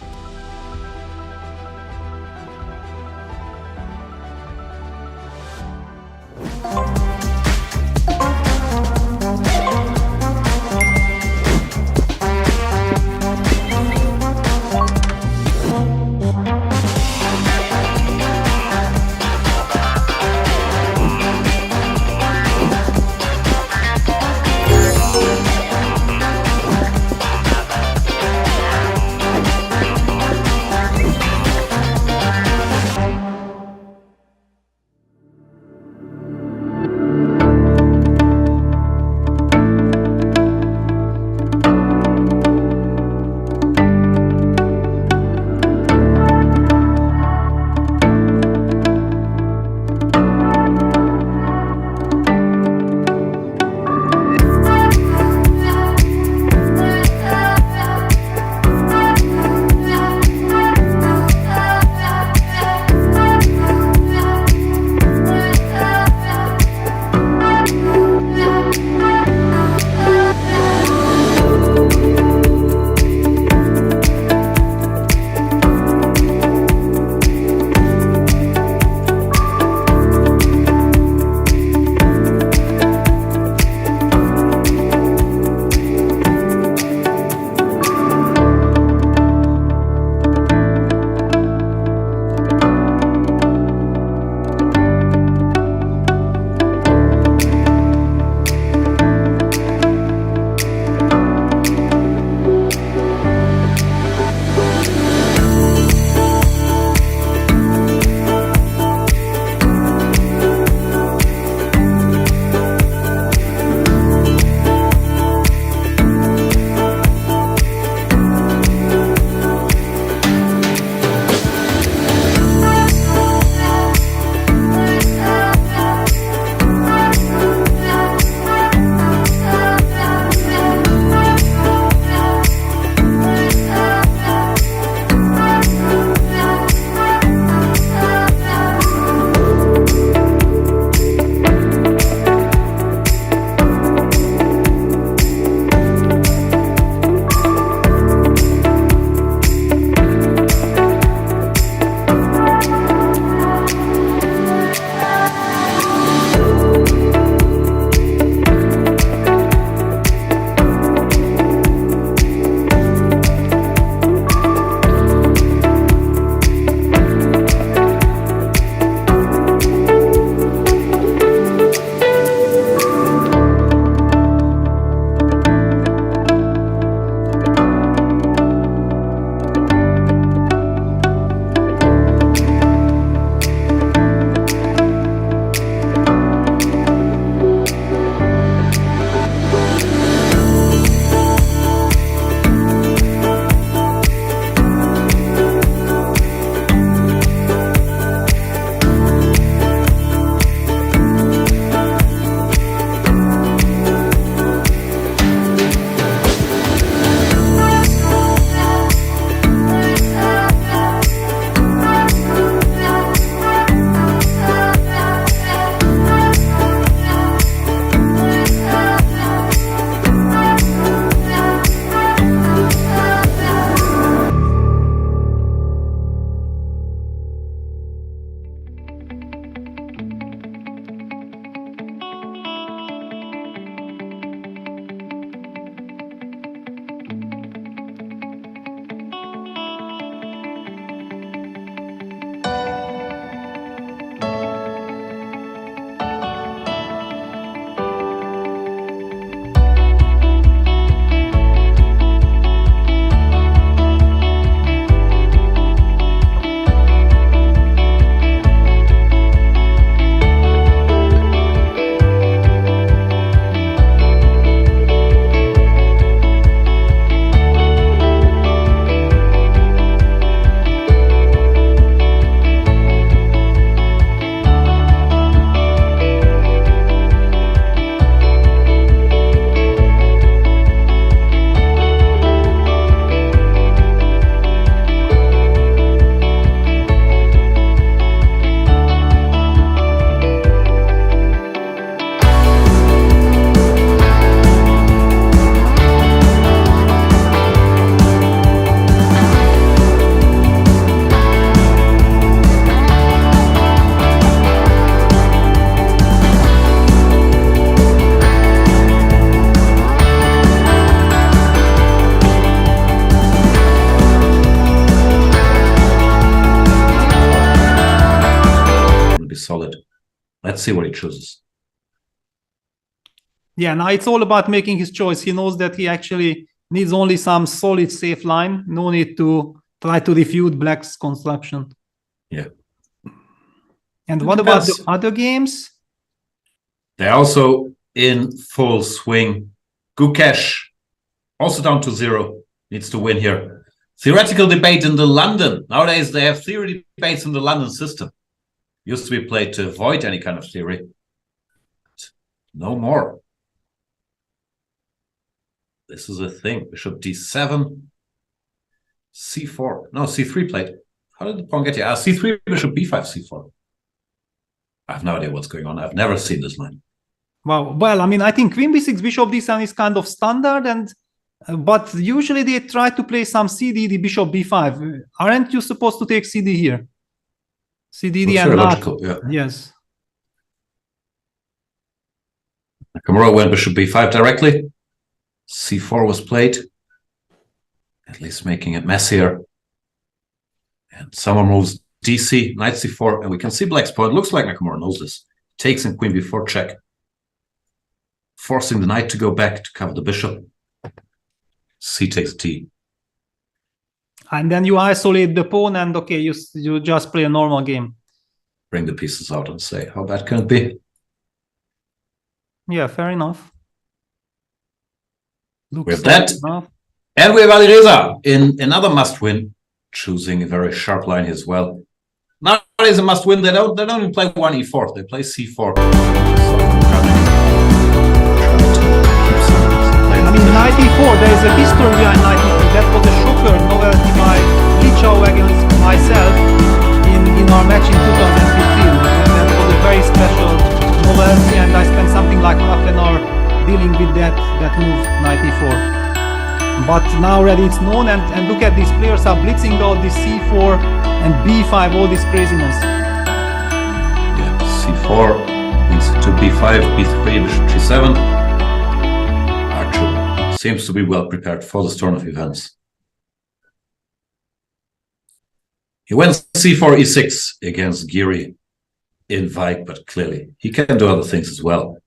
Let's see what he chooses. Yeah, now it's all about making his choice. He knows that he actually needs only some solid safe line. No need to try to refute Black's construction. Yeah. And what about the other games? They're also in full swing. Gukesh, also down to 0, needs to win here. Theoretical debate in the London. Nowadays, they have theory debates in the London system. Used to be played to avoid any kind of theory. No more. This is a thing. Bishop d7, c4. No, c3 played. How did the pawn get here? C3, bishop b5, c4. I have no idea what's going on. I've never seen this line. Wow. Well, I mean, I think queen b6, bishop d7 is kind of standard, and but usually they try to play some cdd, bishop b5. Aren't you supposed to take cd here? cdd and logical, yeah. Yes. Nakamura went bishop b5 directly. c4 was played, at least making it messier. And someone moves dc, knight c4, and we can see Black's pawn. It looks like Nakamura knows this. Takes in queen b4 check, forcing the knight to go back to cover the bishop. C takes d. And then you isolate the pawn, and okay, you just play a normal game. Bring the pieces out and say, how bad can it be? Yeah, fair enough. We have that. And we have Alireza in another must-win, choosing a very sharp line here as well. Nowadays a must-win. They don't even play 1e4. They play c4. I mean, knight e4, there is a history behind knight e4. That was a shocker novelty by Lichao against myself in our match in 2015. And that was a very special novelty, and I spent something like half an hour dealing with that move, knight e4. But now already it's known, and look at these players are blitzing out this c4 and b5, all this craziness. Yeah, c4 means to b5, b3, bishop g7. Archer seems to be well prepared for this turn of events. He went c4, e6 against Giri in Vike, but clearly he can do other things as well.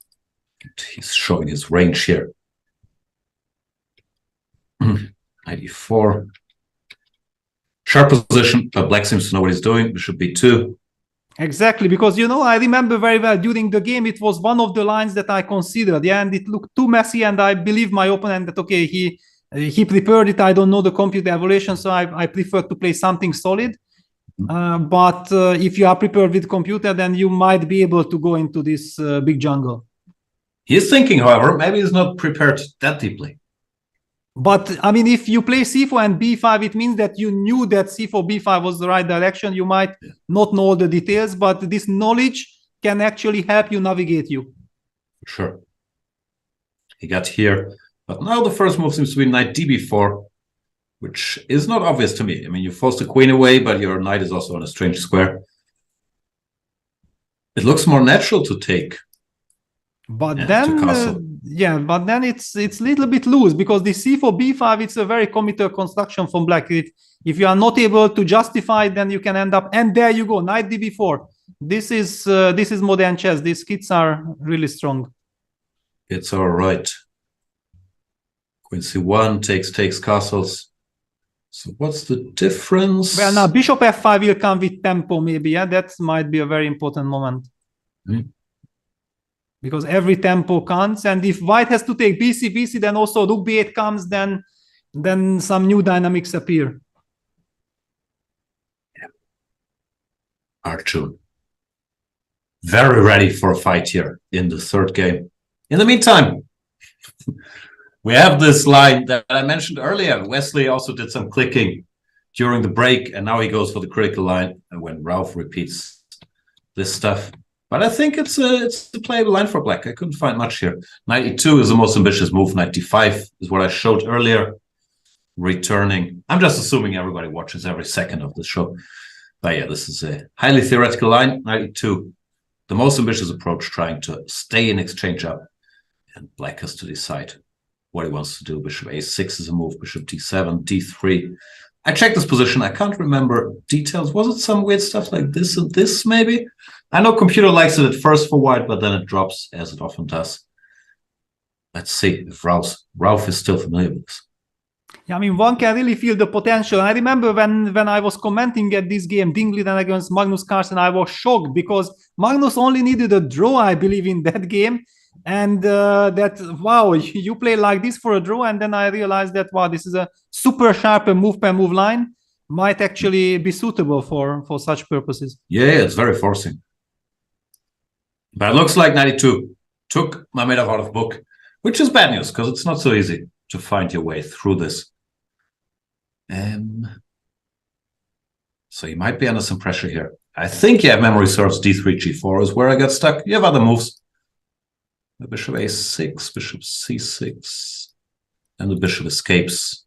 He's showing his range here. Knight e4. Sharp position, but Black seems to know what he's doing. Bishop b2. Exactly, because I remember very well during the game, it was one of the lines that I considered, yeah, and it looked too messy, and I believe my opponent that okay, he prepared it. I don't know the computer evaluation, so I prefer to play something solid. But if you are prepared with computer, then you might be able to go into this big jungle. He's thinking, however, maybe he's not prepared that deeply. But I mean, if you play c4 and b5, it means that you knew that c4, b5 was the right direction. You might not know all the details, but this knowledge can actually help you navigate you. Sure. He got here, but now the first move seems to be knight db4, which is not obvious to me. I mean, you force the queen away, but your knight is also on a strange square. It looks more natural to take. But then, but then it's a little bit loose, because the c4, b5, it's a very committed construction from Black. If you are not able to justify it, then you can end up, and there you go, knight db4. This is modern chess. These kits are really strong. It's all right. Queen c1 takes castles. So what's the difference? Well, now bishop f5 will come with tempo, maybe. Yeah, that might be a very important moment. Because every tempo counts, and if white has to take bc, then also rook b8 comes, then some new dynamics appear. Archun. Very ready for a fight here in the third game. In the meantime, we have this line that I mentioned earlier. Wesley also did some clicking during the break, and now he goes for the critical line. And when Ralph repeats this stuff, but I think it's a playable line for Black. I couldn't find much here. Knight e2 is the most ambitious move. Knight d5 is what I showed earlier. Returning. I'm just assuming everybody watches every second of the show. But yeah, this is a highly theoretical line. Knight e2, the most ambitious approach, trying to stay in exchange up. And Black has to decide what he wants to do. Bishop a6 is a move. Bishop d7, d3. I checked this position. I can't remember details. Was it some weird stuff like this and this, maybe? I know computer likes it at first for white, but then it drops, as it often does. Let's see if Ralph is still familiar with this. Yeah, I mean, one can really feel the potential. I remember when I was commenting at this game, Dingliden against Magnus Carlsen, I was shocked because Magnus only needed a draw, I believe, in that game. And wow, you play like this for a draw. And then I realized that, wow, this is a super sharp move per move line. Might actually be suitable for such purposes. Yeah, it's very forcing. But it looks like 92 took Mamedov out of book, which is bad news because it's not so easy to find your way through this. So you might be under some pressure here. I think, yeah, memory serves d3, g4 is where I got stuck. You have other moves. The bishop a6, bishop c6, and the bishop escapes.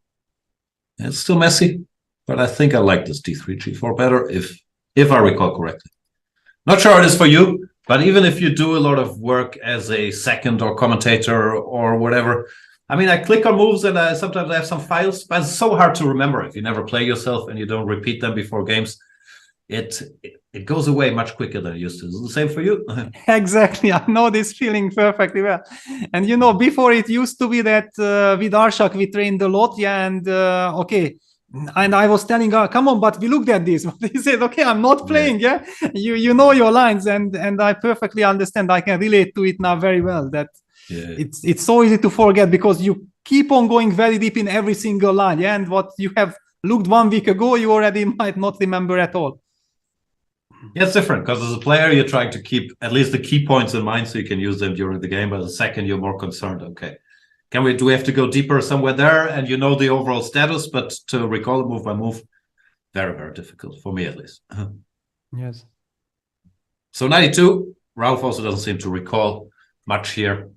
It's still messy, but I think I like this d3, g4 better if I recall correctly. Not sure it is for you, but even if you do a lot of work as a second or commentator or whatever, I mean, I click on moves and sometimes I have some files, but it's so hard to remember if you never play yourself and you don't repeat them before games. It goes away much quicker than it used to. Is it the same for you? Exactly. I know this feeling perfectly well. And, you know, before it used to be that with Arshak, we trained a lot. Yeah. And, okay. And I was telling her, come on, but we looked at this. He said, okay, I'm not playing. Yeah. You know your lines. And I perfectly understand. I can relate to it now very well. That it's so easy to forget because you keep on going very deep in every single line. Yeah. And what you have looked 1 week ago, you already might not remember at all. Yeah, it's different because as a player, you're trying to keep at least the key points in mind so you can use them during the game. But as a second, you're more concerned. Okay, do we have to go deeper somewhere there? And you know the overall status, but to recall it move by move, very, very difficult for me at least. Yes. So 92, Ralph also doesn't seem to recall much here.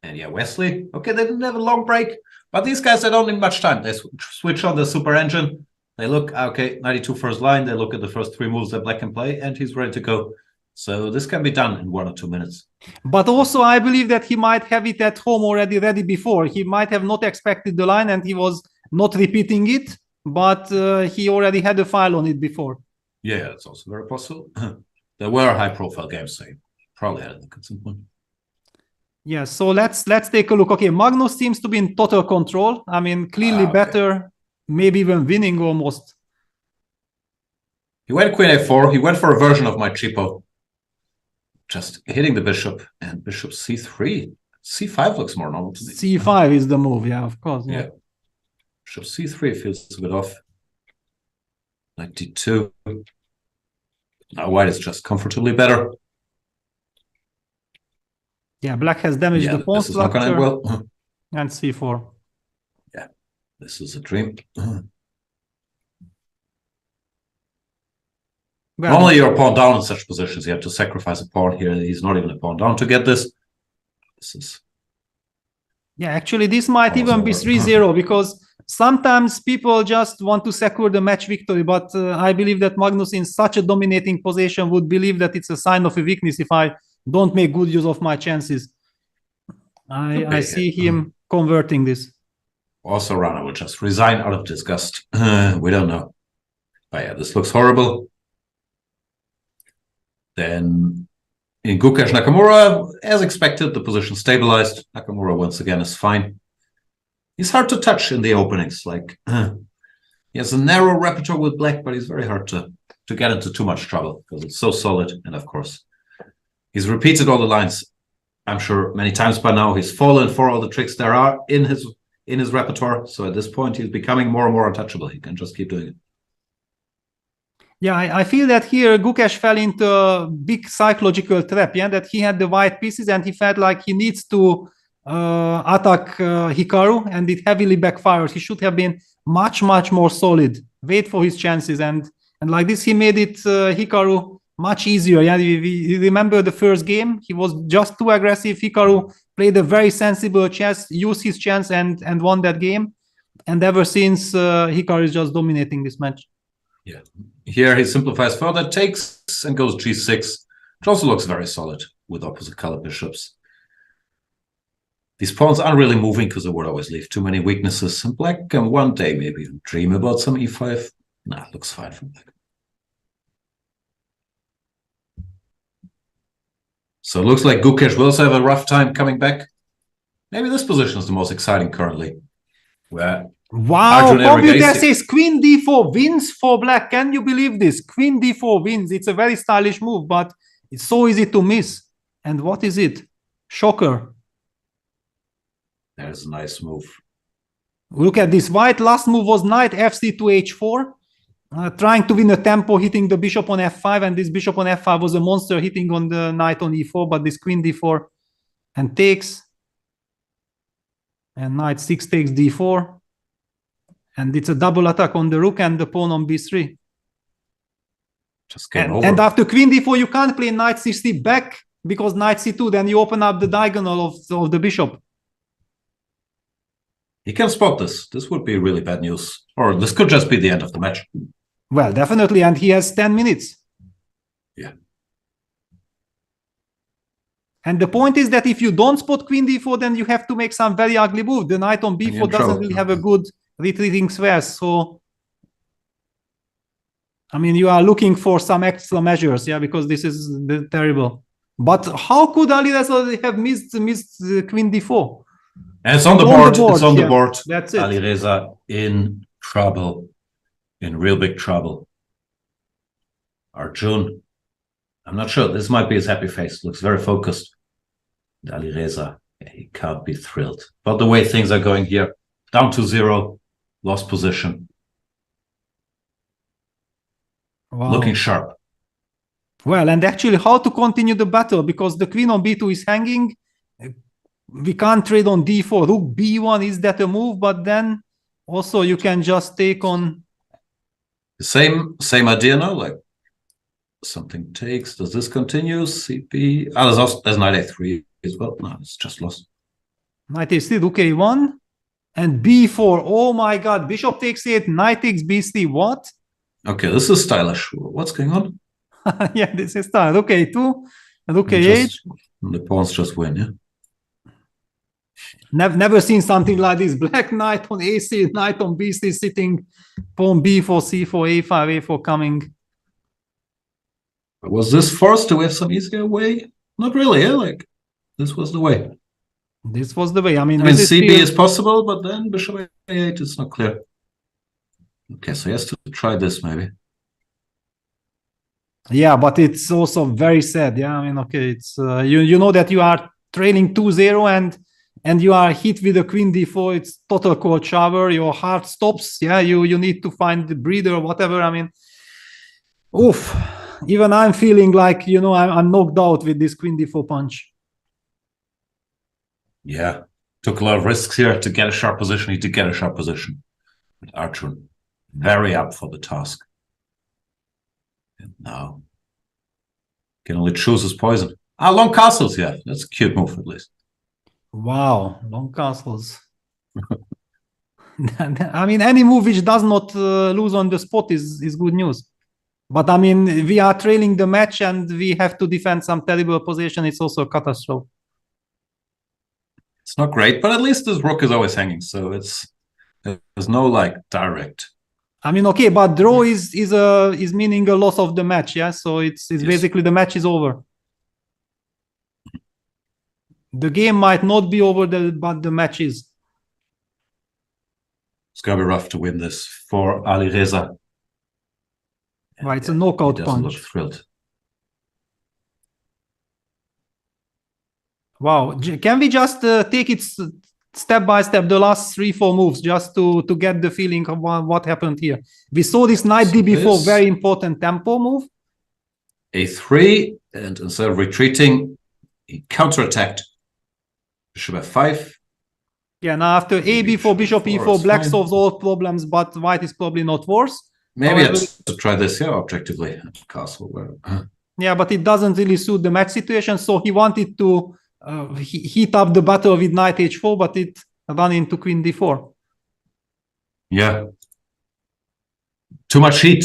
And yeah, Wesley, okay, they didn't have a long break, but these guys, they don't need much time. They switch on the super engine. They look, okay, 92 first line. They look at the first 3 moves that Black can play, and he's ready to go. So this can be done in 1 or 2 minutes. But also, I believe that he might have it at home already ready before. He might have not expected the line, and he was not repeating it, but he already had a file on it before. Yeah, it's also very possible. There were high-profile games, so he probably had it at some point. Yeah, so let's take a look. Okay, Magnus seems to be in total control. I mean, clearly better. Maybe even winning almost. He went queen a4. He went for a version of my cheapo. Just hitting the bishop and bishop c3. c5 looks more normal to me. c5 is the move, yeah, of course. Yeah. Bishop c3 feels a bit off. Knight d2. Now white is just comfortably better. Yeah, black has damaged the pawn structure. This is not going to end well. And c4. This is a dream. Normally you're a pawn down in such positions. You have to sacrifice a pawn here. He's not even a pawn down to get this. This is... Yeah, actually, this might even be 3-0 because sometimes people just want to secure the match victory. But I believe that Magnus in such a dominating position would believe that it's a sign of a weakness if I don't make good use of my chances. I see him converting this. Also, Rana will just resign out of disgust. We don't know. But yeah, this looks horrible. Then in Gukash Nakamura, as expected, the position stabilized. Nakamura once again is fine. He's hard to touch in the openings. Like he has a narrow repertoire with black, but he's very hard to get into too much trouble because it's so solid. And of course, he's repeated all the lines, I'm sure, many times by now. He's fallen for all the tricks there are in his repertoire. So at this point, he's becoming more and more untouchable. He can just keep doing it. Yeah, I feel that here Gukash fell into a big psychological trap, yeah, that he had the white pieces and he felt like he needs to attack Hikaru, and it heavily backfired. He should have been much more solid, wait for his chances, and like this he made it Hikaru much easier. Yeah, we remember the first game, he was just too aggressive. Hikaru played a very sensible chess, used his chance and won that game, and ever since Hikaru is just dominating this match. Yeah, here he simplifies further, takes and goes g6, which also looks very solid with opposite color bishops. These pawns aren't really moving because they would always leave too many weaknesses. And black can one day maybe even dream about some e5. Nah, looks fine for black. So it looks like Gukesh will also have a rough time coming back. Maybe this position is the most exciting currently. Where Wow, Arjun computer Erigaisi- says queen d4 wins for black. Can you believe this? Queen d4 wins. It's a very stylish move, but it's so easy to miss. And what is it? Shocker. There's a nice move. Look at this. White last move was knight fc to h4. Trying to win a tempo, hitting the bishop on f5, and this bishop on f5 was a monster hitting on the knight on e4, but this queen d4 and takes. And knight 6 takes d4. And it's a double attack on the rook and the pawn on b3. Just game over. And after queen d4, you can't play knight c3 back because knight c2, then you open up the diagonal of the bishop. He can spot this. This would be really bad news. Or this could just be the end of the match. Well, definitely, and he has 10 minutes. Yeah. And the point is that if you don't spot queen d4, then you have to make some very ugly move. The knight on you're in b4 doesn't trouble. really have a good retreating square, so I mean, you are looking for some extra measures, yeah, because this is terrible. But how could Alireza have missed queen d4? And it's on the board. It's on the yeah. board. That's it. Alireza in trouble. In real big trouble. Arjun. I'm not sure. This might be his happy face. Looks very focused. Alireza. He can't be thrilled. But the way things are going here. Down to 0. Lost position. Wow. Looking sharp. Well, and actually how to continue the battle, because the queen on b2 is hanging. We can't trade on d4. Rook b1, is that a move? But then also you can just take on... Same idea now, like something takes. Does this continue? CP. There's knight a3 as well. No, it's just lost. Knight a3, rook a1, and b4. Oh my god, bishop takes 8, knight takes b3. What? Okay, this is stylish. What's going on? Yeah, this is style. Rook a2, rook a8. The pawns just win, yeah? Never seen something like this. Black knight on a3, knight on b3 sitting, pawn b4, c4, a5, a4 coming. Was this forced? Do we have some easier way? Not really, yeah? Like, this was the way. This was the way. I mean, CB is possible, but then bishop a8 is not clear. Okay, so he has to try this maybe. Yeah, but it's also very sad. Yeah, I mean, okay, it's you know that you are trailing 2-0 and you are hit with a queen d4. It's total cold shower. Your heart stops. Yeah, you need to find the breather or whatever. I mean, oof. Even I'm feeling like, you know, I'm knocked out with this queen d4 punch. Yeah, took a lot of risks here to get a sharp position. He did get a sharp position. But Arjun, very up for the task. And now, can only choose his poison. Long castles, yeah. That's a cute move, at least. Wow, long castles. I mean, any move which does not lose on the spot is good news. But I mean, we are trailing the match and we have to defend some terrible position. It's also a catastrophe. It's not great, but at least this rook is always hanging, so there's no like direct. I mean, okay, but draw is meaning a loss of the match, yeah. So it's yes. Basically the match is over. The game might not be over, but the match is. It's gonna be rough to win this for Alireza. Right, it's a knockout he punch. Look thrilled. Wow, can we just take it step by step, the last 3-4 moves, just to get the feeling of what happened here? We saw this knight d4, very important tempo move. A3, and instead of retreating, he counterattacked. Bishop f5. Yeah, now after a b4, bishop e4, black solves all problems, but white is probably not worse. Maybe I have to try this, yeah, objectively. Castle. Yeah, but it doesn't really suit the match situation, so he wanted to heat up the battle with knight h4, but it ran into queen d4. Yeah. Too much heat.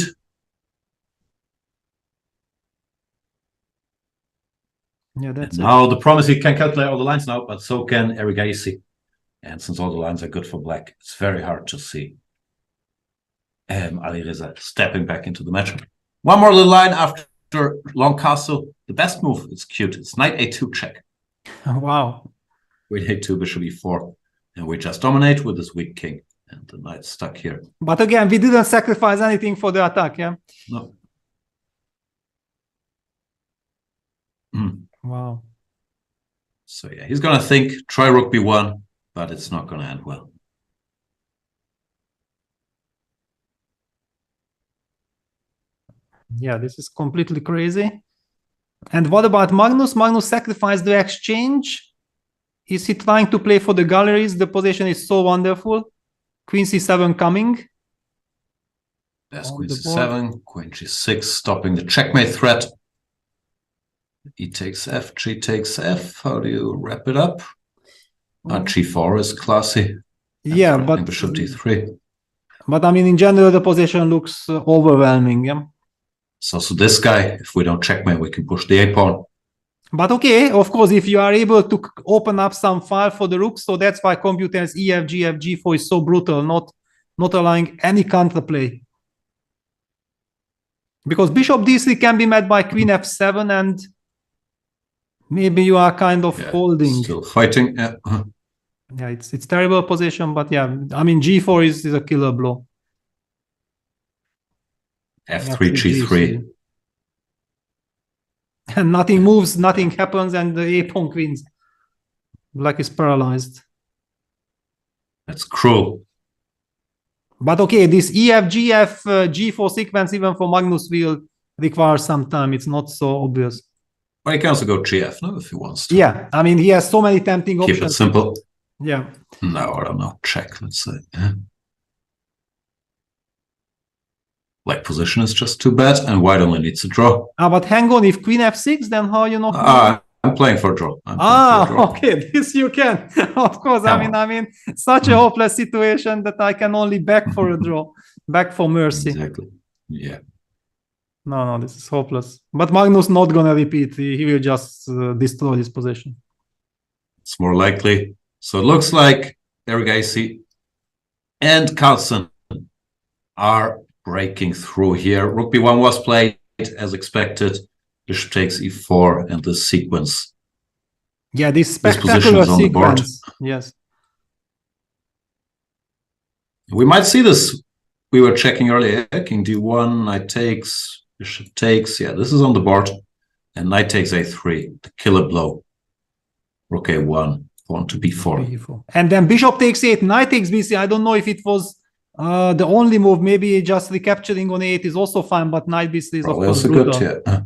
Yeah, that's now the promise, he can calculate all the lines now, but so can Erigaisi. And since all the lines are good for black, it's very hard to see Alireza stepping back into the match. One more little line after after long castle, the best move, it's cute. It's knight a2 check. Wow. Queen a2, bishop e4. And we just dominate with this weak king. And the knight's stuck here. But again, we didn't sacrifice anything for the attack, yeah? No. Wow. So yeah, he's going to think, try rook b1, but it's not going to end well. Yeah, this is completely crazy. And what about Magnus? Magnus sacrificed the exchange. Is he trying to play for the galleries? The position is so wonderful. Queen c7 coming. There's queen c7, queen g6, stopping the checkmate threat. E takes f, g takes f. How do you wrap it up? G4 is classy. Yeah, but bishop d3. But I mean, in general, the position looks overwhelming. Yeah. So this guy, if we don't checkmate, we can push the a pawn. But okay, of course, if you are able to open up some file for the rook, so that's why computers EF, GF, G4 is so brutal, not allowing any counterplay. Because bishop d3 can be met by queen f7, and maybe you are kind of holding. Still fighting. Yeah, yeah, it's terrible position, but yeah, I mean g4 is a killer blow. f3, g3. And nothing moves, nothing happens, and the a pawn queens. Black is paralyzed. That's cruel. But okay, this EF, GF, G4 sequence, even for Magnus, will require some time. It's not so obvious. Well, he can also go GF, no, if he wants to. Yeah, I mean, he has so many tempting options. Keep it simple. Yeah. No, I don't know. Check, let's say. Yeah. Black position is just too bad, and white only needs a draw. But hang on, if queen f6, then how you know? I'm playing for a draw. Okay, this you can. Of course, I mean, such a hopeless situation that I can only beg for a draw, beg for mercy. Exactly. Yeah. No, this is hopeless. But Magnus not gonna repeat. He will just destroy this position. It's more likely. So it looks like Airthings and Carlsen are breaking through here. Rook b1 was played as expected. Bishop takes e4, and this sequence. Yeah, this spectacular sequence. Yes. We might see this. We were checking earlier. King d1, knight takes, bishop takes. Yeah, this is on the board. And knight takes a3, the killer blow. Rook a1, pawn to b4. And then bishop takes 8, knight takes bc. I don't know if it was the only move. Maybe just recapturing on a8 is also fine, but knight bc is of course brutal. Good, yeah.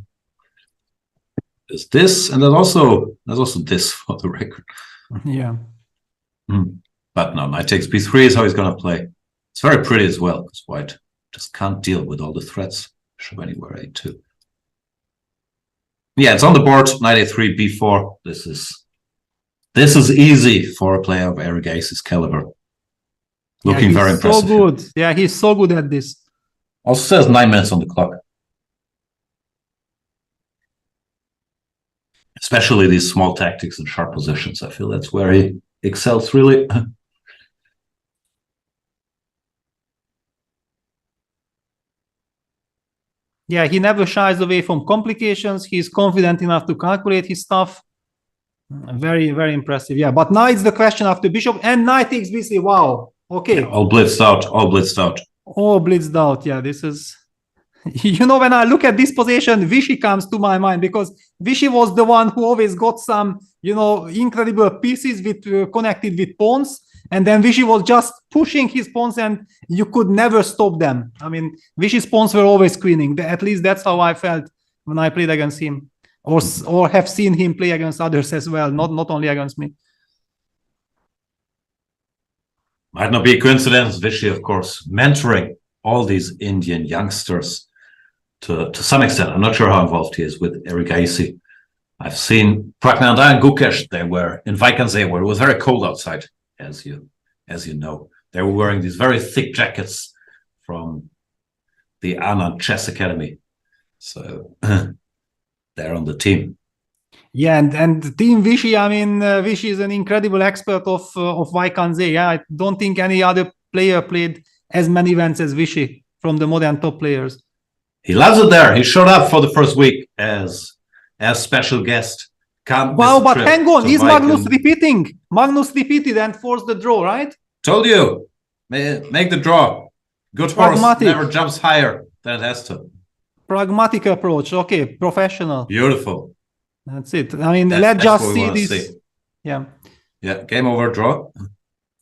There's this, and there's also this for the record. Yeah. But no, knight takes b3 is how he's going to play. It's very pretty as well, because white just can't deal with all the threats. Bishop anywhere, a2. Yeah, it's on the board. Knight a3, b4. This is easy for a player of Airthings' caliber. Looking very impressive. So good. Yeah, he's so good at this. Also says 9 minutes on the clock. Especially these small tactics and sharp positions. I feel that's where he excels, really. Yeah, he never shies away from complications. He's confident enough to calculate his stuff. Very, very impressive. Yeah, but now it's the question after bishop and knight takes bc. Wow. Okay. Yeah, all blitzed out. All blitzed out. All blitzed out. Yeah, this is... You know, when I look at this position, Vichy comes to my mind, because Vichy was the one who always got some, you know, incredible pieces with connected with pawns, and then Vichy was just pushing his pawns, and you could never stop them. I mean, Vichy's pawns were always queening. At least that's how I felt when I played against him, or have seen him play against others as well, not only against me. Might not be a coincidence. Vichy, of course, mentoring all these Indian youngsters. To some extent, I'm not sure how involved he is with Airthings. I've seen Pragnanda and Gukesh. They were in Vaikansee, where it was very cold outside, as you know. They were wearing these very thick jackets from the Anand Chess Academy. So they're on the team. Yeah, and Team Vichy, I mean, Vichy is an incredible expert of Vaikansee. Yeah, I don't think any other player played as many events as Vichy from the modern top players. He loves it there. He showed up for the first week as special guest. Wow, but hang on, is Magnus repeating? Magnus repeated and forced the draw, right? Told you, make the draw. Good horse never jumps higher than it has to. Pragmatic approach. Okay, professional. Beautiful. That's it. I mean, let's just see this. Yeah. Yeah, game over, draw.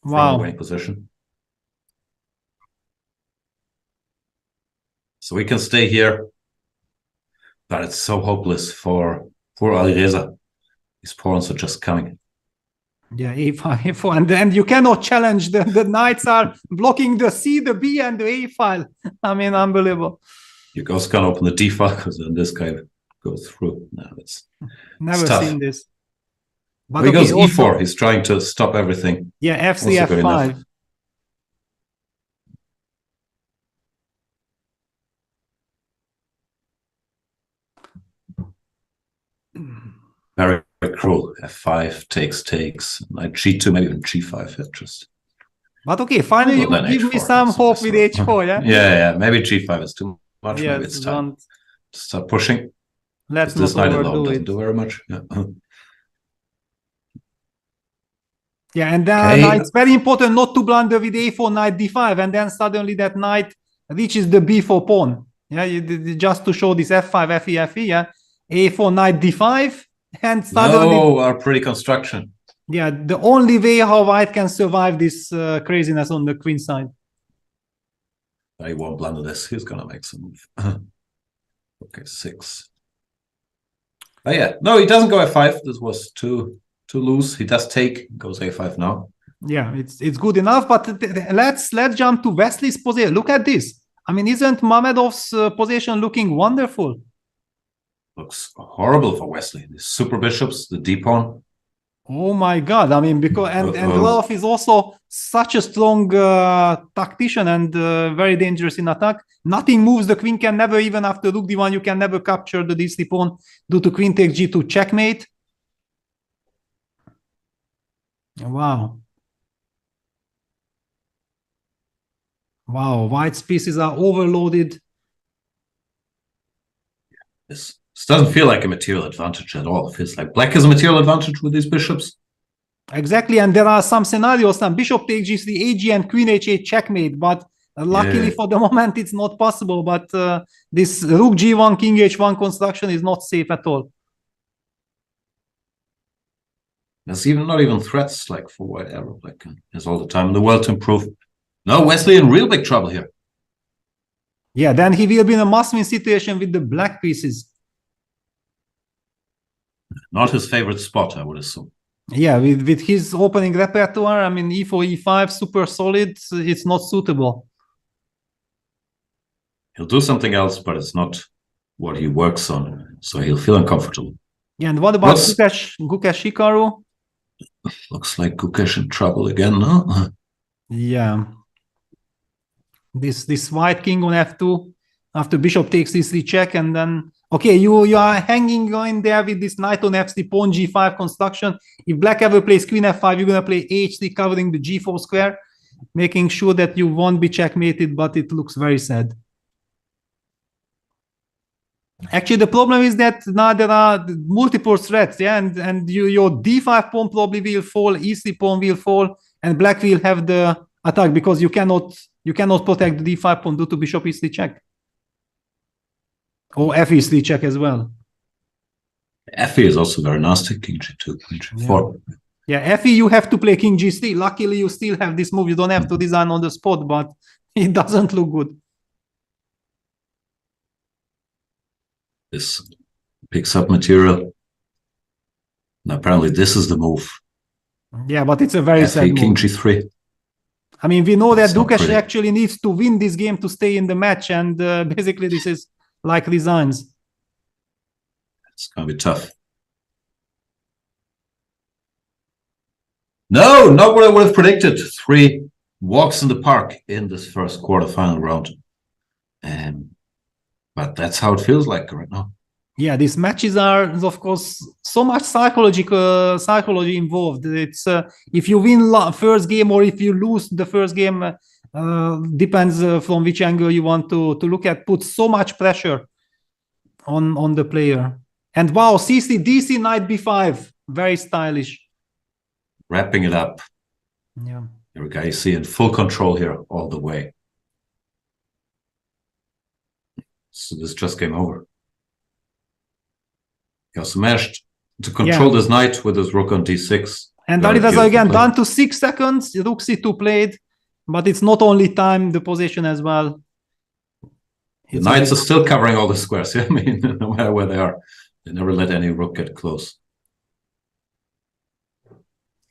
Wow. From the winning position. So we can stay here. But it's so hopeless for poor Alireza. His pawns are just coming. Yeah, a5, a4, and then you cannot challenge. The knights are blocking the C, the B, and the A file. I mean, unbelievable. You also can't open the D file because then this guy goes through. No, it's never seen this. But he goes E4. He's trying to stop everything. Yeah, FC, F5. Very, very cruel. F5 takes. Knight G2, maybe even G5. Just. But okay, finally you give me some hope with H4, yeah? Yeah. Maybe G5 is too much. Yeah, maybe it's time to start pushing. Let's this not knight alone overdo doesn't it. do very much. Yeah. Yeah, and then it's very important not to blunder with A4, knight D5, and then suddenly that knight reaches the B4 pawn. Yeah, just to show this F5, FE, FE, yeah? A4, knight D5, and suddenly... No, our pretty construction. Yeah, the only way how white can survive this craziness on the queen side. He won't blunder this. He's going to make some move. Okay, 6. Oh, yeah. No, he doesn't go F5. This was too loose. He does take. Goes A5 now. Yeah, it's good enough. But let's jump to Wesley's position. Look at this. I mean, isn't Mamedov's position looking wonderful? Looks horrible for Wesley. The super bishops, the D pawn. Oh my God! I mean, because and Love is also such a strong tactician and very dangerous in attack. Nothing moves. The queen can never, even after rook d1, you can never capture the d3 pawn due to queen takes g2 checkmate. Wow! Wow! White's pieces are overloaded. This doesn't feel like a material advantage at all. It feels like black has a material advantage with these bishops. Exactly, and there are some scenarios, some bishop takes g3, AG, and queen h8 checkmate, but luckily for the moment it's not possible. But this rook g1, king h1 construction is not safe at all. There's not even threats like for white arrow. Black has all the time in the world to improve. No, Wesley in real big trouble here. Yeah, then he will be in a must-win situation with the black pieces. Not his favorite spot, I would assume. Yeah, with his opening repertoire, I mean, e4, e5, super solid, it's not suitable. He'll do something else, but it's not what he works on, so he'll feel uncomfortable. Yeah, and what about Gukesh Hikaru? Looks like Gukesh in trouble again, no? Yeah. This white king on f2 after bishop takes c3 check, and then okay, you are hanging in there with this knight on f3, pawn g5 construction. If black ever plays queen f5, you're gonna play h3 covering the g4 square, making sure that you won't be checkmated, but it looks very sad. Actually, the problem is that now there are multiple threats, yeah, and your d5 pawn probably will fall, e3 pawn will fall, and black will have the attack because you cannot protect the d5 pawn due to bishop e3 check. Or f e3 check as well. Fe is also very nasty. King g2, king g4. Yeah, Fe you have to play king g3. Luckily, you still have this move. You don't have to design on the spot, but it doesn't look good. This picks up material. And apparently, this is the move. Yeah, but it's a very sad move. King g3. I mean, we know that Gukesh actually needs to win this game to stay in the match, and basically this is like resigns. It's going to be tough. No, not what I would have predicted. 3 walks in the park in this first quarterfinal round. But that's how it feels like right now. Yeah, these matches are, of course, so much psychology involved. It's if you win first game or if you lose the first game, Depends from which angle you want to look at. Put so much pressure on the player. And wow, CC, DC, knight b5. Very stylish. Wrapping it up. Yeah. Here we go. You see in full control here all the way. So this just came over. He also managed to control this knight with his rook on d6. And Alireza again down to 6 seconds. Rook c2 played, but it's not only time, the position as well. The knights are still covering all the squares. I mean, no matter where they are, they never let any rook get close.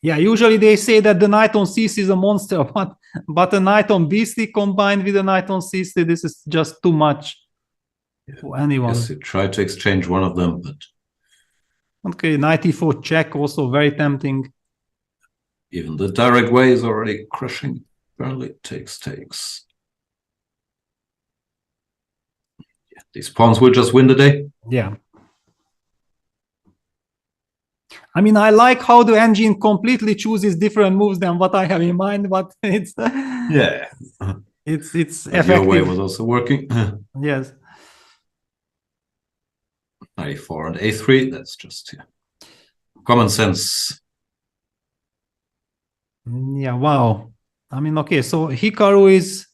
Yeah, usually they say that the knight on c6 is a monster, but a knight on b3 combined with a knight on c3, this is just too much for anyone. Yes, you try to exchange one of them, but... Okay, knight e4 check, also very tempting. Even the direct way is already crushing. Barely takes. Yeah, these pawns will just win the day. Yeah. I mean, I like how the engine completely chooses different moves than what I have in mind, but it's yeah, it's effective. Your way was also working. Yes. 94 and a3. That's just common sense. Yeah. Wow. I mean, okay. So Hikaru is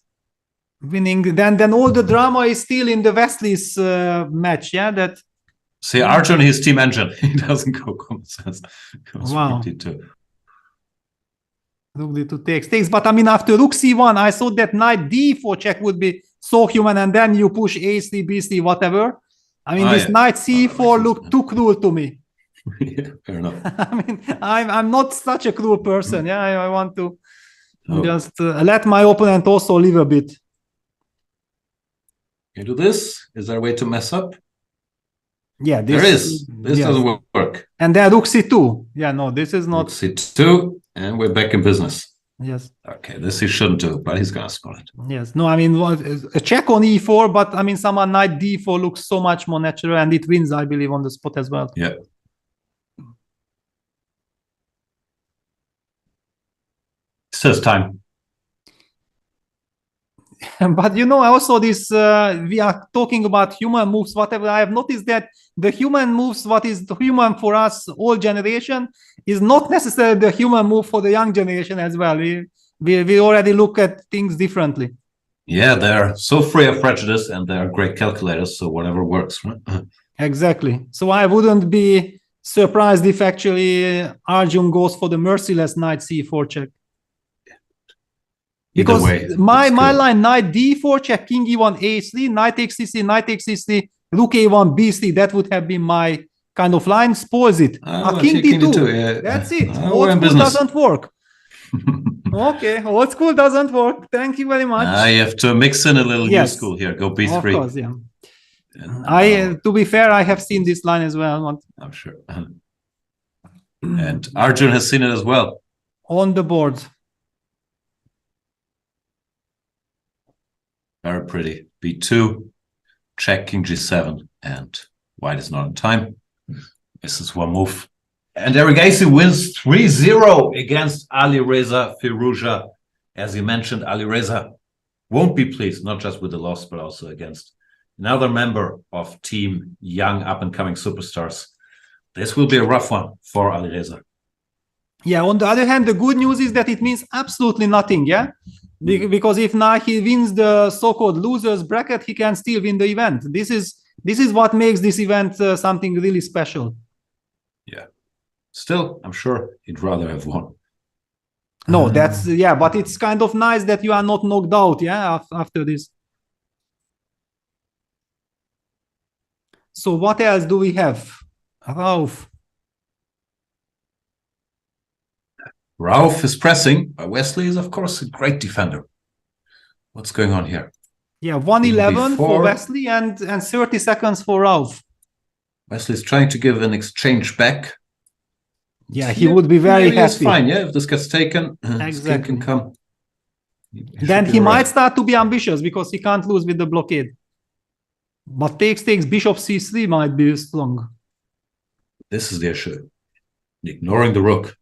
winning. Then all the drama is still in the Wesley's match. Yeah. That. See, Arjun, his team engine. He doesn't go common sense. Wow. Rook d2 takes. But I mean, after rook c1, I thought that knight d4 check would be so human, and then you push a3, b3, whatever. I mean, this knight c4 looked too cruel to me. Yeah, fair enough. I mean, I'm not such a cruel person. Yeah, I want to just let my opponent also live a bit. Can you do this? Is there a way to mess up? Yeah, there is. This doesn't work. And then rook c2. Yeah, no, this is not. Rook c2, and we're back in business. Yes. Okay, this he shouldn't do, but he's gonna score it. Yes. No, I mean, a check on e4, but I mean, someone knight d4 looks so much more natural, and it wins, I believe, on the spot as well. Yeah. Says time. But you know, also this we are talking about human moves, whatever. I have noticed that the human moves, what is the human for us, old generation, is not necessarily the human move for the young generation as well. We already look at things differently. Yeah, they're so free of prejudice, and they're great calculators, so whatever works, right? Exactly. So I wouldn't be surprised if actually Arjun goes for the merciless knight c4 check. Because my line knight d4 check, king e1 a3, knight takes c3, knight takes c3, rook a1 b3, that would have been my kind of line. Spoils it. King d2. Yeah. That's it. Old school doesn't work. Okay, old school doesn't work. Thank you very much. You have to mix in a little new school here. Go b3. Of course, yeah. To be fair, I have seen this line as well. I'm sure. And Arjun has seen it as well. On the board. Very pretty. b2, check, king g7, and white is not in time. This is one move. And Erigasi wins 3-0 against Alireza Firouzja. As you mentioned, Alireza won't be pleased, not just with the loss, but also against another member of Team Young Up-and-Coming Superstars. This will be a rough one for Alireza. Yeah, on the other hand, the good news is that it means absolutely nothing, yeah? Because if now he wins the so-called losers bracket, he can still win the event. This is what makes this event something really special. Yeah. Still, I'm sure he'd rather have won. No, that's but it's kind of nice that you are not knocked out, after this. So what else do we have? Rauf is pressing, but Wesley is, of course, a great defender. What's going on here? Yeah, 111 for Wesley and 30 seconds for Rauf. Wesley's trying to give an exchange back. Yeah, he would be very happy. It's fine, yeah, if this gets taken, exactly. Can come. Then he might start to be ambitious because he can't lose with the blockade. But takes, bishop c3 might be strong. This is the issue. Ignoring the rook.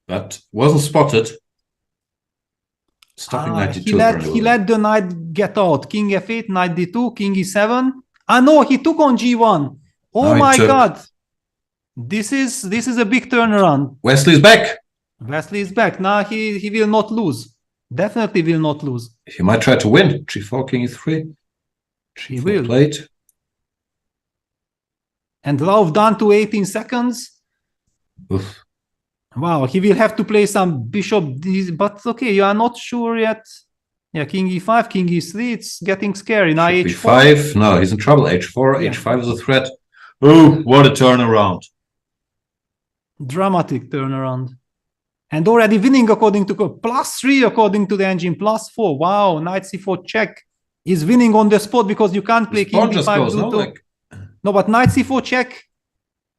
But wasn't spotted. Stopping knight d2 he let the knight get out. King f8, knight d2, king e7. No, he took on g1. Oh my god. This is a big turnaround. Wesley's back. Wesley is back. Now he will not lose. Definitely will not lose. He might try to win. g4, king e3. He will. Played. And Rauf down to 18 seconds. Oof. Wow, he will have to play some bishop, but okay, you are not sure yet. Yeah, king e5, king e3, it's getting scary. Now h4. h5, no, he's in trouble. h4, yeah. h5 is a threat. Oh, what a turnaround. Dramatic turnaround. And already winning according to +3 according to the engine, +4. Wow, knight c4 check is winning on the spot because you can't play king d5. No, but knight c4 check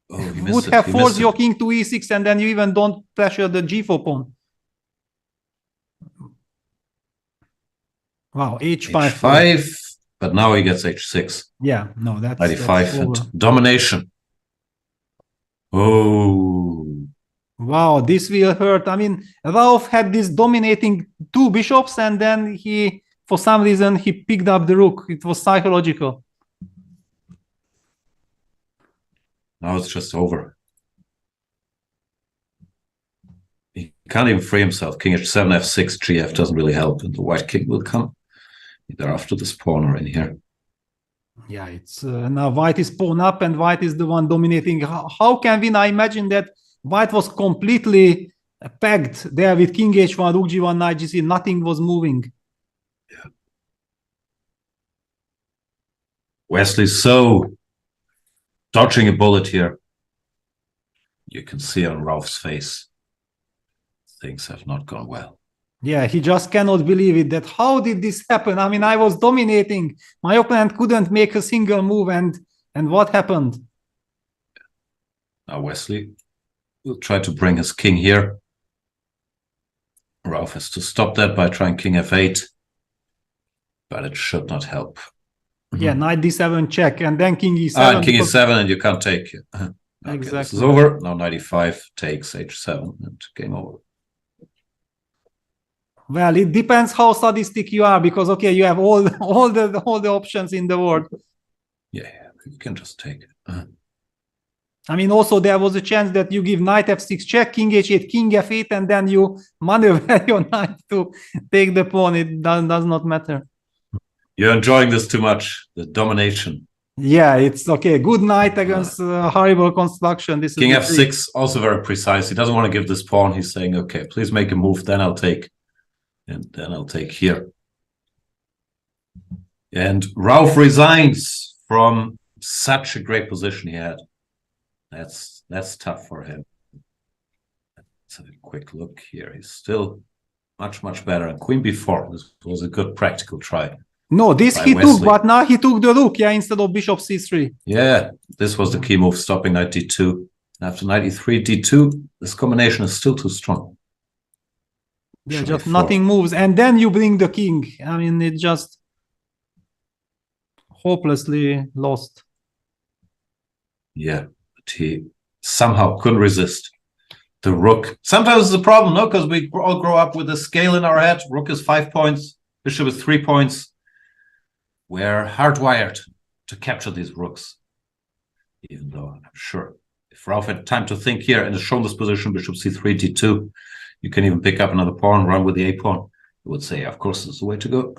would have forced your king to e6 and then you even don't pressure the g4 pawn. Wow, h5. But now he gets h6. Yeah, no, that's 95 and domination. Oh. Wow, this will hurt. I mean, Rauf had this dominating 2 bishops and then he, for some reason, he picked up the rook. It was psychological. Now it's just over. He can't even free himself. King h7, f6, gf doesn't really help, and the white king will come either after this pawn or in here. Yeah, it's now white is pawn up and white is the one dominating. How can we now imagine that white was completely pegged there with king h1, rook g1, knight g3, nothing was moving. Yeah. Wesley's so dodging a bullet here. You can see on Rauf's face, things have not gone well. Yeah, he just cannot believe it, that how did this happen? I mean, I was dominating. My opponent couldn't make a single move, and what happened? Now Wesley will try to bring his king here. Rauf has to stop that by trying king f8, but it should not help. Yeah, knight d7 check, and then king e7. And king e7, and you can't take it. Okay, exactly. This is over. Now knight e5 takes h7, and game over. Well, it depends how sadistic you are, because okay, you have all the options in the world. Yeah, you can just take it. I mean, also there was a chance that you give knight f6 check, king h8, king f8, and then you maneuver your knight to take the pawn. It does not matter. You're enjoying this too much, the domination. Yeah, it's okay. Good knight against horrible construction. This king is f6, also very precise. He doesn't want to give this pawn. He's saying, okay, please make a move, then I'll take. And then I'll take here. And Rauf resigns from such a great position he had. That's tough for him. Let's have a quick look here. He's still much better. And queen b4, this was a good practical try. No, this he took, but now he took the rook, yeah, instead of bishop c3. Yeah, this was the key move, stopping knight d2. After knight e3, d2, this combination is still too strong. Yeah, just nothing moves, and then you bring the king. I mean, it just hopelessly lost. Yeah, but he somehow couldn't resist the rook. Sometimes it's a problem, no? Because we all grow up with a scale in our head. Rook is 5 points, bishop is 3 points. We're hardwired to capture these rooks. Even though I'm sure if Rauf had time to think here and has shown this position, bishop c3, d2, you can even pick up another pawn, run with the a pawn. You would say, of course, this is the way to go.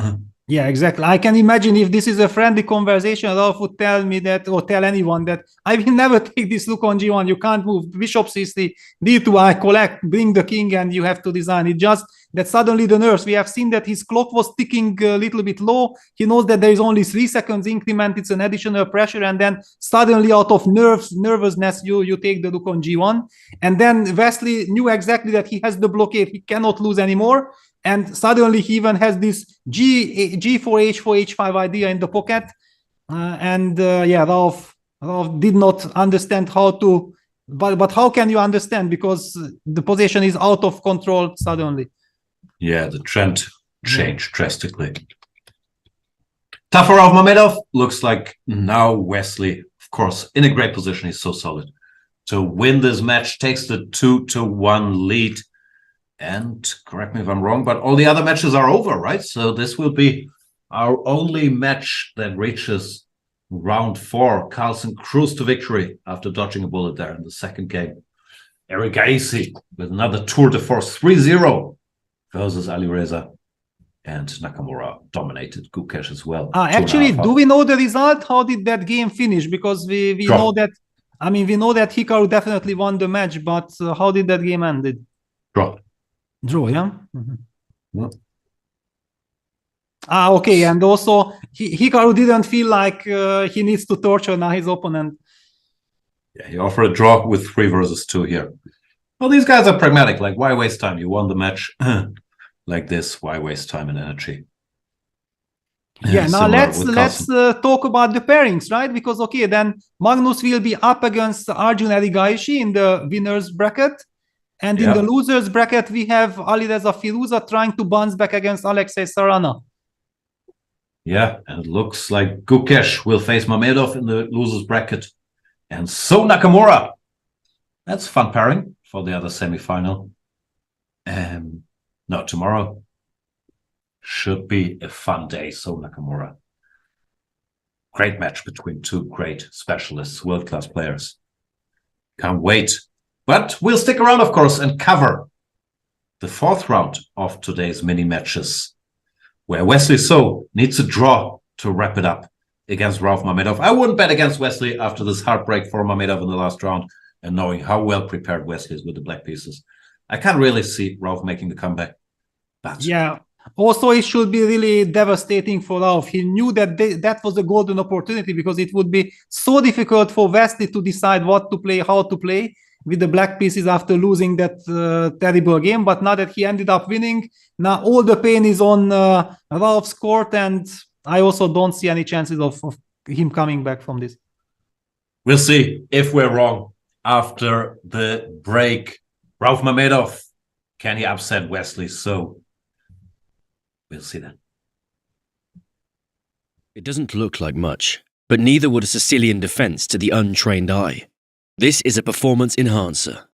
Yeah, exactly. I can imagine if this is a friendly conversation, Rauf would tell me that, or tell anyone that I will never take this rook on g1. You can't move. Bishop c3, d2, I collect, bring the king, and you have to design. It just that suddenly the nerves. We have seen that his clock was ticking a little bit low. He knows that there is only 3 seconds increment. It's an additional pressure, and then suddenly out of nervousness, you take the rook on g1. And then Wesley knew exactly that he has the blockade. He cannot lose anymore. And suddenly he even has this G4, H4, H5 idea in the pocket. Yeah, Rauf did not understand how to, but how can you understand? Because the position is out of control suddenly. Yeah, the trend changed drastically. Tough for Rauf Mamedov. Looks like now Wesley, of course, in a great position. He's so solid to win this match. Takes the 2-1 lead. And correct me if I'm wrong, but all the other matches are over, right? So this will be our only match that reaches round 4. Carlsen cruised to victory after dodging a bullet there in the second game. Eric Gacy with another tour de force 3-0 versus Alireza. And Nakamura dominated Gukesh as well. Actually, do we know the result? How did that game finish? Because we know that, I mean, we know that Hikaru definitely won the match, but how did that game end? Draw. Draw, yeah? Mm-hmm. Okay, and also Hikaru didn't feel like he needs to torture now his opponent. Yeah, he offered a draw with 3 versus 2 here. Well, these guys are pragmatic. Like, why waste time? You won the match like this. Why waste time and energy? Yeah, now let's talk about the pairings, right? Because, okay, then Magnus will be up against Arjun Erigaishi in the winner's bracket. And in the loser's bracket, we have Alireza Firouzja trying to bounce back against Alexei Sarana. Yeah, and it looks like Gukesh will face Mamedov in the loser's bracket. And so Nakamura. That's a fun pairing for the other semi-final. No, tomorrow should be a fun day. So Nakamura. Great match between 2 great specialists, world-class players. Can't wait. But we'll stick around, of course, and cover the 4th round of today's mini matches, where Wesley So needs a draw to wrap it up against Rauf Mamedov. I wouldn't bet against Wesley after this heartbreak for Mamedov in the last round, and knowing how well prepared Wesley is with the black pieces. I can't really see Rauf making the comeback. But yeah. Also, it should be really devastating for Rauf. He knew that that was a golden opportunity, because it would be so difficult for Wesley to decide what to play, how to play with the black pieces after losing that terrible game. But now that he ended up winning, now all the pain is on Rauf's court, and I also don't see any chances of him coming back from this. We'll see if we're wrong after the break. Rauf Mamedov, can he upset Wesley So? We'll see then. It doesn't look like much, but neither would a Sicilian defense to the untrained eye. This is a performance enhancer.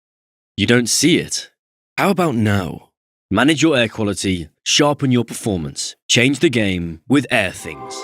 You don't see it. How about now? Manage your air quality, sharpen your performance, change the game with Airthings.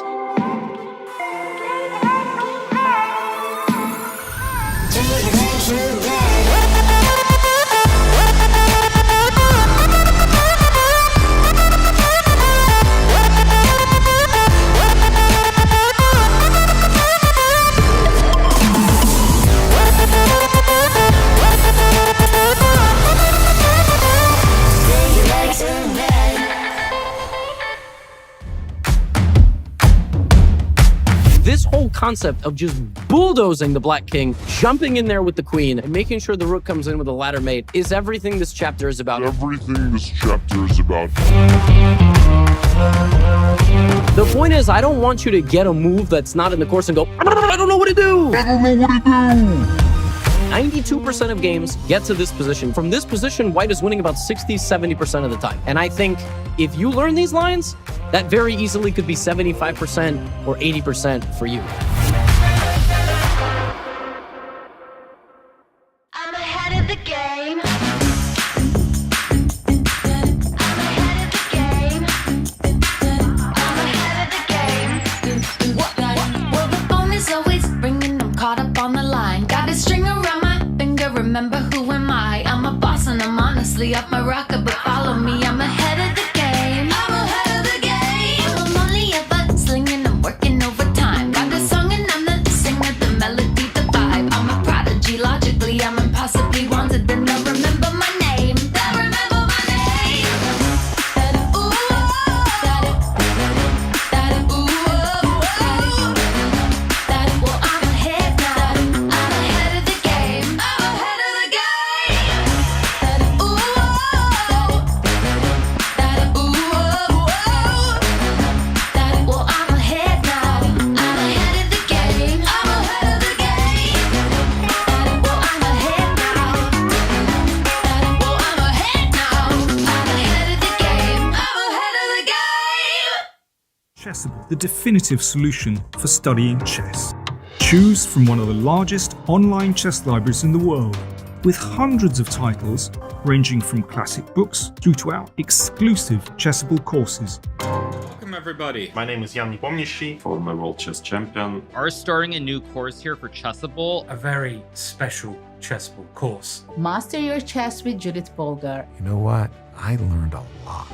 This whole concept of just bulldozing the Black King, jumping in there with the Queen, and making sure the Rook comes in with a ladder mate is everything this chapter is about. Everything this chapter is about. The point is, I don't want you to get a move that's not in the course and go, I don't know what to do. I don't know what to do. 92% of games get to this position. From this position, white is winning about 60-70% of the time. And I think if you learn these lines, that very easily could be 75% or 80% for you. I'm ahead of the game. Well, the phone is always ringing. I'm caught up on the line. Got a string around my finger. Remember who am I? I'm a boss and I'm honestly off my rocker, but follow me. I'm ahead of the game. I'm ahead of the game. I'm only ever slinging. I'm working overtime. Got a song and I'm the singer, the melody, the vibe. I'm a prodigy. Logically, I'm impossibly wanted. Then they'll remember my name. They'll remember my name. Ooh, well, I'm ahead now. I'm ahead of the game. I'm ahead of the game. Ooh, well, I'm ahead now. I'm ahead of the game. I'm ahead of the game. Well, I'm ahead now. Well, I'm ahead now. I'm ahead of the game. I'm ahead of the game. Chessable, the definitive solution for studying chess. Choose from one of the largest online chess libraries in the world, with hundreds of titles ranging from classic books through to our exclusive Chessable courses. Welcome everybody. My name is Jan Nepomniachtchi, former world chess champion. Are starting a new course here for Chessable. A very special Chessable course. Master your chess with Judith Polgar. You know what? I learned a lot.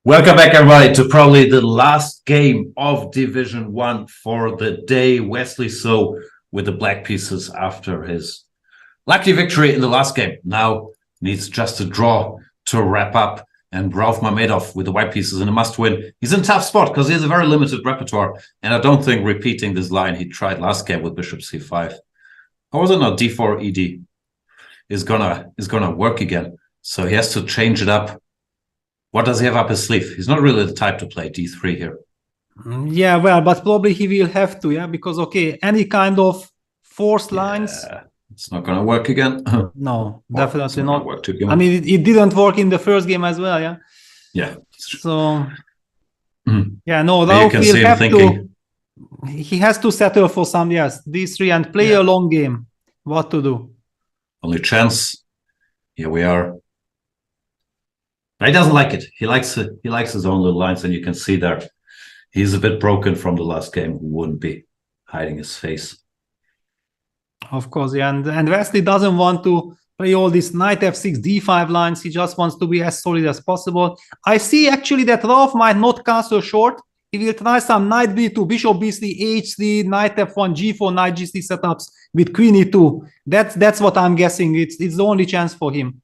Welcome back, everybody, to probably the last game of Division 1 for the day. Wesley So with the black pieces after his lucky victory in the last game. Now needs just a draw to wrap up. And Rauf Mamedov with the white pieces in a must-win. He's in a tough spot because he has a very limited repertoire. And I don't think repeating this line he tried last game with Bishop C5. Or was it not? D4 ED is gonna work again. So he has to change it up. What does he have up his sleeve? He's not really the type to play D3 here. Yeah, well, but probably he will have to, yeah, because, okay, any kind of forced lines... It's not going to work again. No, definitely not. Work I mean, it didn't work in the first game as well, yeah? Yeah. So, yeah, no, Rauf will have to... He has to settle for some, yes, D3 and play a long game. What to do? Only chance. Here we are. But he doesn't like it. He likes it. He likes his own little lines, and you can see there he's a bit broken from the last game. Wouldn't be hiding his face. Of course, yeah. And Wesley doesn't want to play all these knight f6, d5 lines. He just wants to be as solid as possible. I see actually that Rauf might not castle short. He will try some knight b2, bishop b3, h3, knight f1, g4, knight g3 setups with queen e2. That's what I'm guessing. It's the only chance for him.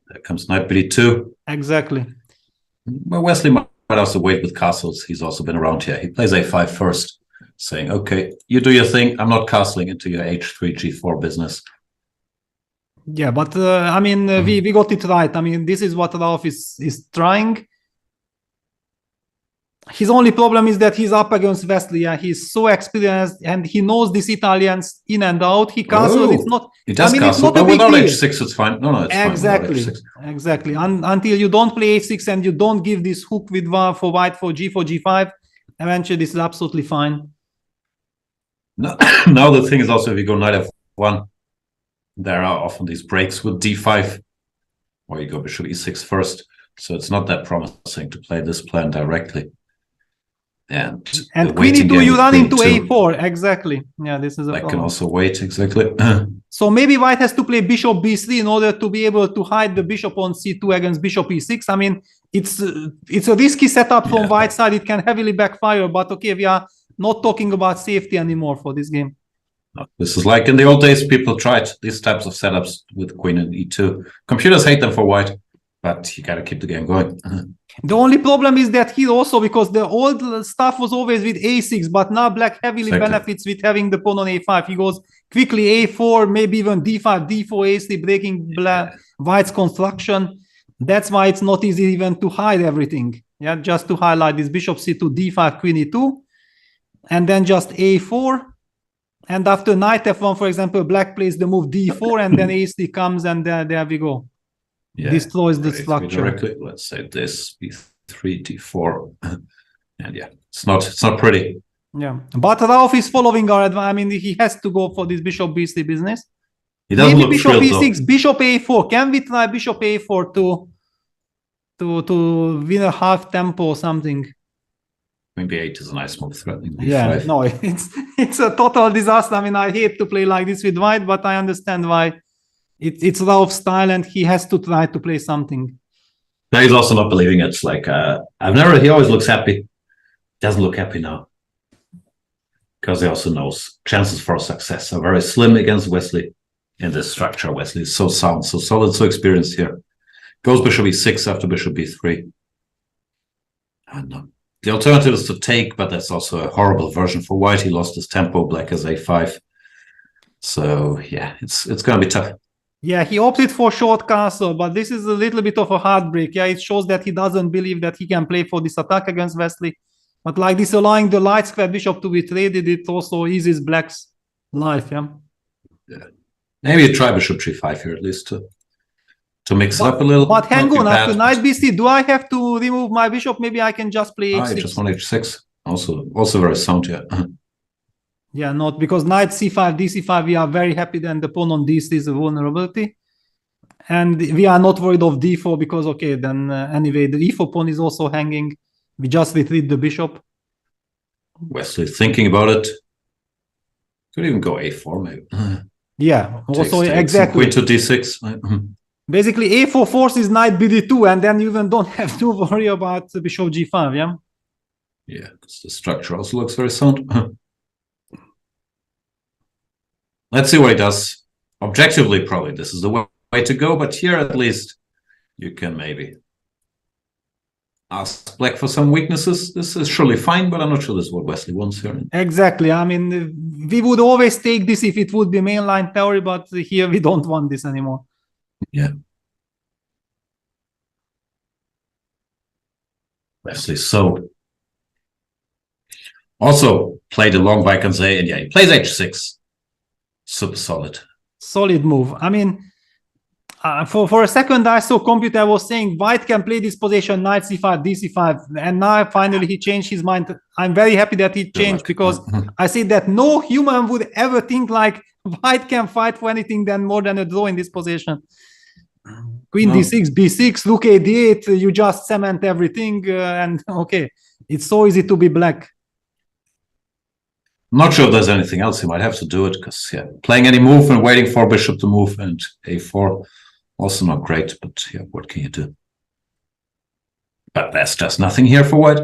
There comes knight b2. Exactly. Well, Wesley might also wait with castles. He's also been around here. He plays a5 first, saying, okay, you do your thing. I'm not castling into your h3, g4 business. Yeah, but I mean, we got it right. I mean, this is what Rauf is trying. His only problem is that he's up against Wesley. Yeah, he's so experienced and he knows these Italians in and out. He castles. It's not. He does castle, but without h6, it's fine. No, it's exactly, fine. Exactly. Until you don't play h6 and you don't give this hook with for white for g4, g5, eventually this is absolutely fine. Now the thing is also if you go knight f1, there are often these breaks with d5, or you go bishop e6 first. So it's not that promising to play this plan directly. And queen e2 you run into a4. Exactly. Yeah, this is a problem. Can also wait, exactly. So maybe white has to play bishop b3 in order to be able to hide the bishop on c2 against bishop e6. I mean, it's a risky setup from white side. It can heavily backfire, but okay, we are not talking about safety anymore for this game. No, this is like in the old days, people tried these types of setups with queen and e2. Computers hate them for white, but you got to keep the game going. The only problem is that here also, because the old stuff was always with a6, but now black heavily benefits with having the pawn on a5. He goes quickly a4, maybe even d5, d4, a3, breaking white's construction. That's why it's not easy even to hide everything. Yeah, just to highlight this bishop c2, d5, queen e2, and then just a4. And after knight f1, for example, black plays the move d4, and then a3 comes, and there we go. Yeah, destroys the structure. Directly, let's say this b3, d4, and yeah, it's not pretty. Yeah, but Rauf is following our advice. I mean, he has to go for this bishop b3 business. He doesn't Maybe look bishop thrilled, e6, though. bishop a4. Can we try bishop a4 to win a half tempo or something? Queen b8 is a nice move, threatening b5. Yeah, no, it's a total disaster. I mean, I hate to play like this with white, but I understand why. It's Rauf's style, and he has to try to play something. No, he's also not believing it. It's like, he always looks happy. Doesn't look happy now. Because he also knows chances for success are very slim against Wesley in this structure. Wesley is so sound, so solid, so experienced here. Goes bishop e6 after bishop b3. And the alternative is to take, but that's also a horrible version for white. He lost his tempo, black has a5. So, yeah, it's going to be tough. Yeah, he opted for short castle, but this is a little bit of a heartbreak. Yeah, it shows that he doesn't believe that he can play for this attack against Wesley. But like this, allowing the light square bishop to be traded, it also eases black's life. Yeah. Maybe you try bishop g5 here at least to mix it up a little. But hang on, after knight bc, do I have to remove my bishop? Maybe I can just play h6. I just want h6. Also very sound here. Yeah, not because knight c5, dc5, we are very happy then the pawn on d3 is a vulnerability. And we are not worried of d4 because, okay, then anyway, the e4 pawn is also hanging. We just retreat the bishop. Wesley thinking about it. Could even go a4 maybe. Yeah, also exactly. Queen to d6. Basically, a4 forces knight bd2, and then you even don't have to worry about bishop g5, yeah? Yeah, because the structure also looks very sound. Let's see what he does. Objectively, probably this is the way to go, but here at least you can maybe ask black for some weaknesses. This is surely fine, but I'm not sure this is what Wesley wants here. Exactly. I mean, we would always take this if it would be mainline theory, but here we don't want this anymore. Yeah. Wesley so also played a long Vaikanze, and yeah, he plays h6. Super solid. Solid move. I mean, for a second I saw computer was saying white can play this position knight c5, dc5, and now finally he changed his mind. I'm very happy that he changed because I see that no human would ever think like white can fight for anything than more than a draw in this position. Queen d6, b6, rook a d8, you just cement everything and okay, it's so easy to be black. I'm not sure if there's anything else he might have to do it because yeah, playing any move and waiting for bishop to move and a4 also not great, but yeah, what can you do? But there's just nothing here for white.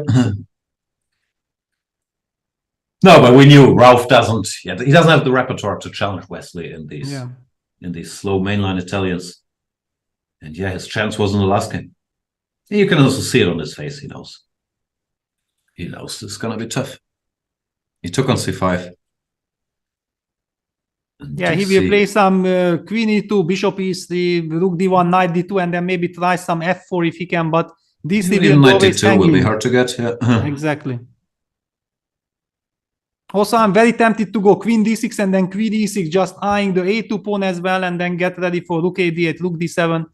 No, but we knew Rauf doesn't. Yeah, he doesn't have the repertoire to challenge Wesley in these slow mainline Italians. And yeah, his chance was in the last game. You can also see it on his face. He knows. He knows this is gonna be tough. He took on c5. Yeah, he will play some queen e2, bishop e3, rook d1, knight d2, and then maybe try some f4 if he can. But this will always hang will be hard to get. Yeah, exactly. Also, I'm very tempted to go queen d6 and then queen e6, just eyeing the a2 pawn as well, and then get ready for rook a d8, rook d7.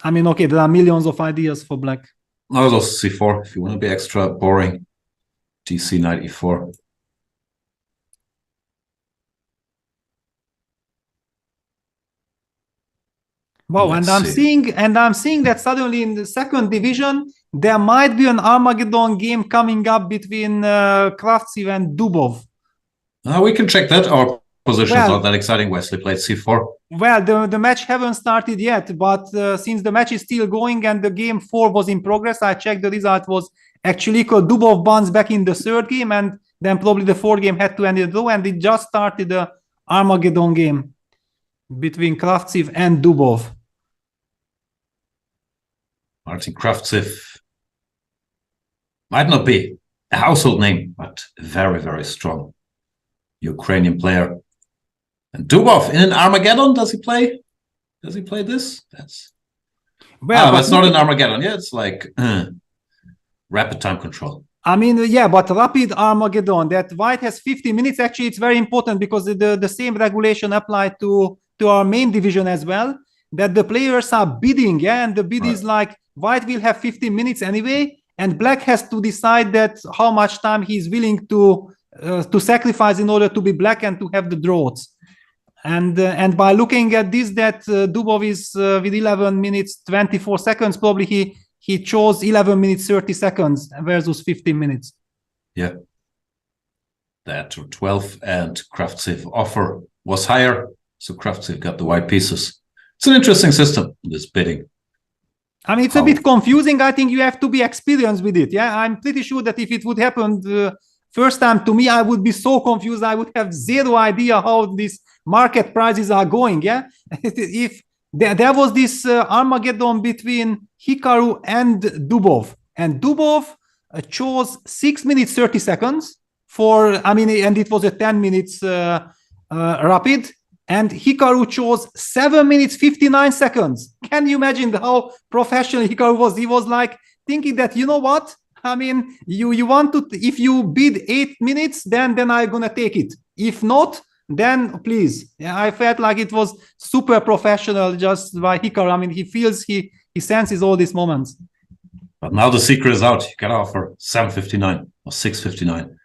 I mean, okay, there are millions of ideas for black. I was also c4 if you want to be extra boring. dc knight e4. Wow, and I'm seeing that suddenly in the second division there might be an Armageddon game coming up between Kravtsev and Dubov. We can check that. Our position is not that exciting. Wesley played c4. Well, the match haven't started yet, but since the match is still going and the game 4 was in progress, I checked the result was actually Dubov bounce back in the third game, and then probably the fourth game had to end in a draw, and it just started the Armageddon game between Kravtsev and Dubov. Martin Kravtsev might not be a household name, but very, very strong Ukrainian player. And Dubov in an Armageddon, does he play? Does he play this? That's it's not an Armageddon. Yeah, it's like rapid time control. I mean, yeah, but rapid Armageddon, that white has 50 minutes. Actually, it's very important because the same regulation applied to our main division as well, that the players are bidding, yeah, and the bid is like white will have 15 minutes anyway, and black has to decide that how much time he's willing to sacrifice in order to be black and to have the draws. And by looking at this, that Dubov is with 11 minutes 24 seconds, probably he chose 11 minutes 30 seconds versus 15 minutes. Yeah. That 12 and Kraftsev offer was higher, so Kraftsev got the white pieces. It's an interesting system, this bidding. I mean, it's a bit confusing. I think you have to be experienced with it. Yeah, I'm pretty sure that if it would happen the first time to me, I would be so confused. I would have zero idea how these market prices are going. Yeah, if there was this Armageddon between Hikaru and Dubov, and Dubov chose 6 minutes 30 seconds for, I mean, and it was a 10 minutes rapid, and Hikaru chose 7 minutes 59 seconds. Can you imagine how professional Hikaru was? He was like thinking that, you know what? I mean, you want to, if you bid 8 minutes, then I'm gonna take it. If not, then please. Yeah, I felt like it was super professional just by Hikaru. I mean, he feels, he senses all these moments. But now the secret is out. You can offer 7.59 or 6.59.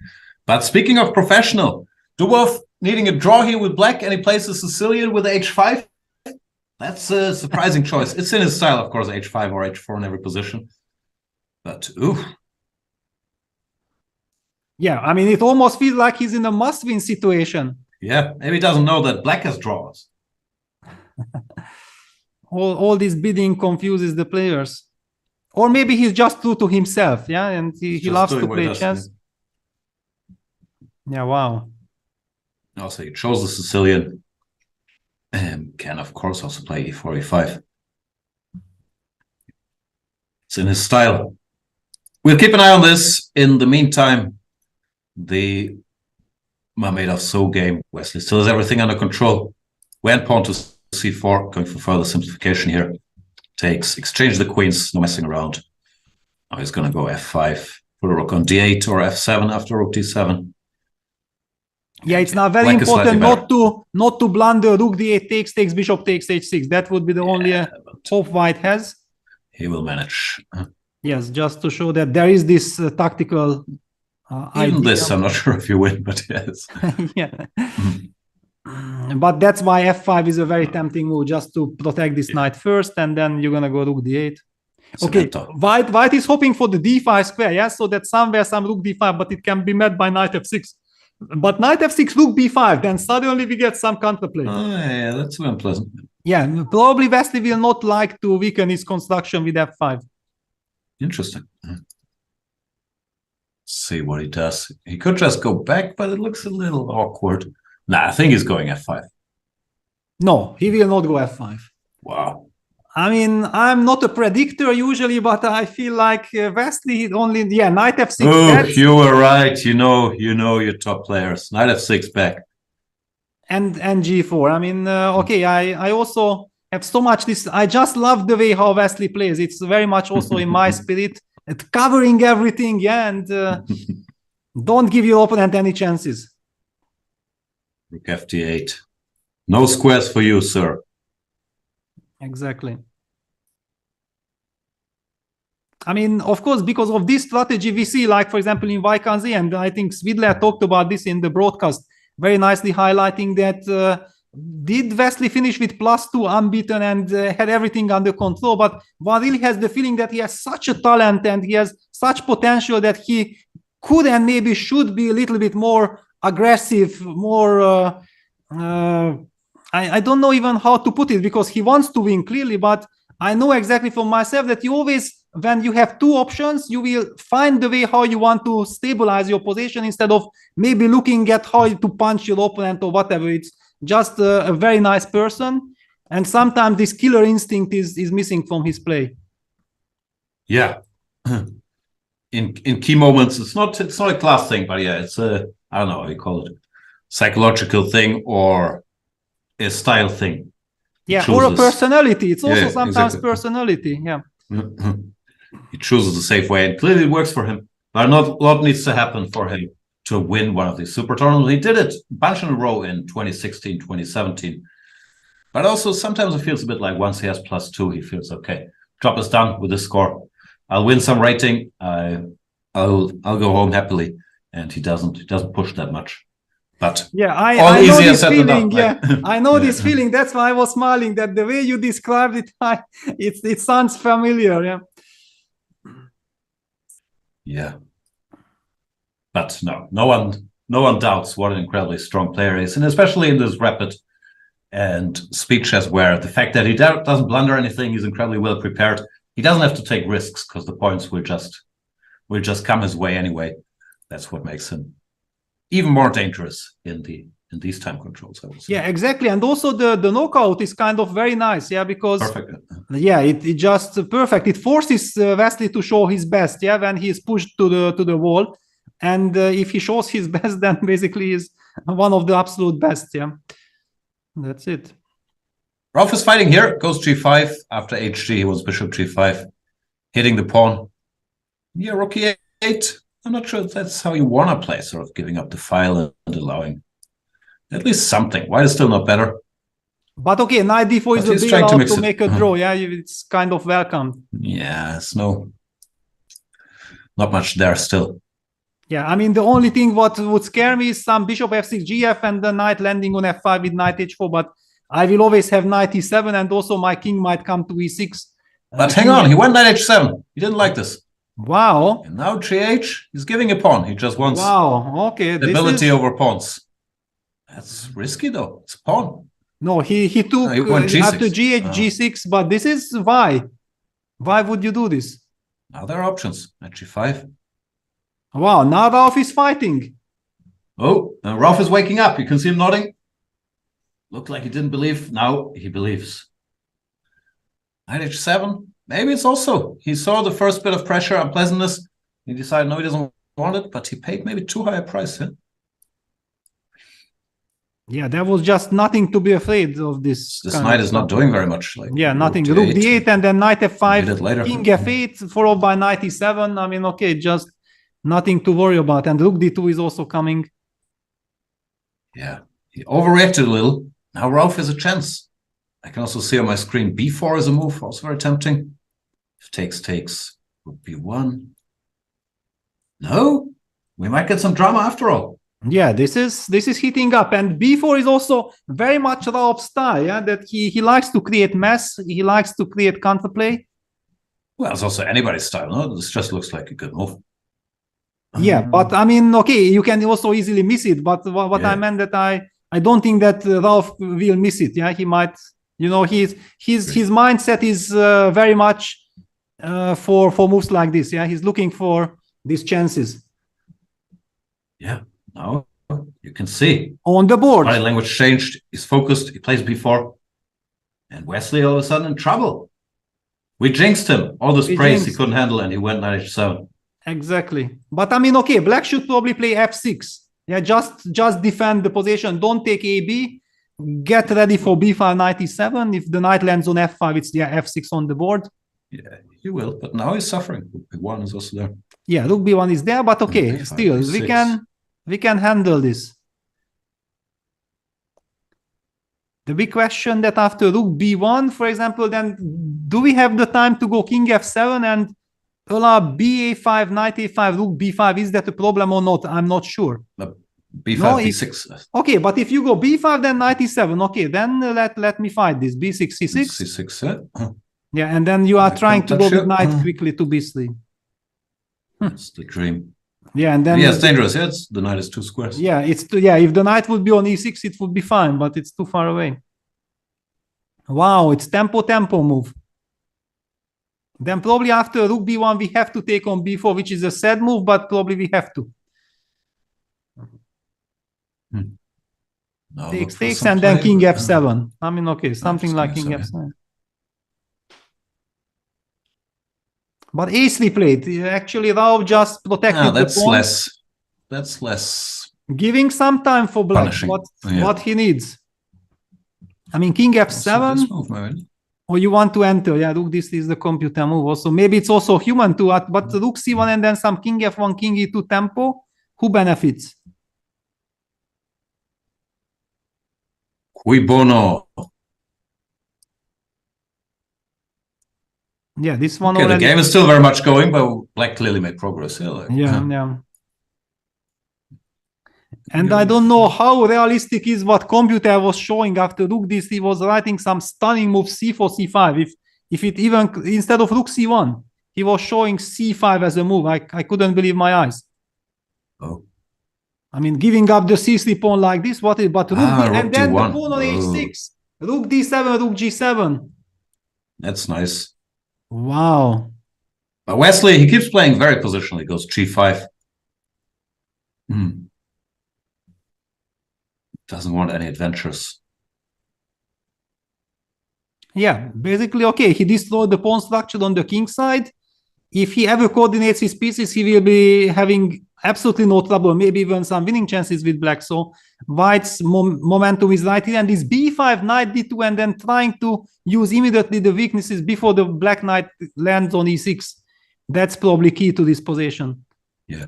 But speaking of professional, Dubov needing a draw here with black, and he plays a Sicilian with h5. That's a surprising choice. It's in his style, of course, h5 or h4 in every position. But ooh. Yeah, I mean, it almost feels like he's in a must-win situation. Yeah, maybe he doesn't know that black has draws. all this bidding confuses the players. Or maybe he's just true to himself, yeah, and he loves to play chess. Yeah, wow. Also, he chose the Sicilian. And can, of course, also play e4, e5. It's in his style. We'll keep an eye on this. In the meantime, the Mamedov So game. Wesley still has everything under control. Went pawn to c4, going for further simplification here. Takes, exchange the queens, no messing around. Now he's going to go f5, put a rook on d8 or f7 after rook d7. Yeah, it's now very important not to blunder rook d8 takes bishop takes h6. That would be the only hope white has. He will manage. Yes, just to show that there is this tactical even this, I'm not sure if you win, but yes. Yeah. But that's why f5 is a very tempting move, just to protect this knight first, and then you're gonna go rook d8. Okay, white is hoping for the d5 square, yeah, so that somewhere some rook d5, but it can be met by knight f6. But knight f6, rook b5, then suddenly we get some counterplay. Oh yeah, that's unpleasant. Yeah, probably Wesley will not like to weaken his construction with f5. Interesting. See what he does. He could just go back, but it looks a little awkward. Nah, I think he's going f5. No, he will not go f5. Wow. I mean, I'm not a predictor usually, but I feel like Wesley only, yeah, knight f6. Oh, you were right. You know your top players. Knight f6 back. And g4. I mean, okay, I also have so much this. I just love the way how Wesley plays. It's very much also in my spirit. Covering everything, yeah, and don't give your opponent any chances. Rook fd8. No squares for you, sir. Exactly. I mean, of course, because of this strategy, we see, like, for example, in Vaikanzi, and I think Svidler talked about this in the broadcast, very nicely highlighting that did Wesley finish with +2 unbeaten and had everything under control? But one really has the feeling that he has such a talent and he has such potential that he could and maybe should be a little bit more aggressive, more... I don't know even how to put it, because he wants to win clearly, but I know exactly for myself that you always, when you have two options, you will find the way how you want to stabilize your position instead of maybe looking at how to punch your opponent or whatever. It's just a very nice person, and sometimes this killer instinct is missing from his play. Yeah. in key moments. It's not a class thing, but yeah, it's a, I don't know how you call it, psychological thing or a style thing. Yeah, or a personality. It's also sometimes exactly. personality. Yeah. He chooses the safe way, and clearly it works for him. But a lot needs to happen for him to win one of these super tournaments. He did it a bunch in a row in 2016, 2017. But also sometimes it feels a bit like once he has +2, he feels okay. Job is done with this score. I'll win some rating. I'll go home happily, and he doesn't push that much. But yeah, I know this feeling. Yeah, I know this feeling. That's why I was smiling. That the way you described it, it sounds familiar. Yeah. Yeah. But no one doubts what an incredibly strong player he is, and especially in this rapid and speed chess, where the fact that he doesn't blunder anything, he's incredibly well prepared. He doesn't have to take risks because the points will just come his way anyway. That's what makes him even more dangerous in these time controls, I would say. Yeah, exactly. And also the knockout is kind of very nice, yeah, because perfect. Yeah, it just perfect. It forces Wesley to show his best, yeah, when he is pushed to the wall. And if he shows his best, then basically is one of the absolute best, yeah. That's it. Rolf is fighting here, goes g5. After hg, he was bishop g5, hitting the pawn. Yeah, rook e8. I'm not sure if that's how you want to play, sort of giving up the file and allowing at least something. White is still not better. But okay, knight d4 is a bailout to make a draw. Yeah, it's kind of welcome. Yeah, it's not much there still. Yeah, I mean, the only thing what would scare me is some bishop f6 gf and the knight landing on f5 with knight h4, but I will always have knight e7, and also my king might come to e6. But hang on, he went knight h7. He didn't like this. Wow. And now gh, he's giving a pawn. He just wants okay, the ability over pawns. That's risky though. It's a pawn. No, he took after gh, g6, but this is why. Why would you do this? Now there are options. Knight g5. Wow, now Rolf is fighting. Oh, Rolf is waking up. You can see him nodding. Looked like he didn't believe. Now he believes. Knight h7. Maybe it's also, he saw the first bit of pressure, unpleasantness. He decided, no, he doesn't want it, but he paid maybe too high a price. Huh? Yeah, there was just nothing to be afraid of this. This knight is not doing very much. Like yeah, nothing. Rook d8 and then knight f5, king f8, followed by knight e7. I mean, okay, just nothing to worry about. And rook d2 is also coming. Yeah, he overreacted a little. Now Rolf has a chance. I can also see on my screen b4 is a move, also very tempting. If takes, rook b1. No, we might get some drama after all. Yeah, this is heating up, and b4 is also very much Rolf's style. Yeah, that he likes to create mess. He likes to create counterplay. Well, it's also anybody's style. No, this just looks like a good move. Yeah, but I mean, okay, you can also easily miss it. But what I meant that I don't think that Rolf will miss it. Yeah, he might. You know, his mindset is very much for moves like this. Yeah, he's looking for these chances. Yeah, now you can see on the board. Body language changed. He's focused. He plays b4, and Wesley all of a sudden in trouble. We jinxed him. All this praise he couldn't handle, and he went knight h7. Exactly. But I mean, okay, black should probably play f6. Yeah, just defend the position. Don't take ab. Get ready for b5, knight e7. If the knight lands on f5, it's f6 on the board. Yeah, he will. But now he's suffering. Rook b1 is also there. Yeah, rook b1 is there, but okay, b5, still b6. we can handle this. The big question that after rook b1, for example, then do we have the time to go king f7 and allow ba5, knight a5, rook b5? Is that a problem or not? I'm not sure. b5, no, b6. Okay, but if you go b5, then knight e7. Okay, then let me fight this. b6, c6. c6, yeah, and then you are trying to go with knight quickly to b3. That's the dream. Yeah, and then it's dangerous. Yeah, the knight is 2 squares. Yeah, if the knight would be on e6, it would be fine, but it's too far away. Wow, it's tempo move. Then probably after rook b1, we have to take on b4, which is a sad move, but probably we have to. Takes, and then king f7. I mean, okay, something like king f7. But a3 played. Actually, Rao just protected the pawn. That's less Giving some time for black, punishing. what he needs. I mean, king f7. This move, maybe. Or you want to enter, yeah, rook this is the computer move. Also, maybe it's also human too, but rook c1 and then some king f1, king e2 tempo. Who benefits? Cui bono. Yeah, this one Okay, already. the game is still very much going, but black clearly made progress here. Yeah. And I don't know how realistic is what computer was showing after rook this. He was writing some stunning move c4, c5. If it even instead of rook c1, he was showing c5 as a move. I couldn't believe my eyes. Oh. I mean, giving up the c3 pawn like this, what is but rook and then D1. the pawn on h6, rook d7, rook g7. That's nice. Wow. But Wesley, he keeps playing very positionally. He goes g5. Doesn't want any adventures. Yeah, basically, okay, he destroyed the pawn structure on the king side. If he ever coordinates his pieces, he will be having absolutely no trouble, maybe even some winning chances with black. So white's momentum is right here, and this b5, knight d2, and then trying to use immediately the weaknesses before the black knight lands on e6. That's probably key to this position. Yeah,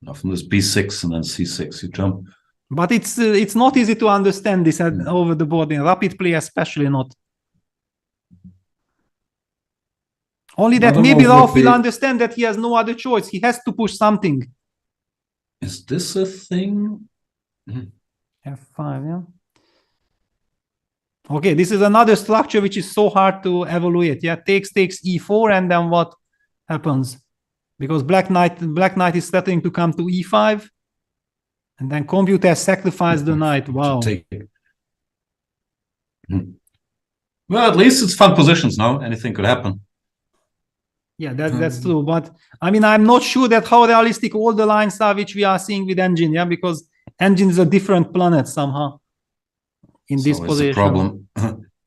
now from this b6 and then c6, you jump. But it's not easy to understand this over the board, in rapid play especially not. Only that maybe Ralph will understand that he has no other choice. He has to push something. Is this a thing? F5, yeah. Okay, this is another structure which is so hard to evaluate. Yeah, takes e4, and then what happens? Because black knight is threatening to come to e5, and then computer sacrifice the knight. Wow. Well, at least it's fun positions now. Anything could happen. Yeah, that's true. But I mean, I'm not sure that how realistic all the lines are which we are seeing with engine. Yeah, because engine is a different planet somehow in this position. Problem.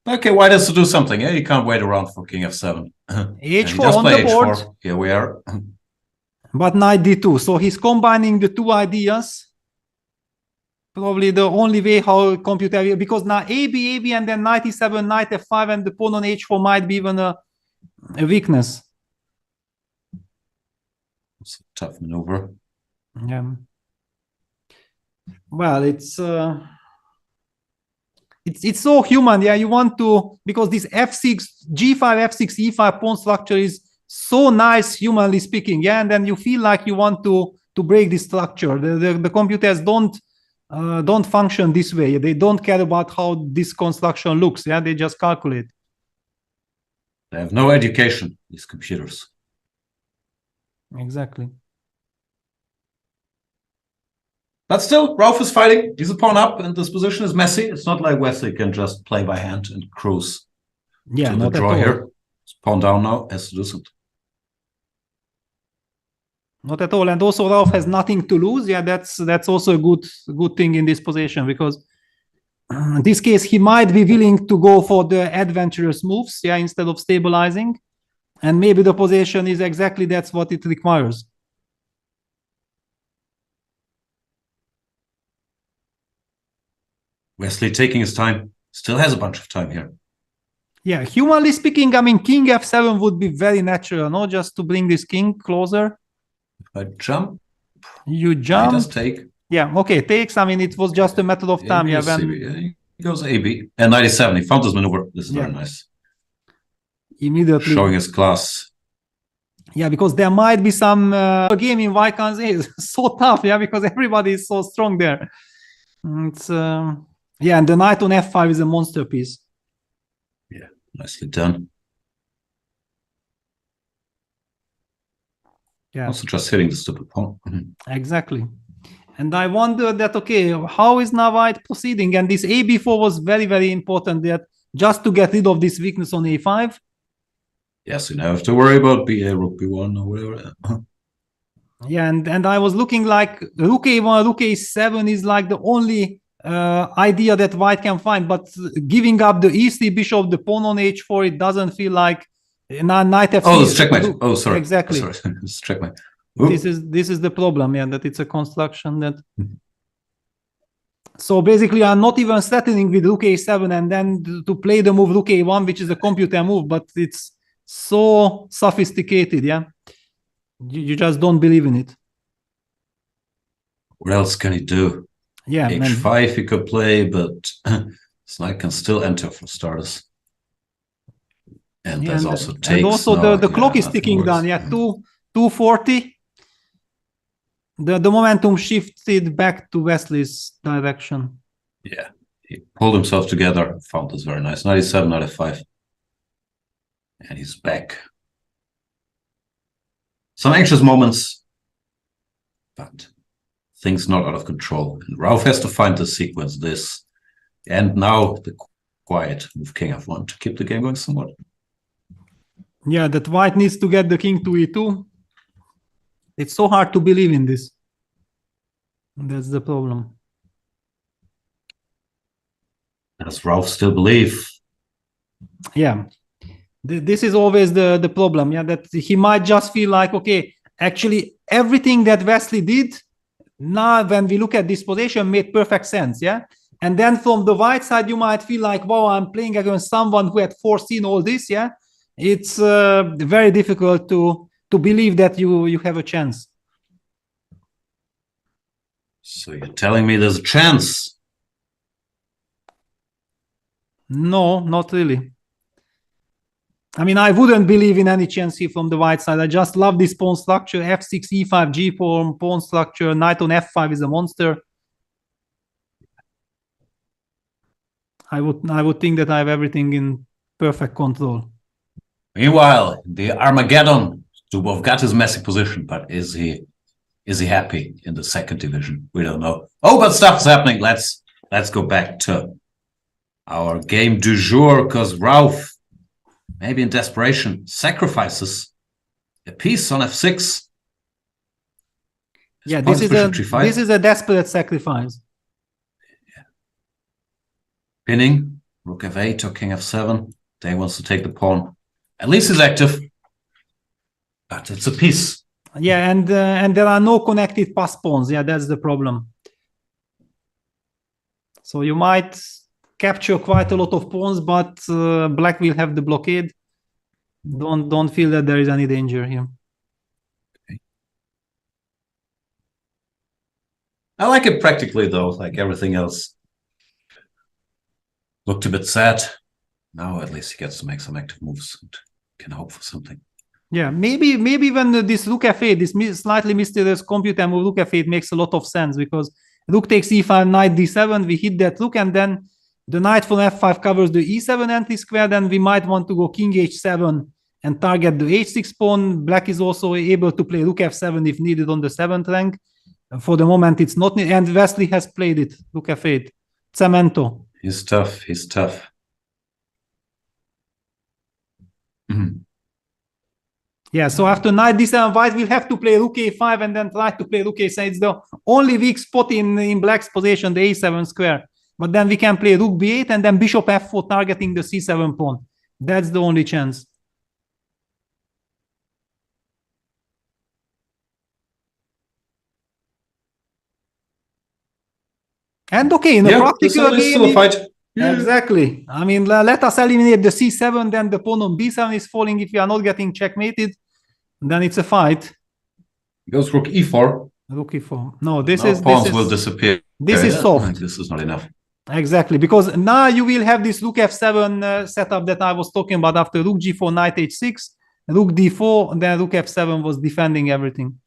Okay, white has to do something. Yeah, you can't wait around for king f7. h4 on the board. H4. Here we are. But knight d2. So he's combining the two ideas. Probably the only way how computer, because now AB, and then knight e7, knight f5, and the pawn on h4 might be even a weakness. It's a tough maneuver. Yeah. Well, it's so human. Yeah, you want to, because this f6, g5, f6, e5 pawn structure is so nice, humanly speaking. Yeah, and then you feel like you want to break this structure. The computers don't function this way. They don't care about how this construction looks. Yeah, they just calculate. They have no education, these computers. Exactly. But still, Ralph is fighting. He's a pawn up, and this position is messy. It's not like Wesley can just play by hand and cruise. Yeah, to not the draw at all. here. It's pawn down now, has to do something. Not at all. And also Ralph has nothing to lose. Yeah, that's also a good thing in this position, because in this case he might be willing to go for the adventurous moves, yeah, instead of stabilizing. And maybe the position is exactly that's what it requires. Wesley taking his time. Still has a bunch of time here. Yeah, humanly speaking, I mean, king f7 would be very natural, no? Just to bring this king closer. If I jump, you jump. He does take. Yeah, okay, takes. I mean, it was just a matter of time. Yeah, when he goes AB and 97. He found this maneuver. This is very nice. Immediately showing his class. Yeah, because there might be some game in Vikings is so tough. Yeah, because everybody is so strong there. It's yeah, and the knight on f5 is a monster piece. Yeah, nicely done. Yeah. Also just hitting the stupid pawn. Exactly. And I wonder that, okay, how is now white proceeding? And this AB4 was very, very important that just to get rid of this weakness on A5. Yes, you don't have to worry about BA, rook B1 or whatever. Yeah, and I was looking like rook A1, rook A7 is like the only idea that white can find, but giving up the E3 bishop, the pawn on H4, it doesn't feel like Knight F3. Oh, it's checkmate. Oh, sorry. Exactly. Sorry. It's checkmate. This is the problem, yeah, that it's a construction that. So basically, I'm not even threatening with rook a7 and then to play the move rook a1, which is a computer move, but it's so sophisticated, yeah. You just don't believe in it. What else can he do? Yeah, H5 he could play, but this knight can still enter for starters. And there's also takes. And also the clock is ticking down. Yeah, 240. The momentum shifted back to Wesley's direction. Yeah, he pulled himself together. Found this very nice. 97, 95. And he's back. Some anxious moments, but things not out of control. And Ralph has to find the sequence, this. And now the quiet move king f1 to keep the game going somewhat. Yeah, that white needs to get the king to e2. It's so hard to believe in this. That's the problem. Does Ralph still believe? Yeah. This is always the problem, yeah, that he might just feel like, okay, actually everything that Wesley did, now when we look at this position, made perfect sense, yeah? And then from the white side, you might feel like, wow, I'm playing against someone who had foreseen all this, yeah? It's very difficult to believe that you have a chance. So you're telling me there's a chance? No, not really. I mean, I wouldn't believe in any chance here from the white side. I just love this pawn structure. F6, E5, G4, pawn structure. Knight on F5 is a monster. I would think that I have everything in perfect control. Meanwhile, the Armageddon, Zubov got his messy position, but is he happy in the second division? We don't know. Oh, but stuff's happening. Let's go back to our game du jour, because Ralph, maybe in desperation, sacrifices a piece on f6. Yeah, this is a desperate sacrifice. Yeah. Pinning, rook f8 or king f7. Day wants to take the pawn. At least he's active, but it's a piece. Yeah, and there are no connected pass pawns. Yeah, that's the problem. So you might capture quite a lot of pawns, but black will have the blockade. Don't feel that there is any danger here. Okay. I like it practically though, like everything else. Looked a bit sad. Now at least he gets to make some active moves and can hope for something. Yeah, maybe when this rook f8, this slightly mysterious computer move rook f8 makes a lot of sense, because rook takes e5, knight d7, we hit that rook, and then the knight from f5 covers the e7 anti-square. Then we might want to go king h7 and target the h6 pawn. Black is also able to play rook f7 if needed on the 7th rank. For the moment, it's not needed. And Wesley has played it, rook f8. Cemento. He's tough. He's tough. Yeah, so after knight d7, white will have to play rook a5 and then try to play rook a7. It's the only weak spot in black's position, the a7 square. But then we can play rook b8 and then bishop f4 targeting the c7 pawn. That's the only chance. And okay, in a practical game, still a fight. Yeah. Exactly. I mean, let us eliminate the c7, then the pawn on b7 is falling. If you are not getting checkmated, then it's a fight. Goes rook e4. Rook e4. No, this pawns will disappear. This is soft. This is not enough. Exactly, because now you will have this rook f7 setup that I was talking about after rook g4, knight h6, rook d4, then rook f7 was defending everything.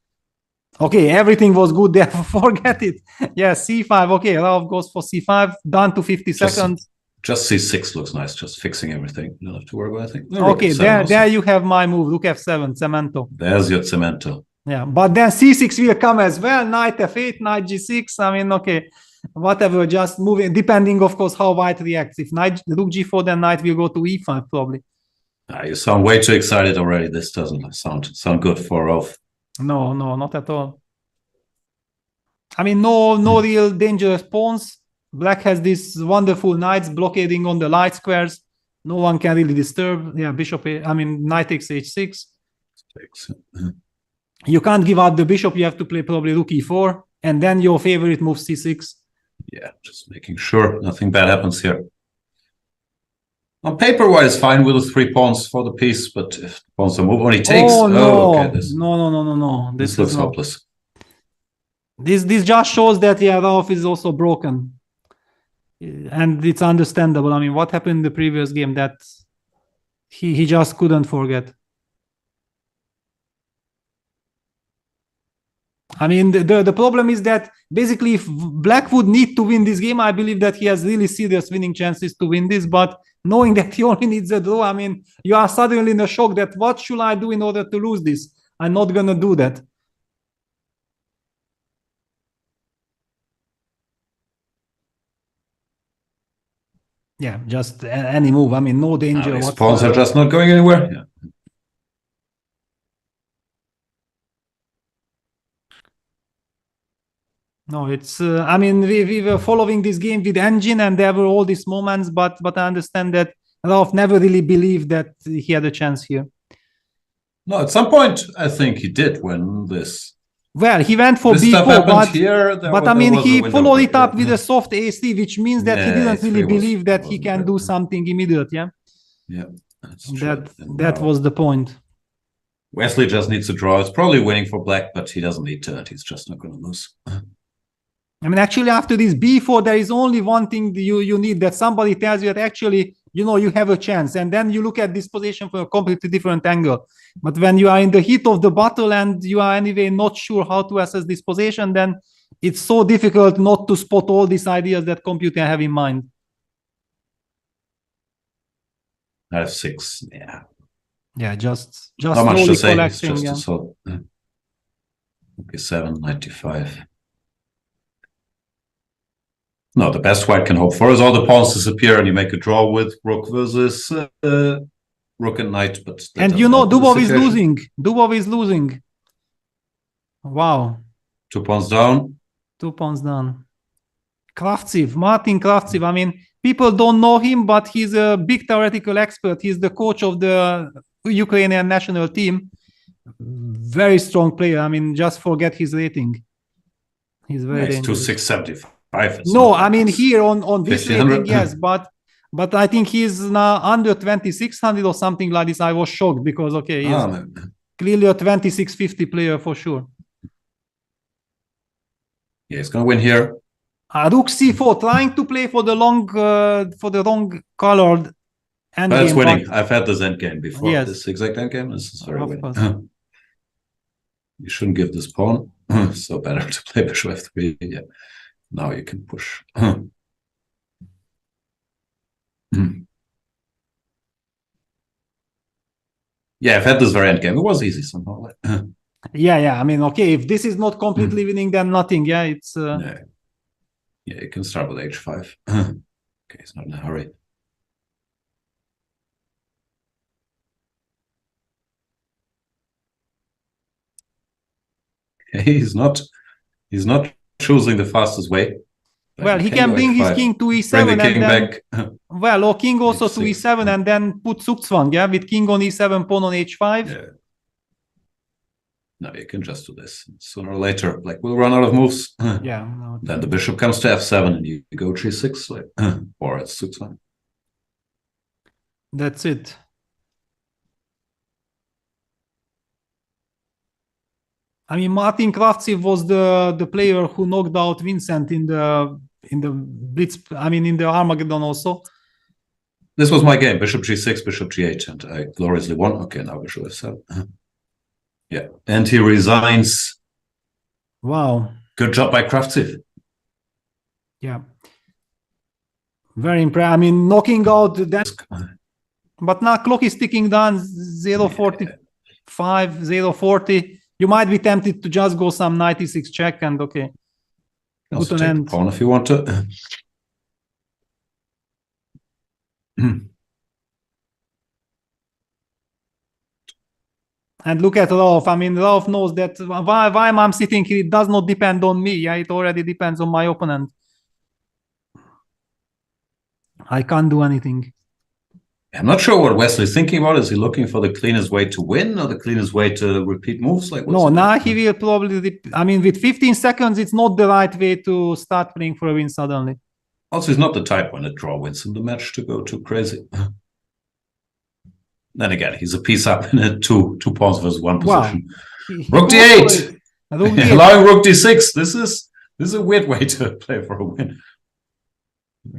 Okay, everything was good there. Forget it. Yeah, c5. Okay, Ralph goes for c5. Down to 50 seconds. Just c6 looks nice. Just fixing everything. You don't have to worry about anything. No, okay, there you have my move. Rook f7, cemento. There's your cemento. Yeah, but then c6 will come as well. Knight f8, knight g6. I mean, okay, whatever. Just moving, depending, of course, how white reacts. If knight rook g4, then knight will go to e5 probably. You sound way too excited already. This doesn't sound good for Ralph. No, not at all. I mean, no real dangerous pawns. Black has these wonderful knights blockading on the light squares. No one can really disturb. Yeah, knight takes h6. You can't give up the bishop. You have to play probably rook e4, and then your favorite move c6. Yeah, just making sure nothing bad happens here. On paper, white is fine with the 3 pawns for the piece, but if the pawns don't move, only takes. Oh no! Okay, No! This looks hopeless. This just shows that Rauf is also broken, and it's understandable. I mean, what happened in the previous game that he just couldn't forget. I mean, the problem is that basically if Black would need to win this game, I believe that he has really serious winning chances to win this, but knowing that he only needs a draw, I mean, you are suddenly in a shock that what should I do in order to lose this? I'm not gonna do that. Yeah, just any move. I mean, no danger. These pawns are just not going anywhere. Yeah. No, it's. I mean, we were following this game with engine, and there were all these moments. But I understand that Rauf never really believed that he had a chance here. No, at some point, I think he did win this. Well, he went for b4, but I mean, he followed it up with a soft AC, which means that he didn't really believe that he can do something immediate. Yeah. Yeah, that was the point. Wesley just needs to draw. It's probably winning for Black, but he doesn't need to. He's just not going to lose. I mean, actually, after this b4, there is only one thing you need, that somebody tells you that actually, you have a chance. And then you look at this position from a completely different angle. But when you are in the heat of the battle and you are anyway not sure how to assess this position, then it's so difficult not to spot all these ideas that computer have in mind. F6, yeah. Yeah, just not much to say. It's collecting. just okay, 795. No, the best white can hope for is all the pawns disappear and you make a draw with rook versus rook and knight. But and Dubov is losing. Dubov is losing. Wow. 2 pawns down. 2 pawns down. Kravtsev, Martin Kravtsev. I mean, people don't know him, but he's a big theoretical expert. He's the coach of the Ukrainian national team. Very strong player. I mean, just forget his rating. He's very dangerous. 2675. No, I mean here on this rating, yes, but I think he's now under 2600 or something like this. I was shocked because he's clearly a 2650 player for sure. Yeah, he's gonna win here. Rook c4, trying to play for the wrong colored endgame. That's winning. I've had this endgame before. Yes. This exact endgame. This is very winning. You shouldn't give this pawn. So better to play bishop f3. Yeah. Now you can push. Yeah, I've had this very endgame. It was easy somehow. Yeah. I mean, okay, if this is not completely winning, then nothing. Yeah, it's. Yeah, you can start with h5. Okay, he's not in a hurry. He's not choosing the fastest way. Well, he can bring his king to e7 and then back. Well, or king also to e7 and then put Zugzwang, yeah, with king on e7, pawn on h5. Yeah. No, you can just do this. Sooner or later, like we'll run out of moves. Yeah. No, then the bishop comes to f7 and you go g6, or it's Zugzwang. That's it. I mean, Martin Kravtsev was the player who knocked out Vincent in the Blitz. I mean, in the Armageddon also. This was my game: bishop g6, bishop g8, and I gloriously won. Okay, now bishop f7. Yeah, and he resigns. Wow. Good job by Kravtsev. Yeah. Very impressive. I mean, knocking out that. But now clock is ticking down 0:45, 0:40. You might be tempted to just go some 96 check and okay. Also take the pawn if you want to. And look at Rauf. I mean, Rauf knows that why I'm sitting here, it does not depend on me. Yeah, it already depends on my opponent. I can't do anything. I'm not sure what Wesley's thinking about. Is he looking for the cleanest way to win or the cleanest way to repeat moves? Like, no, now he will probably. I mean, with 15 seconds, it's not the right way to start playing for a win suddenly. Also, he's not the type when a draw wins him the match to go too crazy. Then again, he's a piece up in a two pawns versus one position. Rook d8, allowing rook d6. This is a weird way to play for a win.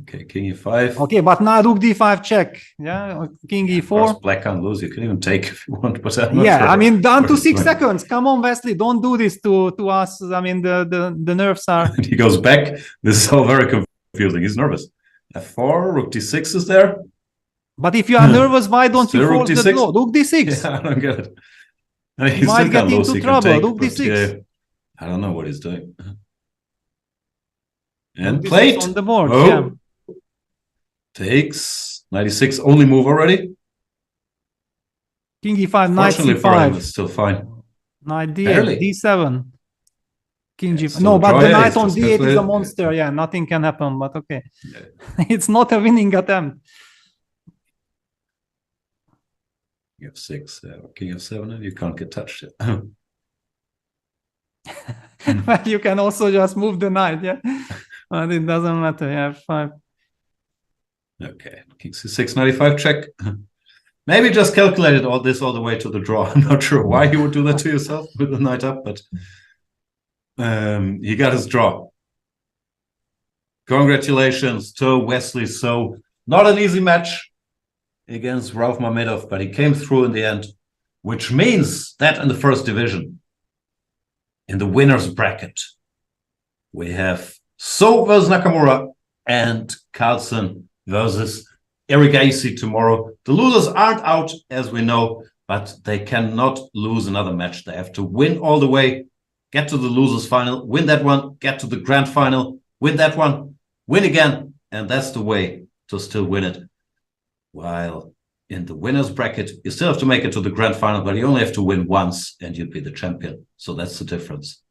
Okay, king e5. Okay, but now rook d5 check. Yeah, king e4. Of course, black can't lose. You can even take if you want, but I'm not sure. I mean, down to 6 doing. seconds. Come on, Wesley, don't do this to us. I mean, the nerves are. And he goes back. This is all very confusing. He's nervous. f4, rook d6 is there. But if you are nervous, why don't you force the draw? Rook d6. Yeah, I don't get it. I mean, he might get into trouble. Rook d6. I don't know what he's doing. And played. On the board. Yeah. Takes 96. Only move already. King e5, knight c5. For him, it's still fine. Knight d8, d7. King g5. No, but draw, the knight on d8 is a monster. Yeah, nothing can happen. But okay, it's not a winning attempt. King f6, king f7, and you can't get touched yet. Well, you can also just move the knight, yeah. But it doesn't matter. Yeah, f5. Okay, king c6, 95 check. Maybe just calculated all the way to the draw. I'm not sure why you would do that to yourself with the knight up, but he got his draw. Congratulations to Wesley. So not an easy match against Rauf Mamedov, but he came through in the end, which means that in the first division, in the winner's bracket, we have So versus Nakamura and Carlsen versus Erigaisi tomorrow. The losers aren't out, as we know, but they cannot lose another match. They have to win all the way, get to the losers final, win that one, get to the grand final, win that one, win again, and that's the way to still win it. While in the winner's bracket, you still have to make it to the grand final, but you only have to win once and you'd be the champion. So that's the difference.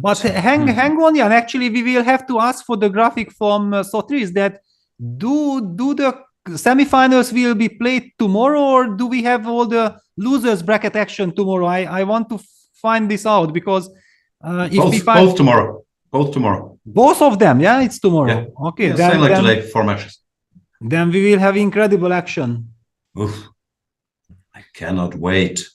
But hang on, Jan. Actually, we will have to ask for the graphic from Sotris that do the semifinals will be played tomorrow, or do we have all the losers bracket action tomorrow? I want to find this out because both tomorrow. Both of them, yeah, it's tomorrow. Yeah. Okay, yeah, same like today, 4 matches. Then we will have incredible action. Oof. I cannot wait.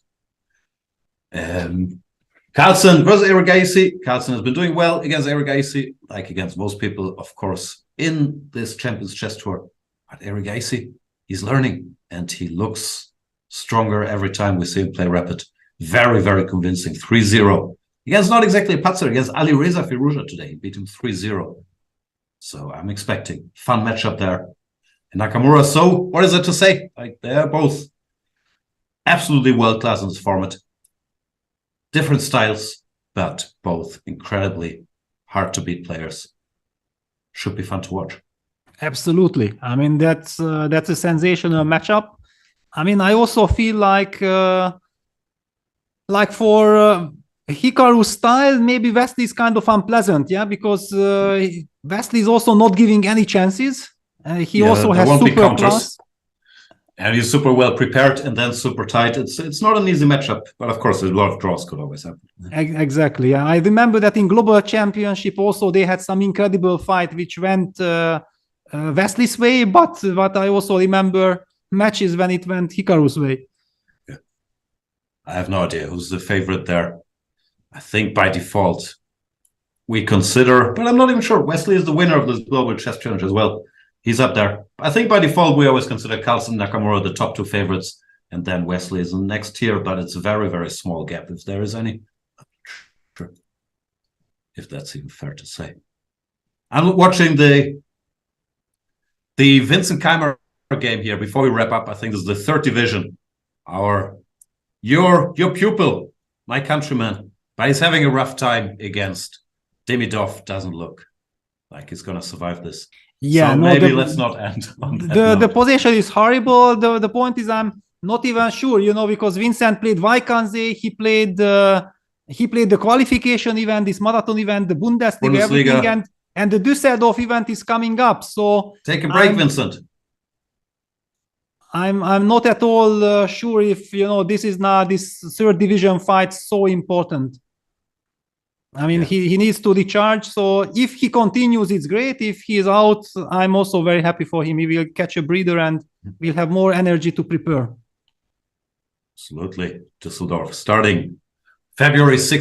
Carlsen versus Erigaisi. Carlsen has been doing well against Erigaisi, like against most people, of course, in this Champions Chess Tour. But Erigaisi, he's learning, and he looks stronger every time we see him play rapid. Very, very convincing. 3-0. Against not exactly a patzer, against Alireza Firouzja today. He beat him 3-0. So I'm expecting fun matchup there. And Nakamura, so what is it to say? Like, they're both absolutely world-class in this format. Different styles, but both incredibly hard to beat players. Should be fun to watch. Absolutely. I mean, that's a sensational matchup. I mean, I also feel like for Hikaru's style, maybe Wesley is kind of unpleasant, yeah, because Wesley is also not giving any chances. He also has super class. And he's super well prepared and then super tight. It's not an easy matchup, but of course, a lot of draws could always happen. Exactly. Yeah. I remember that in Global Championship also they had some incredible fight which went Wesley's way, but I also remember matches when it went Hikaru's way. Yeah. I have no idea who's the favorite there. I think by default we consider, but I'm not even sure. Wesley is the winner of this Global Chess Challenge as well. He's up there. I think by default, we always consider Carlsen and Nakamura the top 2 favorites, and then Wesley is in the next tier, but it's a very, very small gap, if there is any. Sure. If that's even fair to say. I'm watching the Vincent Keimer game here before we wrap up. I think this is the 3rd division. Your pupil, my countryman, but he's having a rough time against Demidov. Doesn't look like he's going to survive this. Yeah, so maybe let's not end on that. The position is horrible. The point is I'm not even sure, because Vincent played Vaikanze, he played the qualification event, this marathon event, the Bundesliga, everything, and the Düsseldorf event is coming up. So take a break, Vincent. I'm not at all sure if this third division fight so important. I mean, he needs to recharge. So if he continues, it's great. If he is out, I'm also very happy for him. He will catch a breather and will have more energy to prepare. Absolutely. Düsseldorf starting February 6th.